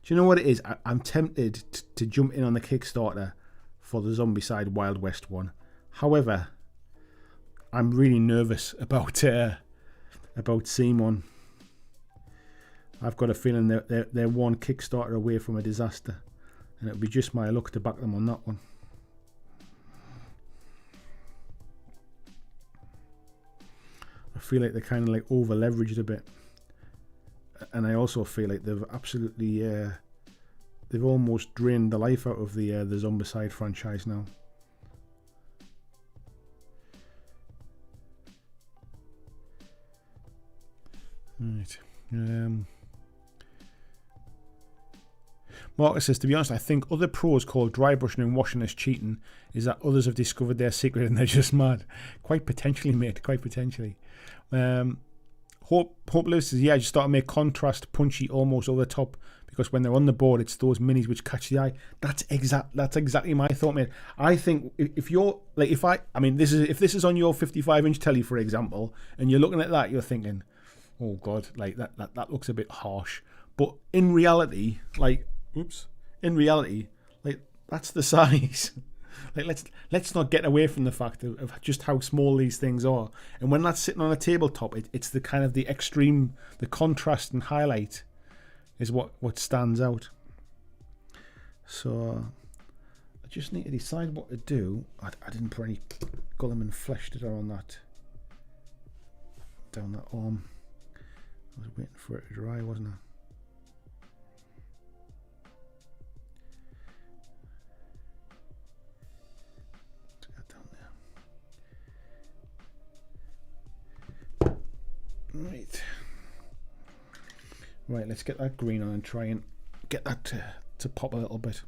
you know what it is? I'm tempted to jump in on the Kickstarter for the Zombicide Wild West one. However, I'm really nervous about seeing one. I've got a feeling they're one Kickstarter away from a disaster, and it'll be just my luck to back them on that one. I feel like they're kind of like over leveraged a bit, and I also feel like they've absolutely they've almost drained the life out of the Zombicide franchise now. Right. Marcus says, to be honest, I think other pros call dry brushing and washing as cheating is that others have discovered their secret and they're just mad. Quite potentially, mate. Quite potentially. Hope Lewis says, yeah, I just start to make contrast punchy almost over the top because when they're on the board, it's those minis which catch the eye. That's exactly my thought, mate. I think if you're like, if this is on your 55-inch telly, for example, and you're looking at that, you're thinking, oh God, like that looks a bit harsh. But in reality, like, that's the size. Like, let's not get away from the fact of just how small these things are. And when that's sitting on a tabletop, it's the kind of the extreme, the contrast and highlight is what stands out. So I just need to decide what to do. I didn't put any Gullum and flesh did I on that down that arm. I was waiting for it to dry, wasn't I? Right, let's get that green on and try and get that to pop a little bit.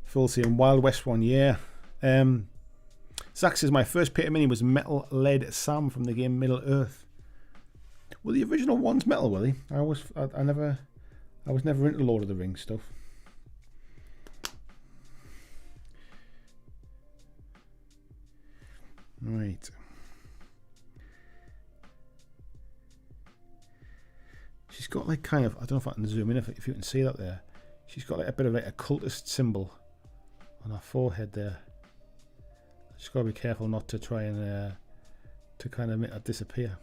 Full saying Wild West one, yeah. Zach says my first paper mini was Metal Lead Sam from the game Middle Earth. Well, the original one's metal, were they? I was never into Lord of the Rings stuff. Right. She's got like kind of, I don't know if I can zoom in if you can see that there. She's got like a bit of like a cultist symbol on her forehead there. Just got to be careful not to try and to kind of make that disappear.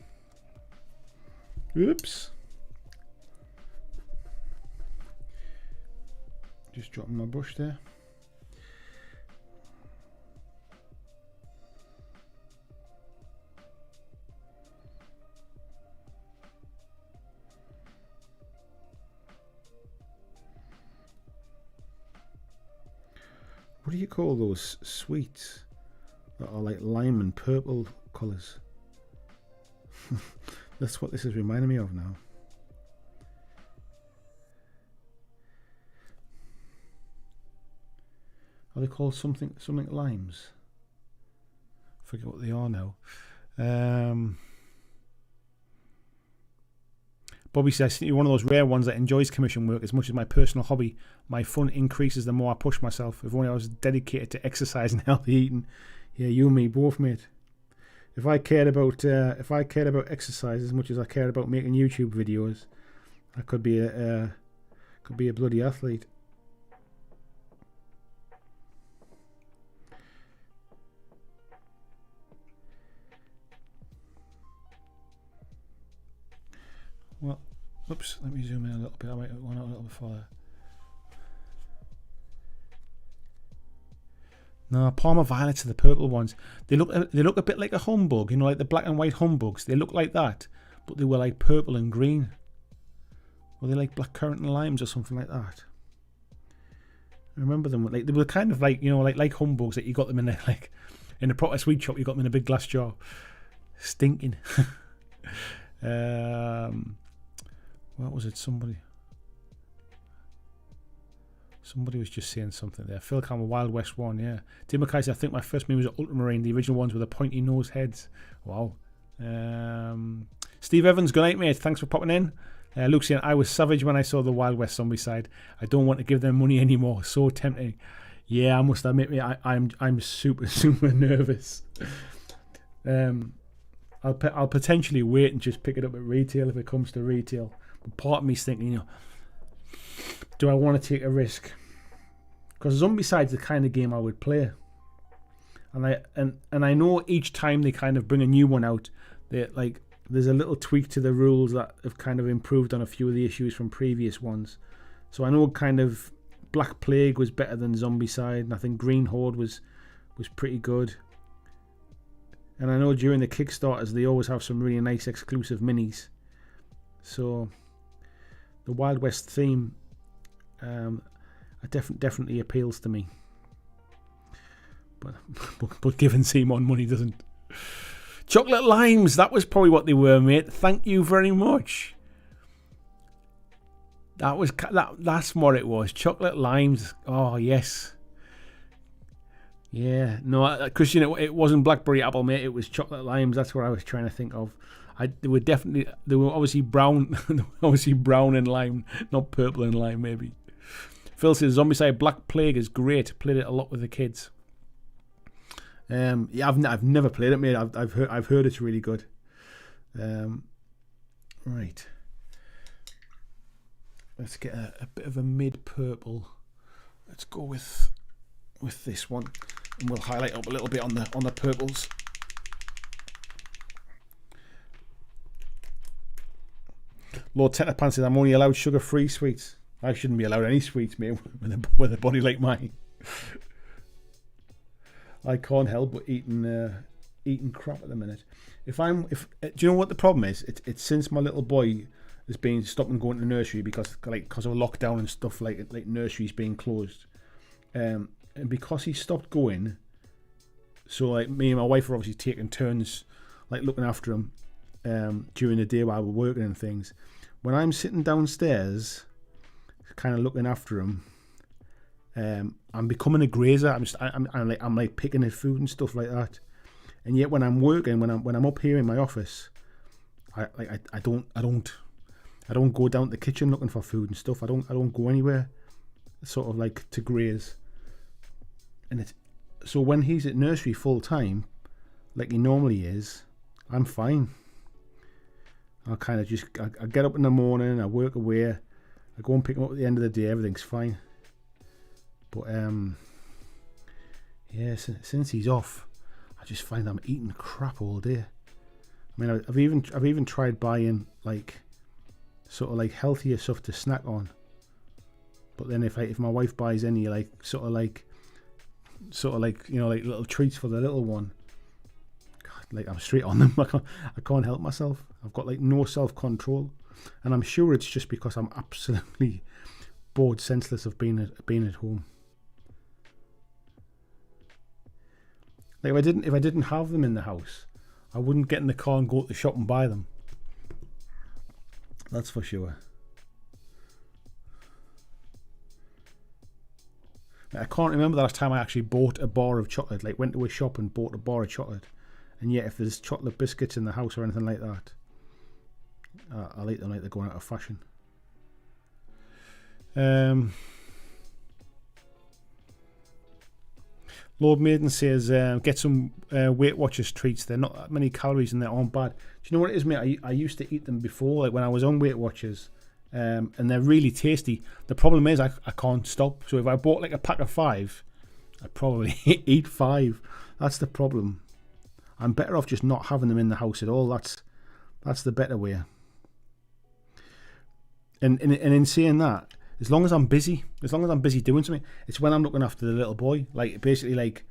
Oops. Just dropping my brush there. What do you call those sweets that are like lime and purple colours? That's what this is reminding me of now. Are they called something limes? I forget what they are now. Bobby says, you're one of those rare ones that enjoys commission work as much as my personal hobby. My fun increases the more I push myself. If only I was dedicated to exercise and healthy eating. Yeah, you and me both, mate. If I cared about exercise as much as I cared about making YouTube videos, I could be a bloody athlete. Well, oops, let me zoom in a little bit. I might want a little bit further. No, Parma Violets are the purple ones. They look a bit like a humbug, you know, like the black and white humbugs. They look like that, but they were like purple and green. Were they like blackcurrant and limes or something like that? I remember them. Like they were kind of like, you know, like humbugs that you got them in a, like in a proper sweet shop. You got them in a big glass jar, stinking. What was it? Somebody was just saying something there. Phil Campbell, Wild West 1, yeah. Tim McKay said, I think my first meme was at Ultramarine, the original ones with the pointy nose heads. Wow. Steve Evans, good night, mate. Thanks for popping in. Luke saying, I was savage when I saw the Wild West zombie side. I don't want to give them money anymore. So tempting. Yeah, I must admit, mate, I'm super, super nervous. I'll potentially wait and just pick it up at retail if it comes to retail. But part of me's thinking, you know, do I want to take a risk? Because Zombicide's the kind of game I would play, and I know each time they kind of bring a new one out, there's a little tweak to the rules that have kind of improved on a few of the issues from previous ones. So I know kind of Black Plague was better than Zombicide, and I think Green Horde was pretty good. And I know during the Kickstarters they always have some really nice exclusive minis. So the Wild West theme definitely appeals to me. But giving Simon money doesn't Chocolate limes. That was probably what they were, mate. Thank you very much. That's what it was. Chocolate limes. Oh, yes. Yeah. No, Christian, it wasn't blackberry apple, mate. It was chocolate limes. That's what I was trying to think of. They were obviously brown. Obviously brown and lime, not purple and lime, maybe. Phil says Zombicide Black Plague is great. Played it a lot with the kids. Yeah, I've never played it, mate. I've heard it's really good. Right. Let's get a bit of a mid purple. Let's go with this one, and we'll highlight up a little bit on the purples. Lord Tetterpan says I'm only allowed sugar-free sweets. I shouldn't be allowed any sweets, mate, with a body like mine. I can't help but eating crap at the minute. Do you know what the problem is? It's since my little boy has been stopping going to nursery because of lockdown and stuff, like nurseries being closed, and because he stopped going. So like me and my wife are obviously taking turns, like looking after him during the day while we're working and things. When I'm sitting downstairs, kind of looking after him, I'm becoming a grazer. I'm like picking at food and stuff like that. And yet when I'm working, when I'm up here in my office, I don't go down to the kitchen looking for food and stuff. I don't go anywhere, sort of like to graze. And so when he's at nursery full time, like he normally is, I'm fine. I kind of I get up in the morning, I work away, I go and pick him up at the end of the day, everything's fine. But yeah, since he's off, I just find I'm eating crap all day. I mean, I've even tried buying like sort of like healthier stuff to snack on. But then if my wife buys any like sort of like you know, like little treats for the little one, God, like I'm straight on them. I can't help myself. I've got like no self-control, and I'm sure it's just because I'm absolutely bored senseless of being at home. Like if I didn't have them in the house, I wouldn't get in the car and go to the shop and buy them. That's for sure. I can't remember the last time I actually bought a bar of chocolate, like went to a shop and bought a bar of chocolate. And yet if there's chocolate biscuits in the house or anything like that, I'll eat them like they're going out of fashion. Lord Maiden says, get some Weight Watchers treats. They're not that many calories and they aren't bad. Do you know what it is, mate? I used to eat them before, like when I was on Weight Watchers, and they're really tasty. The problem is I can't stop. So if I bought like a pack of 5, I'd probably eat 5. That's the problem. I'm better off just not having them in the house at all. That's the better way. And in saying that, as long as I'm busy doing something, it's when I'm looking after the little boy. Like basically, like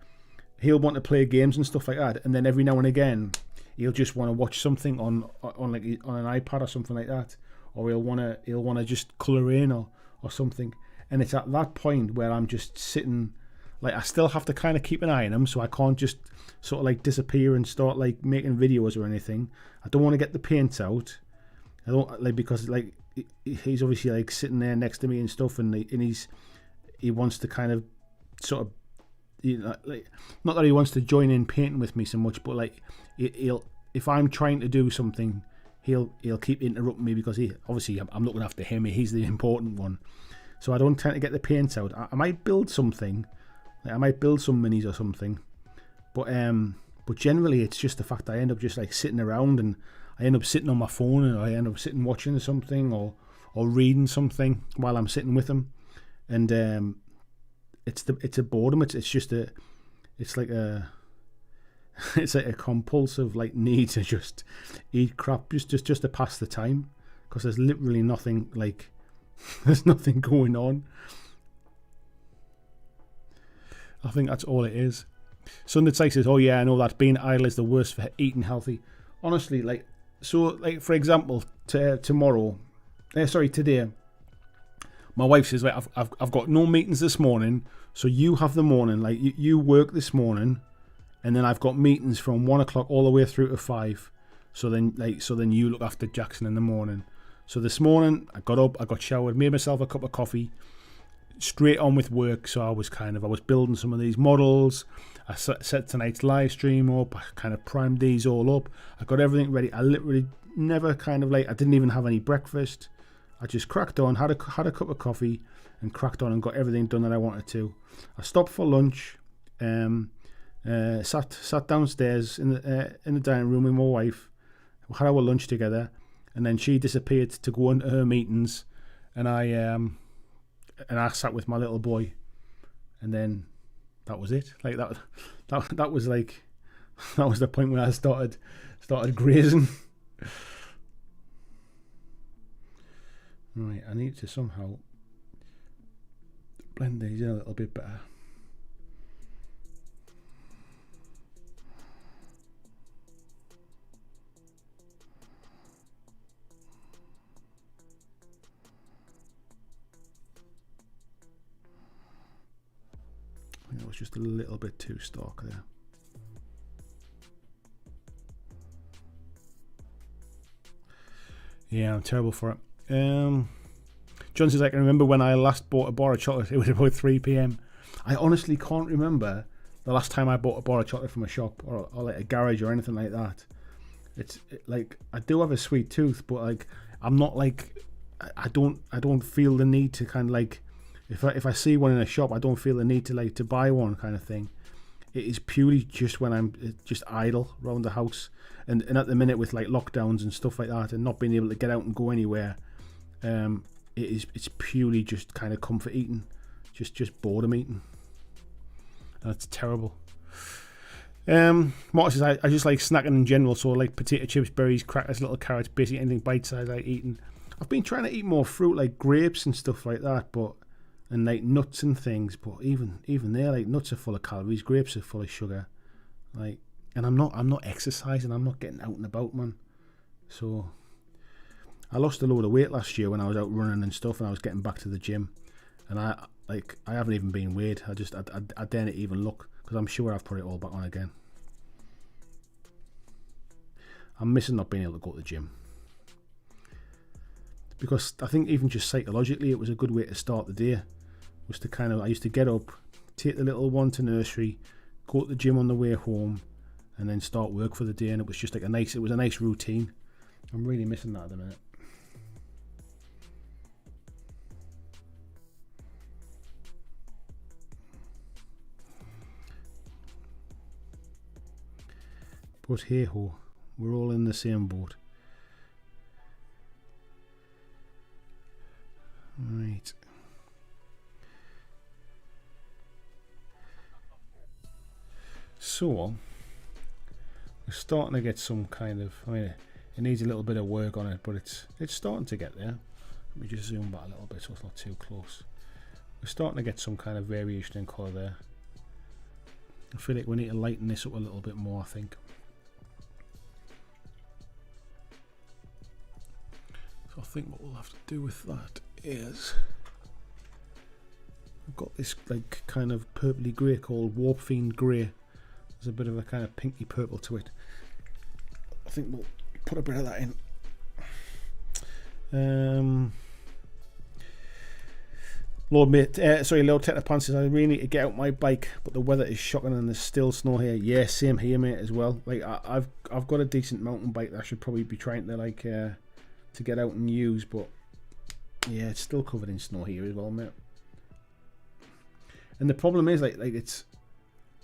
he'll want to play games and stuff like that, and then every now and again, he'll just want to watch something on an iPad or something like that, or he'll want to just colour in or something. And it's at that point where I'm just sitting, like I still have to kind of keep an eye on him, so I can't just sort of like disappear and start like making videos or anything. I don't want to get the paint out. I don't like, because like he's obviously like sitting there next to me and stuff, and he wants to kind of sort of, you know, like, not that he wants to join in painting with me so much, but like he'll, if I'm trying to do something, he'll keep interrupting me because I'm looking after him. He's the important one, so I don't tend to get the paint out. I might build something, like I might build some minis or something, but generally it's just the fact that I end up just like sitting around, and I end up sitting on my phone, and I end up sitting watching something or reading something while I'm sitting with them, and it's a boredom. It's like a compulsive like need to just eat crap just to pass the time, because there's literally nothing, like there's nothing going on. I think that's all it is. Sunday Sykes says, oh yeah, I know that being idle is the worst for eating healthy. Honestly, like, so like for example, today, my wife says, like, I've got no meetings this morning, so you have the morning, like you work this morning, and then I've got meetings from 1 o'clock all the way through to 5. So then you look after Jackson in the morning. So this morning I got up, I got showered, made myself a cup of coffee, straight on with work. So I was building some of these models. I set tonight's live stream up. I kind of primed these all up. I got everything ready. I literally never I didn't even have any breakfast. I just cracked on, had a cup of coffee, and cracked on and got everything done that I wanted to. I stopped for lunch. Sat downstairs in the dining room with my wife. We had our lunch together, and then she disappeared to go into her meetings, and I sat with my little boy, and then that was it. Like that was like that was the point where I started grazing. Right, I need to somehow blend these in a little bit better. I think that was just a little bit too stark there. Yeah, I'm terrible for it. John says, I can remember when I last bought a bar of chocolate. It was about 3 p.m. I honestly can't remember the last time I bought a bar of chocolate from a shop or like a garage or anything like that. Like, I do have a sweet tooth, but like I'm not like I don't feel the need to kind of like if I see one in a shop, I don't feel the need to buy one kind of thing. It is purely just when I'm just idle around the house, and at the minute with like lockdowns and stuff like that, and not being able to get out and go anywhere, it's purely just kind of comfort eating, just boredom eating, and it's terrible. Mark says I just like snacking in general, so like potato chips, berries, crackers, little carrots, basically anything bite size I like eating. I've been trying to eat more fruit like grapes and stuff like that, and like nuts and things, but even there, like nuts are full of calories, grapes are full of sugar, like, and I'm not exercising, I'm not getting out and about, man. So I lost a load of weight last year when I was out running and stuff, and I was getting back to the gym, and I haven't even been weighed. I daren't even look, because I'm sure I've put it all back on again. I'm missing not being able to go to the gym, because I think even just psychologically it was a good way to start the day. Was to I used to get up, take the little one to nursery, go to the gym on the way home, and then start work for the day, and it was just like a nice routine. I'm really missing that at the minute. But hey ho, we're all in the same boat. Right. So we're starting to get some kind of, I mean, it needs a little bit of work on it, but it's starting to get there. Let me just zoom back a little bit so it's not too close. We're starting to get some kind of variation in colour there. I feel like we need to lighten this up a little bit more, I think. So I think what we'll have to do with that is, I've got this like kind of purpley grey called Warp Fiend Grey. There's a bit of a kind of pinky purple to it. I think we'll put a bit of that in. Lord Techno Pants says, I really need to get out my bike, but the weather is shocking and there's still snow here. Yeah, same here, mate, as well. Like I've got a decent mountain bike that I should probably be trying to like to get out and use, but yeah, it's still covered in snow here as well, mate. And the problem is like it's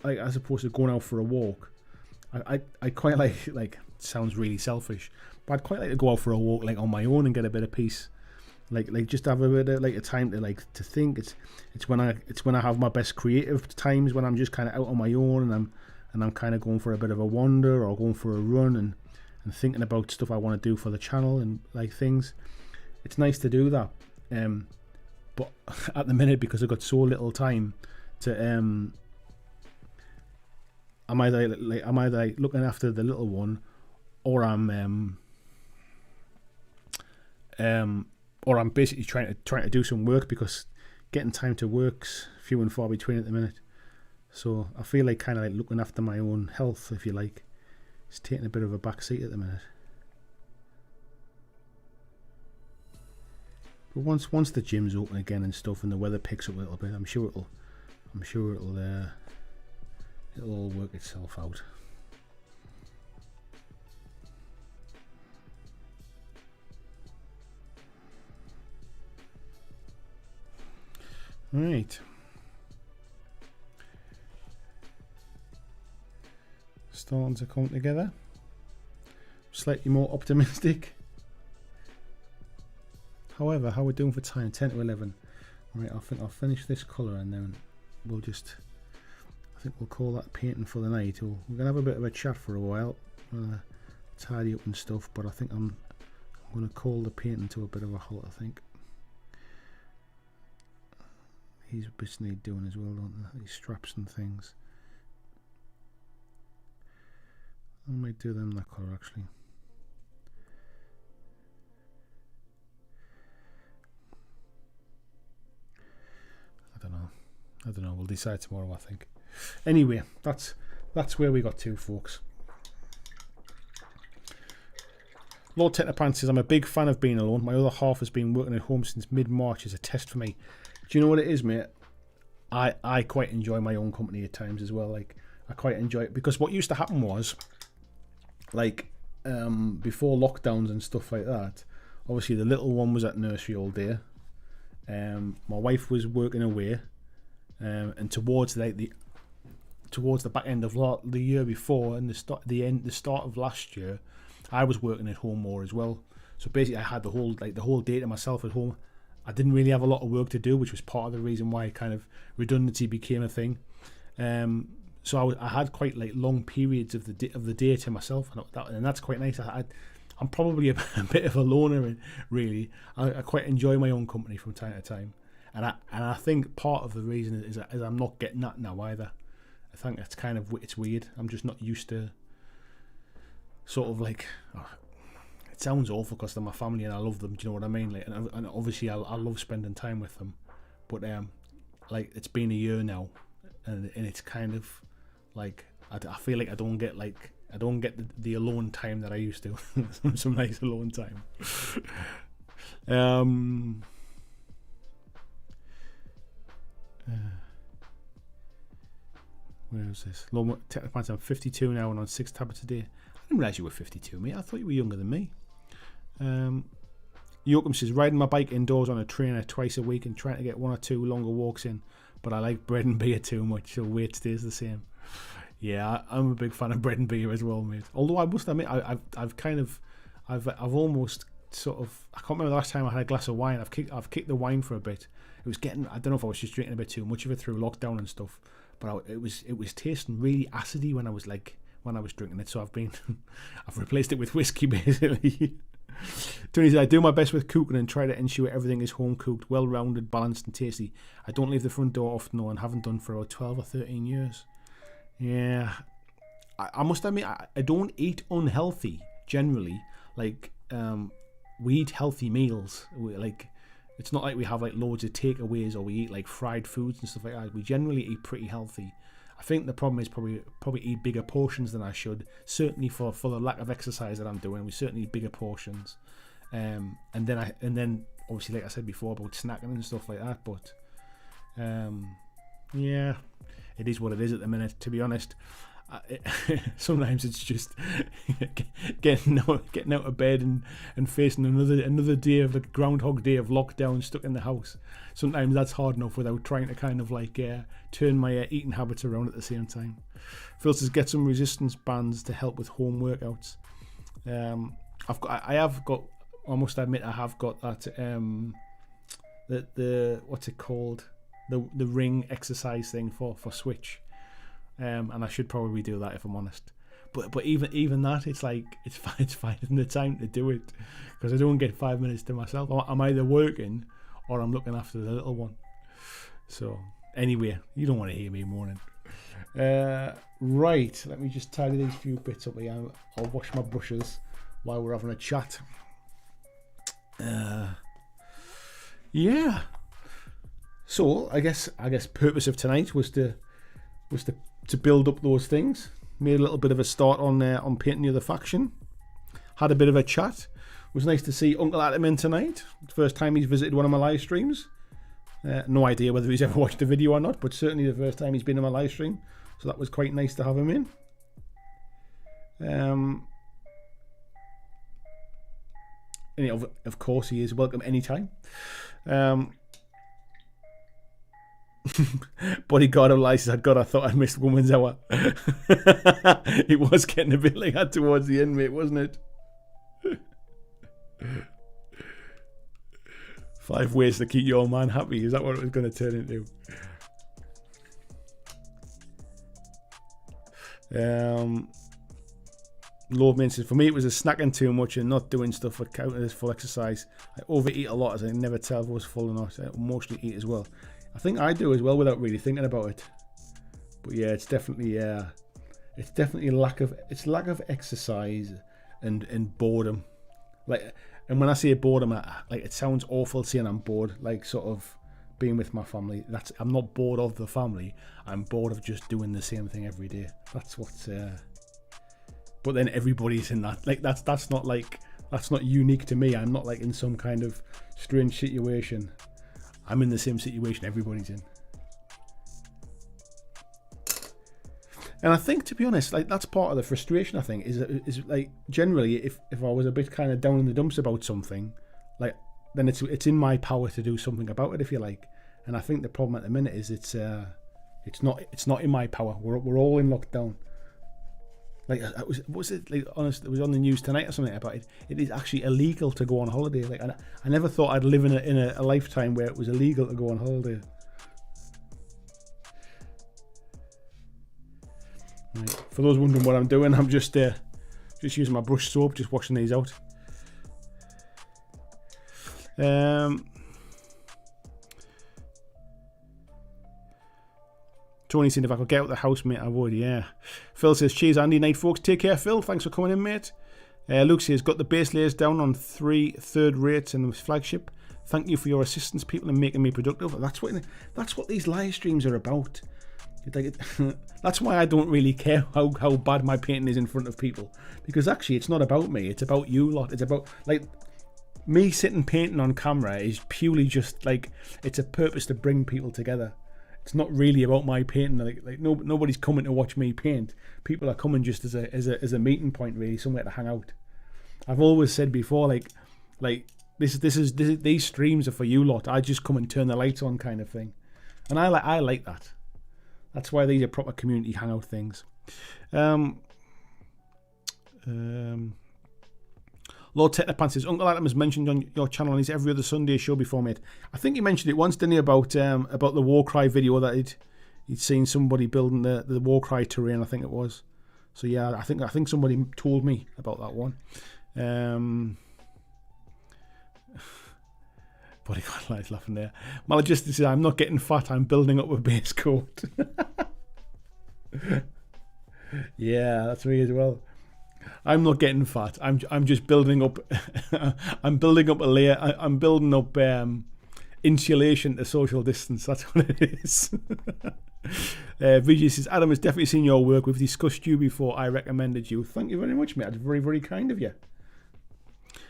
like, as opposed to going out for a walk, I quite like sounds really selfish, but I'd quite like to go out for a walk like on my own and get a bit of peace, like just have a bit of like a time to think. It's when I have my best creative times, when I'm just kind of out on my own and I'm kind of going for a bit of a wander or going for a run and thinking about stuff I want to do for the channel and like things. It's nice to do that, but at the minute, because I've got so little time to I'm either looking after the little one, or I'm basically trying to do some work, because getting time to work's few and far between at the minute. So I feel like kind of like looking after my own health, if you like. It's taking a bit of a backseat at the minute. But once the gym's open again and stuff, and the weather picks up a little bit, I'm sure it'll all work itself out. Right. Starting to come together. Slightly more optimistic. However, how we're doing for time? 10 to 11. Right, I think I'll finish this colour and then we'll just, I think we'll call that painting for the night. We're going to have a bit of a chat for a while. Tidy up and stuff, but I think I'm going to call the painting to a bit of a halt, I think. These bits need doing as well, don't they? These straps and things. I might do them that colour actually. I don't know. We'll decide tomorrow, I think. Anyway, that's where we got to, folks. Lord Technopan says, I'm a big fan of being alone. My other half has been working at home since mid-March as a test for me. Do you know what it is, mate? I quite enjoy my own company at times as well. Like, I quite enjoy it because what used to happen was, like, before lockdowns and stuff like that, obviously the little one was at nursery all day. My wife was working away, and towards the back end of the year before and the start of last year, I was working at home more as well. So basically, I had the whole day to myself at home. I didn't really have a lot of work to do, which was part of the reason why kind of redundancy became a thing. So I had quite like long periods of the day to myself, and that's quite nice. I'm probably a bit of a loner, and really, I quite enjoy my own company from time to time. And I think part of the reason is I'm not getting that now either. I think that's kind of, it's weird. I'm just not used to sort of like, it sounds awful because they're my family and I love them. Do you know what I mean? Like, and obviously I love spending time with them. But like it's been a year now, and it's kind of like I feel like I don't get the alone time that I used to. Some nice alone time. Where is this? I'm 52 now and on 6 tablets a day. I didn't realise you were 52, mate. I thought you were younger than me. Yoakum says, riding my bike indoors on a trainer twice a week and trying to get 1 or 2 longer walks in, but I like bread and beer too much, so weight stays the same. Yeah, I'm a big fan of bread and beer as well, mate. Although I must admit, I've almost sort of, I can't remember the last time I had a glass of wine. I've kicked the wine for a bit. It was getting, I don't know if I was just drinking a bit too much of it through lockdown and stuff, but it was tasting really acidy when I was drinking it. So I've replaced it with whiskey basically. Tony says, I do my best with cooking and try to ensure everything is home cooked, well rounded, balanced and tasty. I don't leave the front door often and haven't done for about 12 or 13 years. Yeah, I must admit, I don't eat unhealthy generally. Like, we eat healthy meals. It's not like we have like loads of takeaways or we eat like fried foods and stuff like that. We generally eat pretty healthy. I think the problem is probably eat bigger portions than I should. Certainly for the lack of exercise that I'm doing, we certainly eat bigger portions. And then obviously, like I said before about snacking and stuff like that. But yeah, it is what it is at the minute. To be honest, sometimes it's just getting out of bed and facing another day of the Groundhog Day of lockdown, stuck in the house. Sometimes that's hard enough without trying to kind of like turn my eating habits around at the same time. Phil says, get some resistance bands to help with home workouts. I must admit, I have got that the what's it called, the ring exercise thing for Switch. And I should probably do that if I'm honest. But even that, it's like it's finding the time to do it, because I don't get 5 minutes to myself. I'm either working or I'm looking after the little one. So anyway, you don't want to hear me moaning. Right, let me just tidy these few bits up here. I'll wash my brushes while we're having a chat. Yeah. So I guess purpose of tonight was to was to build up those things. Made a little bit of a start on painting the other faction. Had a bit of a chat. It was nice to see Uncle Adam in tonight. First time he's visited one of my live streams. No idea whether he's ever watched the video or not, but certainly the first time he's been in my live stream. So that was quite nice to have him in. And of course he is welcome anytime. Bodyguard of Lies said, God, I thought I missed Woman's Hour. It was getting a bit like that towards the end, mate, wasn't it? 5 ways to keep your man happy. Is that what it was going to turn into? Lord Main says, for me it was a snacking too much and not doing stuff that counted as full exercise. I overeat a lot as I never tell if I was full or not. I mostly eat as well. I think I do as well without really thinking about it. But yeah, it's definitely lack of exercise and boredom. Like, and when I say boredom, like it sounds awful saying I'm bored. Like sort of being with my family. I'm not bored of the family. I'm bored of just doing the same thing every day. That's what's. But then everybody's in that. Like that's not unique to me. I'm not like in some kind of strange situation. I'm in the same situation everybody's in. And I think, to be honest, like that's part of the frustration. I think is like generally, if I was a bit kind of down in the dumps about something, like then it's in my power to do something about it, if you like. And I think the problem at the minute is it's not in my power. We're all in lockdown. Like, was it like honest? It was on the news tonight or something about it. It is actually illegal to go on holiday. Like, I never thought I'd live in a lifetime where it was illegal to go on holiday. Right. For those wondering what I'm doing, I'm just using my brush soap, just washing these out. Tony saying if I could get out of the house, mate, I would, yeah. Phil says, cheers, Andy. Night, folks. Take care, Phil. Thanks for coming in, mate. Luke says, got the base layers down on 3 third rates in the flagship. Thank you for your assistance, people, and making me productive. That's what these live streams are about. That's why I don't really care how bad my painting is in front of people. Because actually, it's not about me. It's about you lot. It's about, like, me sitting painting on camera is purely just, like, it's a purpose to bring people together. It's not really about my painting. Like nobody's coming to watch me paint. People are coming just as a meeting point, really, somewhere to hang out. I've always said before, like these streams are for you lot. I just come and turn the lights on, kind of thing, and I like that. That's why these are proper community hangout things. Lord Technopan says, Uncle Adam has mentioned on your channel on his every other Sunday show before, mate. I think he mentioned it once, didn't he, about the Warcry video that he'd seen somebody building the Warcry terrain, I think it was. So yeah, I think somebody told me about that one. Bodyguard Lies laughing there. Malagist says, I'm not getting fat, I'm building up a base coat. Yeah, that's me as well. I'm not getting fat. I'm just building up. I'm building up a layer. I'm building up insulation to social distance. That's what it is. Vijay says, Adam has definitely seen your work. We've discussed you before. I recommended you. Thank you very much, mate. That's very, very kind of you.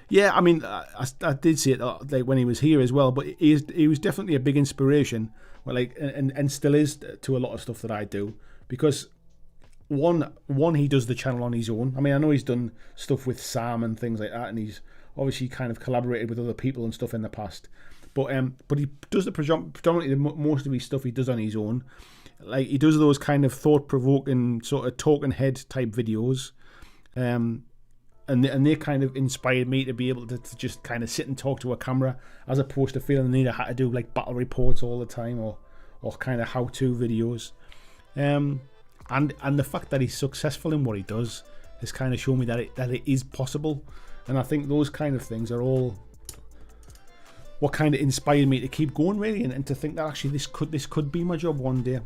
Yeah, I mean, I did see it like when he was here as well. But he was definitely a big inspiration. Well, like, and still is to a lot of stuff that I do, because. One, he does the channel on his own. I mean, I know he's done stuff with Sam and things like that, and he's obviously kind of collaborated with other people and stuff in the past. But he does predominantly most of his stuff he does on his own. Like, he does those kind of thought-provoking sort of talking head type videos, and they kind of inspired me to be able to just kind of sit and talk to a camera, as opposed to feeling the need I had to do like battle reports all the time or kind of how-to videos. And the fact that he's successful in what he does has kind of shown me that it is possible. And I think those kind of things are all what kind of inspired me to keep going, really, and to think that actually this could be my job one day.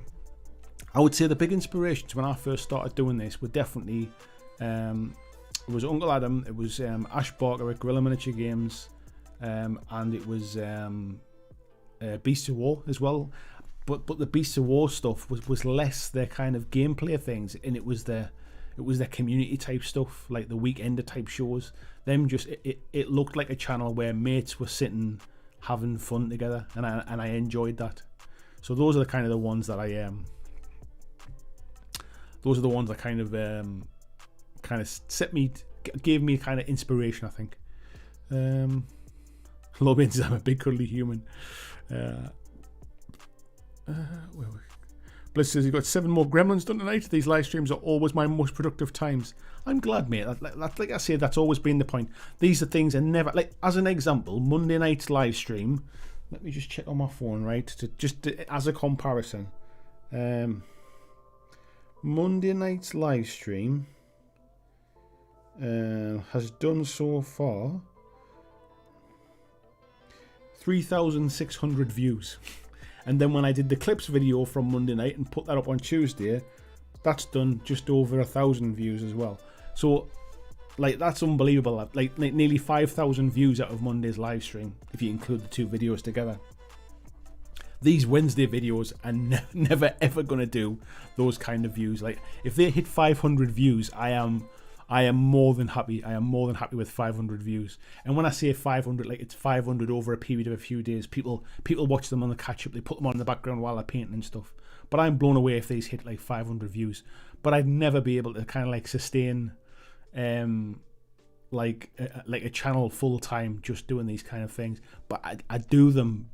I would say the big inspirations when I first started doing this were definitely it was Uncle Adam, it was Ash Barker at Gorilla Miniature Games, and it was Beasts of War as well. but the Beasts of War stuff was less their kind of gameplay things, and it was their community type stuff, like the weekender type shows. Them just it looked like a channel where mates were sitting having fun together, and I enjoyed that. So those are the kind of the ones that I those are the ones that kind of gave me kind of inspiration, I think. Lobbins, I'm a big cuddly human. Bliss says, you've got 7 more Gremlins done tonight. These live streams are always my most productive times. I'm glad, mate. Like I said, that's always been the point. These are things I never... Like, as an example, Monday night's live stream... Let me just check on my phone, right? As a comparison. Monday night's live stream has done so far 3,600 views. And then when I did the clips video from Monday night and put that up on Tuesday, that's done just over 1,000 views as well. So, like, that's unbelievable. Like nearly 5,000 views out of Monday's live stream, if you include the 2 videos together. These Wednesday videos are never ever going to do those kind of views. Like, if they hit 500 views, I am more than happy. I am more than happy with 500 views. And when I say 500, like, it's 500 over a period of a few days. People watch them on the catch up. They put them on in the background while they're painting and stuff. But I'm blown away if these hit like 500 views. But I'd never be able to kind of like sustain like a channel full time just doing these kind of things. But I do them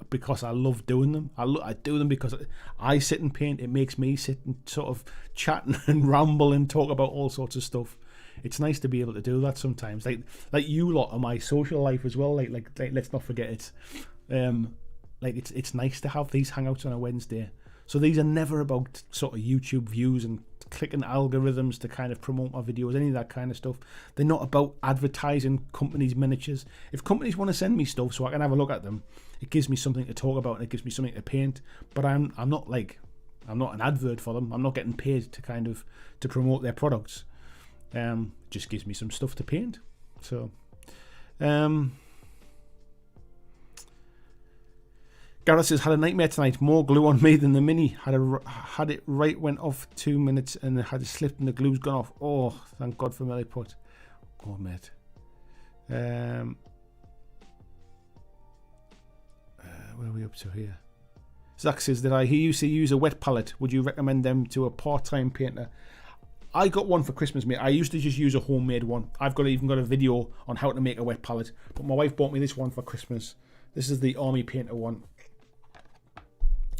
because I love doing them. I do them because I sit and paint. It makes me sit and sort of chat and ramble and talk about all sorts of stuff. It's nice to be able to do that sometimes. Like you lot are my social life as well. Like let's not forget it. Like it's nice to have these hangouts on a Wednesday. So these are never about sort of YouTube views and clicking algorithms to kind of promote my videos, any of that kind of stuff. They're not about advertising companies' miniatures. If companies want to send me stuff so I can have a look at them, it gives me something to talk about and it gives me something to paint. But I'm not an advert for them. I'm not getting paid to promote their products. Just gives me some stuff to paint. So Gareth says, had a nightmare tonight. More glue on me than the Mini. Had it right, went off 2 minutes and had it slipped and the glue's gone off. Oh, thank God for Milliput. Oh, mate. Where are we up to here? Zach says, did I hear you say use a wet palette? Would you recommend them to a part-time painter? I got one for Christmas, mate. I used to just use a homemade one. I've even got a video on how to make a wet palette. But my wife bought me this one for Christmas. This is the Army Painter one.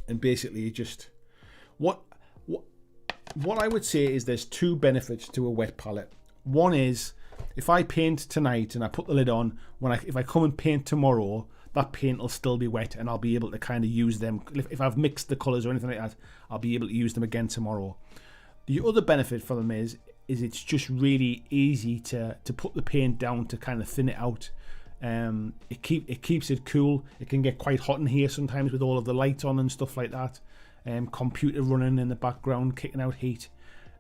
And basically, just what I would say is there's 2 benefits to a wet palette. One is if I paint tonight and I put the lid on, if I come and paint tomorrow, that paint will still be wet and I'll be able to kind of use them. If I've mixed the colours or anything like that, I'll be able to use them again tomorrow. The other benefit for them is it's just really easy to put the paint down to kind of thin it out. It keeps it cool. It can get quite hot in here sometimes with all of the lights on and stuff like that. Computer running in the background, kicking out heat.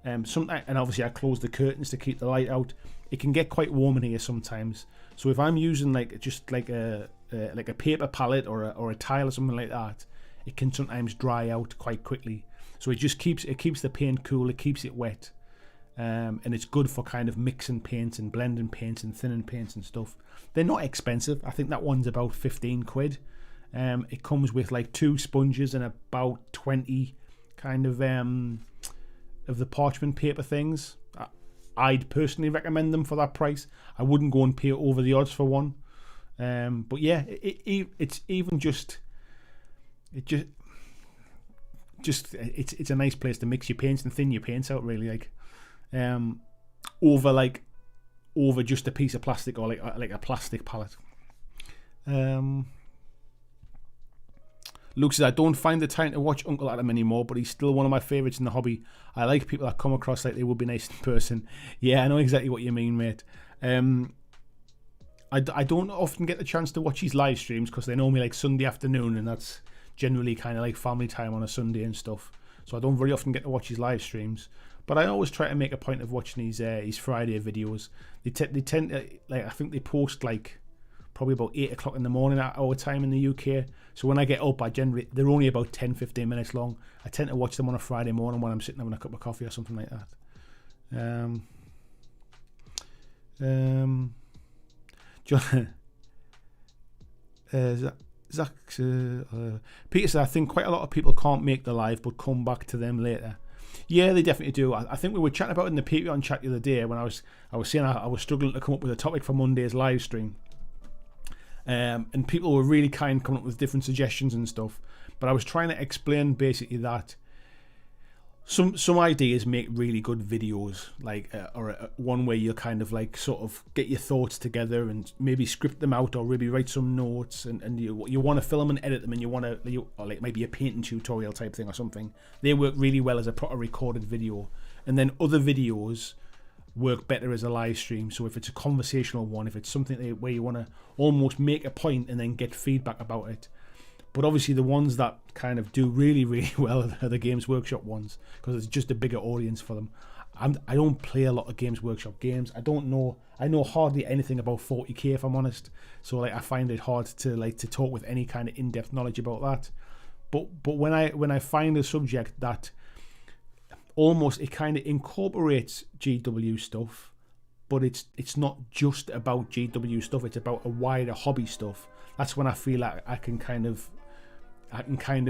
And obviously I close the curtains to keep the light out. It can get quite warm in here sometimes. So if I'm using like a paper palette or a tile or something like that, it can sometimes dry out quite quickly. So it keeps the paint cool. It keeps it wet. And it's good for kind of mixing paints and blending paints and thinning paints and stuff. They're not expensive. I think that one's about 15 quid. It comes with like 2 sponges and about 20 kind of the parchment paper things. I'd personally recommend them for that price. I wouldn't go and pay over the odds for one. But yeah, it's a nice place to mix your paints and thin your paints out, really, like. Over just a piece of plastic or like a plastic palette. Luke says, I don't find the time to watch Uncle Adam anymore, but he's still one of my favourites in the hobby. I like people that come across like they would be nice in person. Yeah, I know exactly what you mean, mate. I don't often get the chance to watch his live streams because they normally like Sunday afternoon, and that's generally kind of like family time on a Sunday and stuff. So I don't very often get to watch his live streams. But I always try to make a point of watching his Friday videos. They tend to, like, I think they post like probably about 8 o'clock in the morning at our time in the UK. So when I get up, they're only about 10-15 minutes long. I tend to watch them on a Friday morning when I'm sitting having a cup of coffee or something like that. John, Zach, Peter said, I think quite a lot of people can't make the live but come back to them later. Yeah, they definitely do. I think we were chatting about it in the Patreon chat the other day when I was saying I was struggling to come up with a topic for Monday's live stream. And people were really kind, coming up with different suggestions and stuff. But I was trying to explain basically that some ideas make really good videos, like one where you kind of like sort of get your thoughts together and maybe script them out or maybe write some notes and you want to film and edit them and or like maybe a painting tutorial type thing or something. They work really well as a proper recorded video, and then other videos work better as a live stream. So if it's a conversational one, if it's something where you want to almost make a point and then get feedback about it. But obviously the ones that kind of do really, really well are the Games Workshop ones, because it's just a bigger audience for them. I don't play a lot of Games Workshop games. I know hardly anything about 40k, if I'm honest. So like I find it hard to talk with any kind of in-depth knowledge about that. But when I find a subject that almost it kind of incorporates GW stuff, but it's not just about GW stuff, it's about a wider hobby stuff. That's when I feel like I can kind of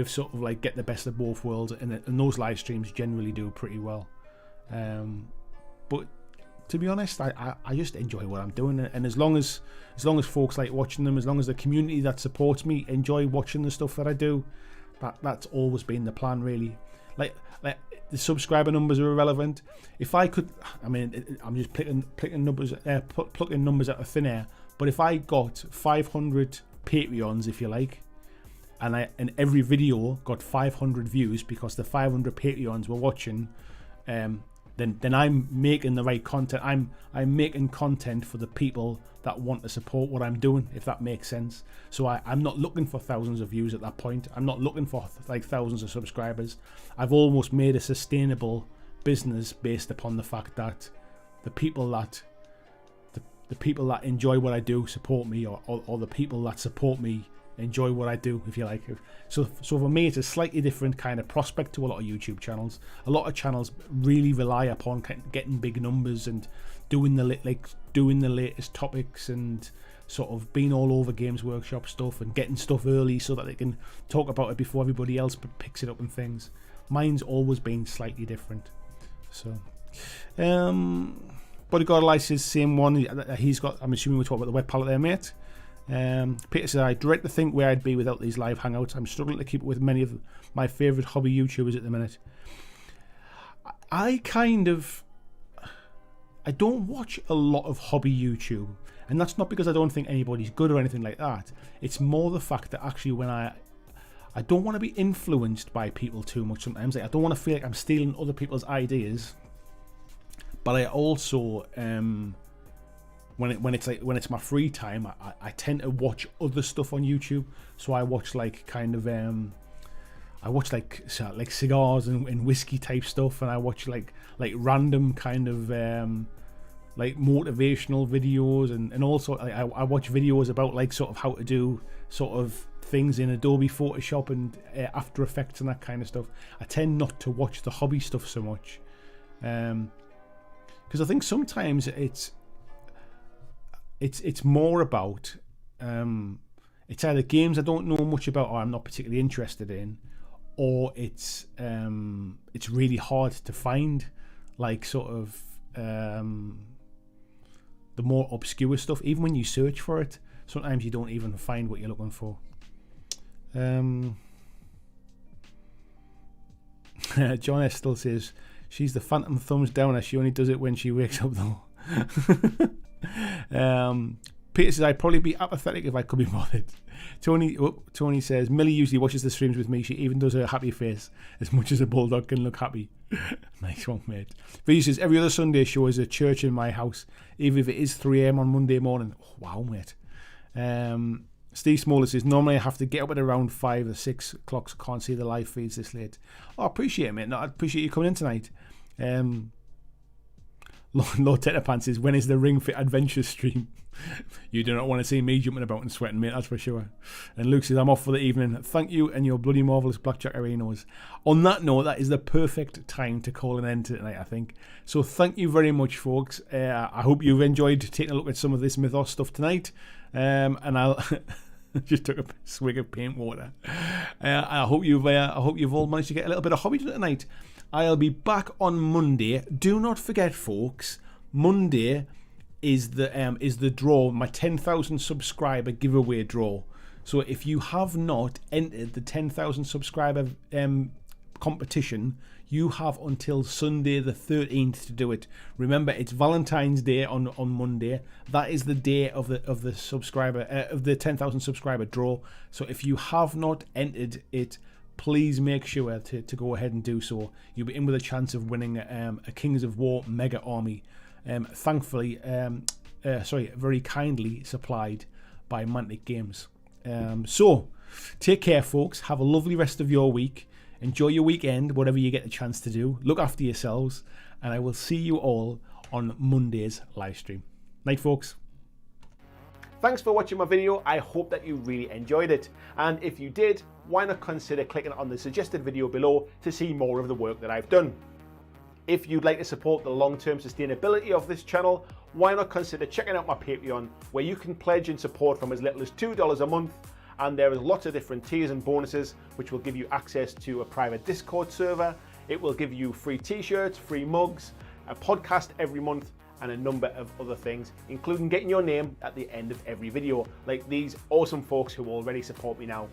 sort of like get the best of both worlds, and those live streams generally do pretty well. But to be honest, I just enjoy what I'm doing, and as long as folks like watching them, as long as the community that supports me enjoy watching the stuff that I do, that's always been the plan, really. Like the subscriber numbers are irrelevant. If I could, I mean, I'm just plucking numbers out of thin air. But if I got 500 Patreons, if you like, and every video got 500 views because the 500 Patreons were watching, then I'm making the right content. I'm making content for the people that want to support what I'm doing, if that makes sense. So I'm not looking for thousands of views at that point. I'm not looking for like thousands of subscribers. I've almost made a sustainable business based upon the fact that the people that enjoy what I do support me, or the people that support me enjoy what I do, if you like. So for me, it's a slightly different kind of prospect to a lot of YouTube channels. A lot of channels really rely upon getting big numbers and doing the latest topics and sort of being all over Games Workshop stuff and getting stuff early so that they can talk about it before everybody else picks it up and things. Mine's always been slightly different. So Bodyguard Lice is the same one. He's got, I'm assuming we're talking about the wet palette there, mate. Peter says, I dread to think where I'd be without these live hangouts. I'm struggling to keep up with many of my favourite hobby YouTubers at the minute. I don't watch a lot of hobby YouTube, and that's not because I don't think anybody's good or anything like that. It's more the fact that actually when I don't want to be influenced by people too much sometimes. Like, I don't want to feel like I'm stealing other people's ideas, but I also when it's my free time, I tend to watch other stuff on YouTube. So I watch like kind of I watch like cigars and whiskey type stuff, and I watch like random kind of like motivational videos, and also I watch videos about like sort of how to do sort of things in Adobe Photoshop and After Effects and that kind of stuff. I tend not to watch the hobby stuff so much, because I think sometimes it's more about it's either games I don't know much about or I'm not particularly interested in, or it's really hard to find like sort of the more obscure stuff. Even when you search for it, sometimes you don't even find what you're looking for. John S. still says she's the phantom thumbs downer. She only does it when she wakes up though. Peter says, I'd probably be apathetic if I could be bothered. Tony says, Millie usually watches the streams with me. She even does her happy face as much as a bulldog can look happy. Nice one, mate. Vee says, every other Sunday show is a church in my house, even if it is 3 a.m. on Monday morning. Oh, wow, mate. Steve Smaller says, normally I have to get up at around 5 or 6 o'clock, so can't see the live feeds this late. Oh, I appreciate it, mate. No, I appreciate you coming in tonight. Lord Tetterpants says, when is the Ring Fit Adventure stream? You do not want to see me jumping about and sweating, mate, that's for sure. And Luke says, I'm off for the evening. Thank you and your bloody marvellous Blackjack Arenos. On that note, that is the perfect time to call an end to tonight, I think. So thank you very much, folks. I hope you've enjoyed taking a look at some of this Mythos stuff tonight. And I'll... just took a swig of paint water. I hope you've all managed to get a little bit of hobby done tonight. I'll be back on Monday. Do not forget, folks, Monday is the draw, my 10,000 subscriber giveaway draw. So if you have not entered the 10,000 subscriber competition, you have until Sunday the 13th to do it. Remember, it's Valentine's Day on Monday. That is the day of the subscriber of the 10,000 subscriber draw. So if you have not entered it, please make sure to go ahead and do so. You'll be in with a chance of winning a Kings of War mega army. Thankfully, very kindly supplied by Mantic Games. So take care, folks. Have a lovely rest of your week. Enjoy your weekend, whatever you get the chance to do. Look after yourselves, and I will see you all on Monday's live stream. Night, folks. Thanks for watching my video. I hope that you really enjoyed it. And if you did, why not consider clicking on the suggested video below to see more of the work that I've done. If you'd like to support the long-term sustainability of this channel, why not consider checking out my Patreon, where you can pledge and support from as little as $2 a month. And there is lots of different tiers and bonuses which will give you access to a private Discord server. It will give you free t-shirts, free mugs, a podcast every month, and a number of other things, including getting your name at the end of every video, like these awesome folks who already support me now.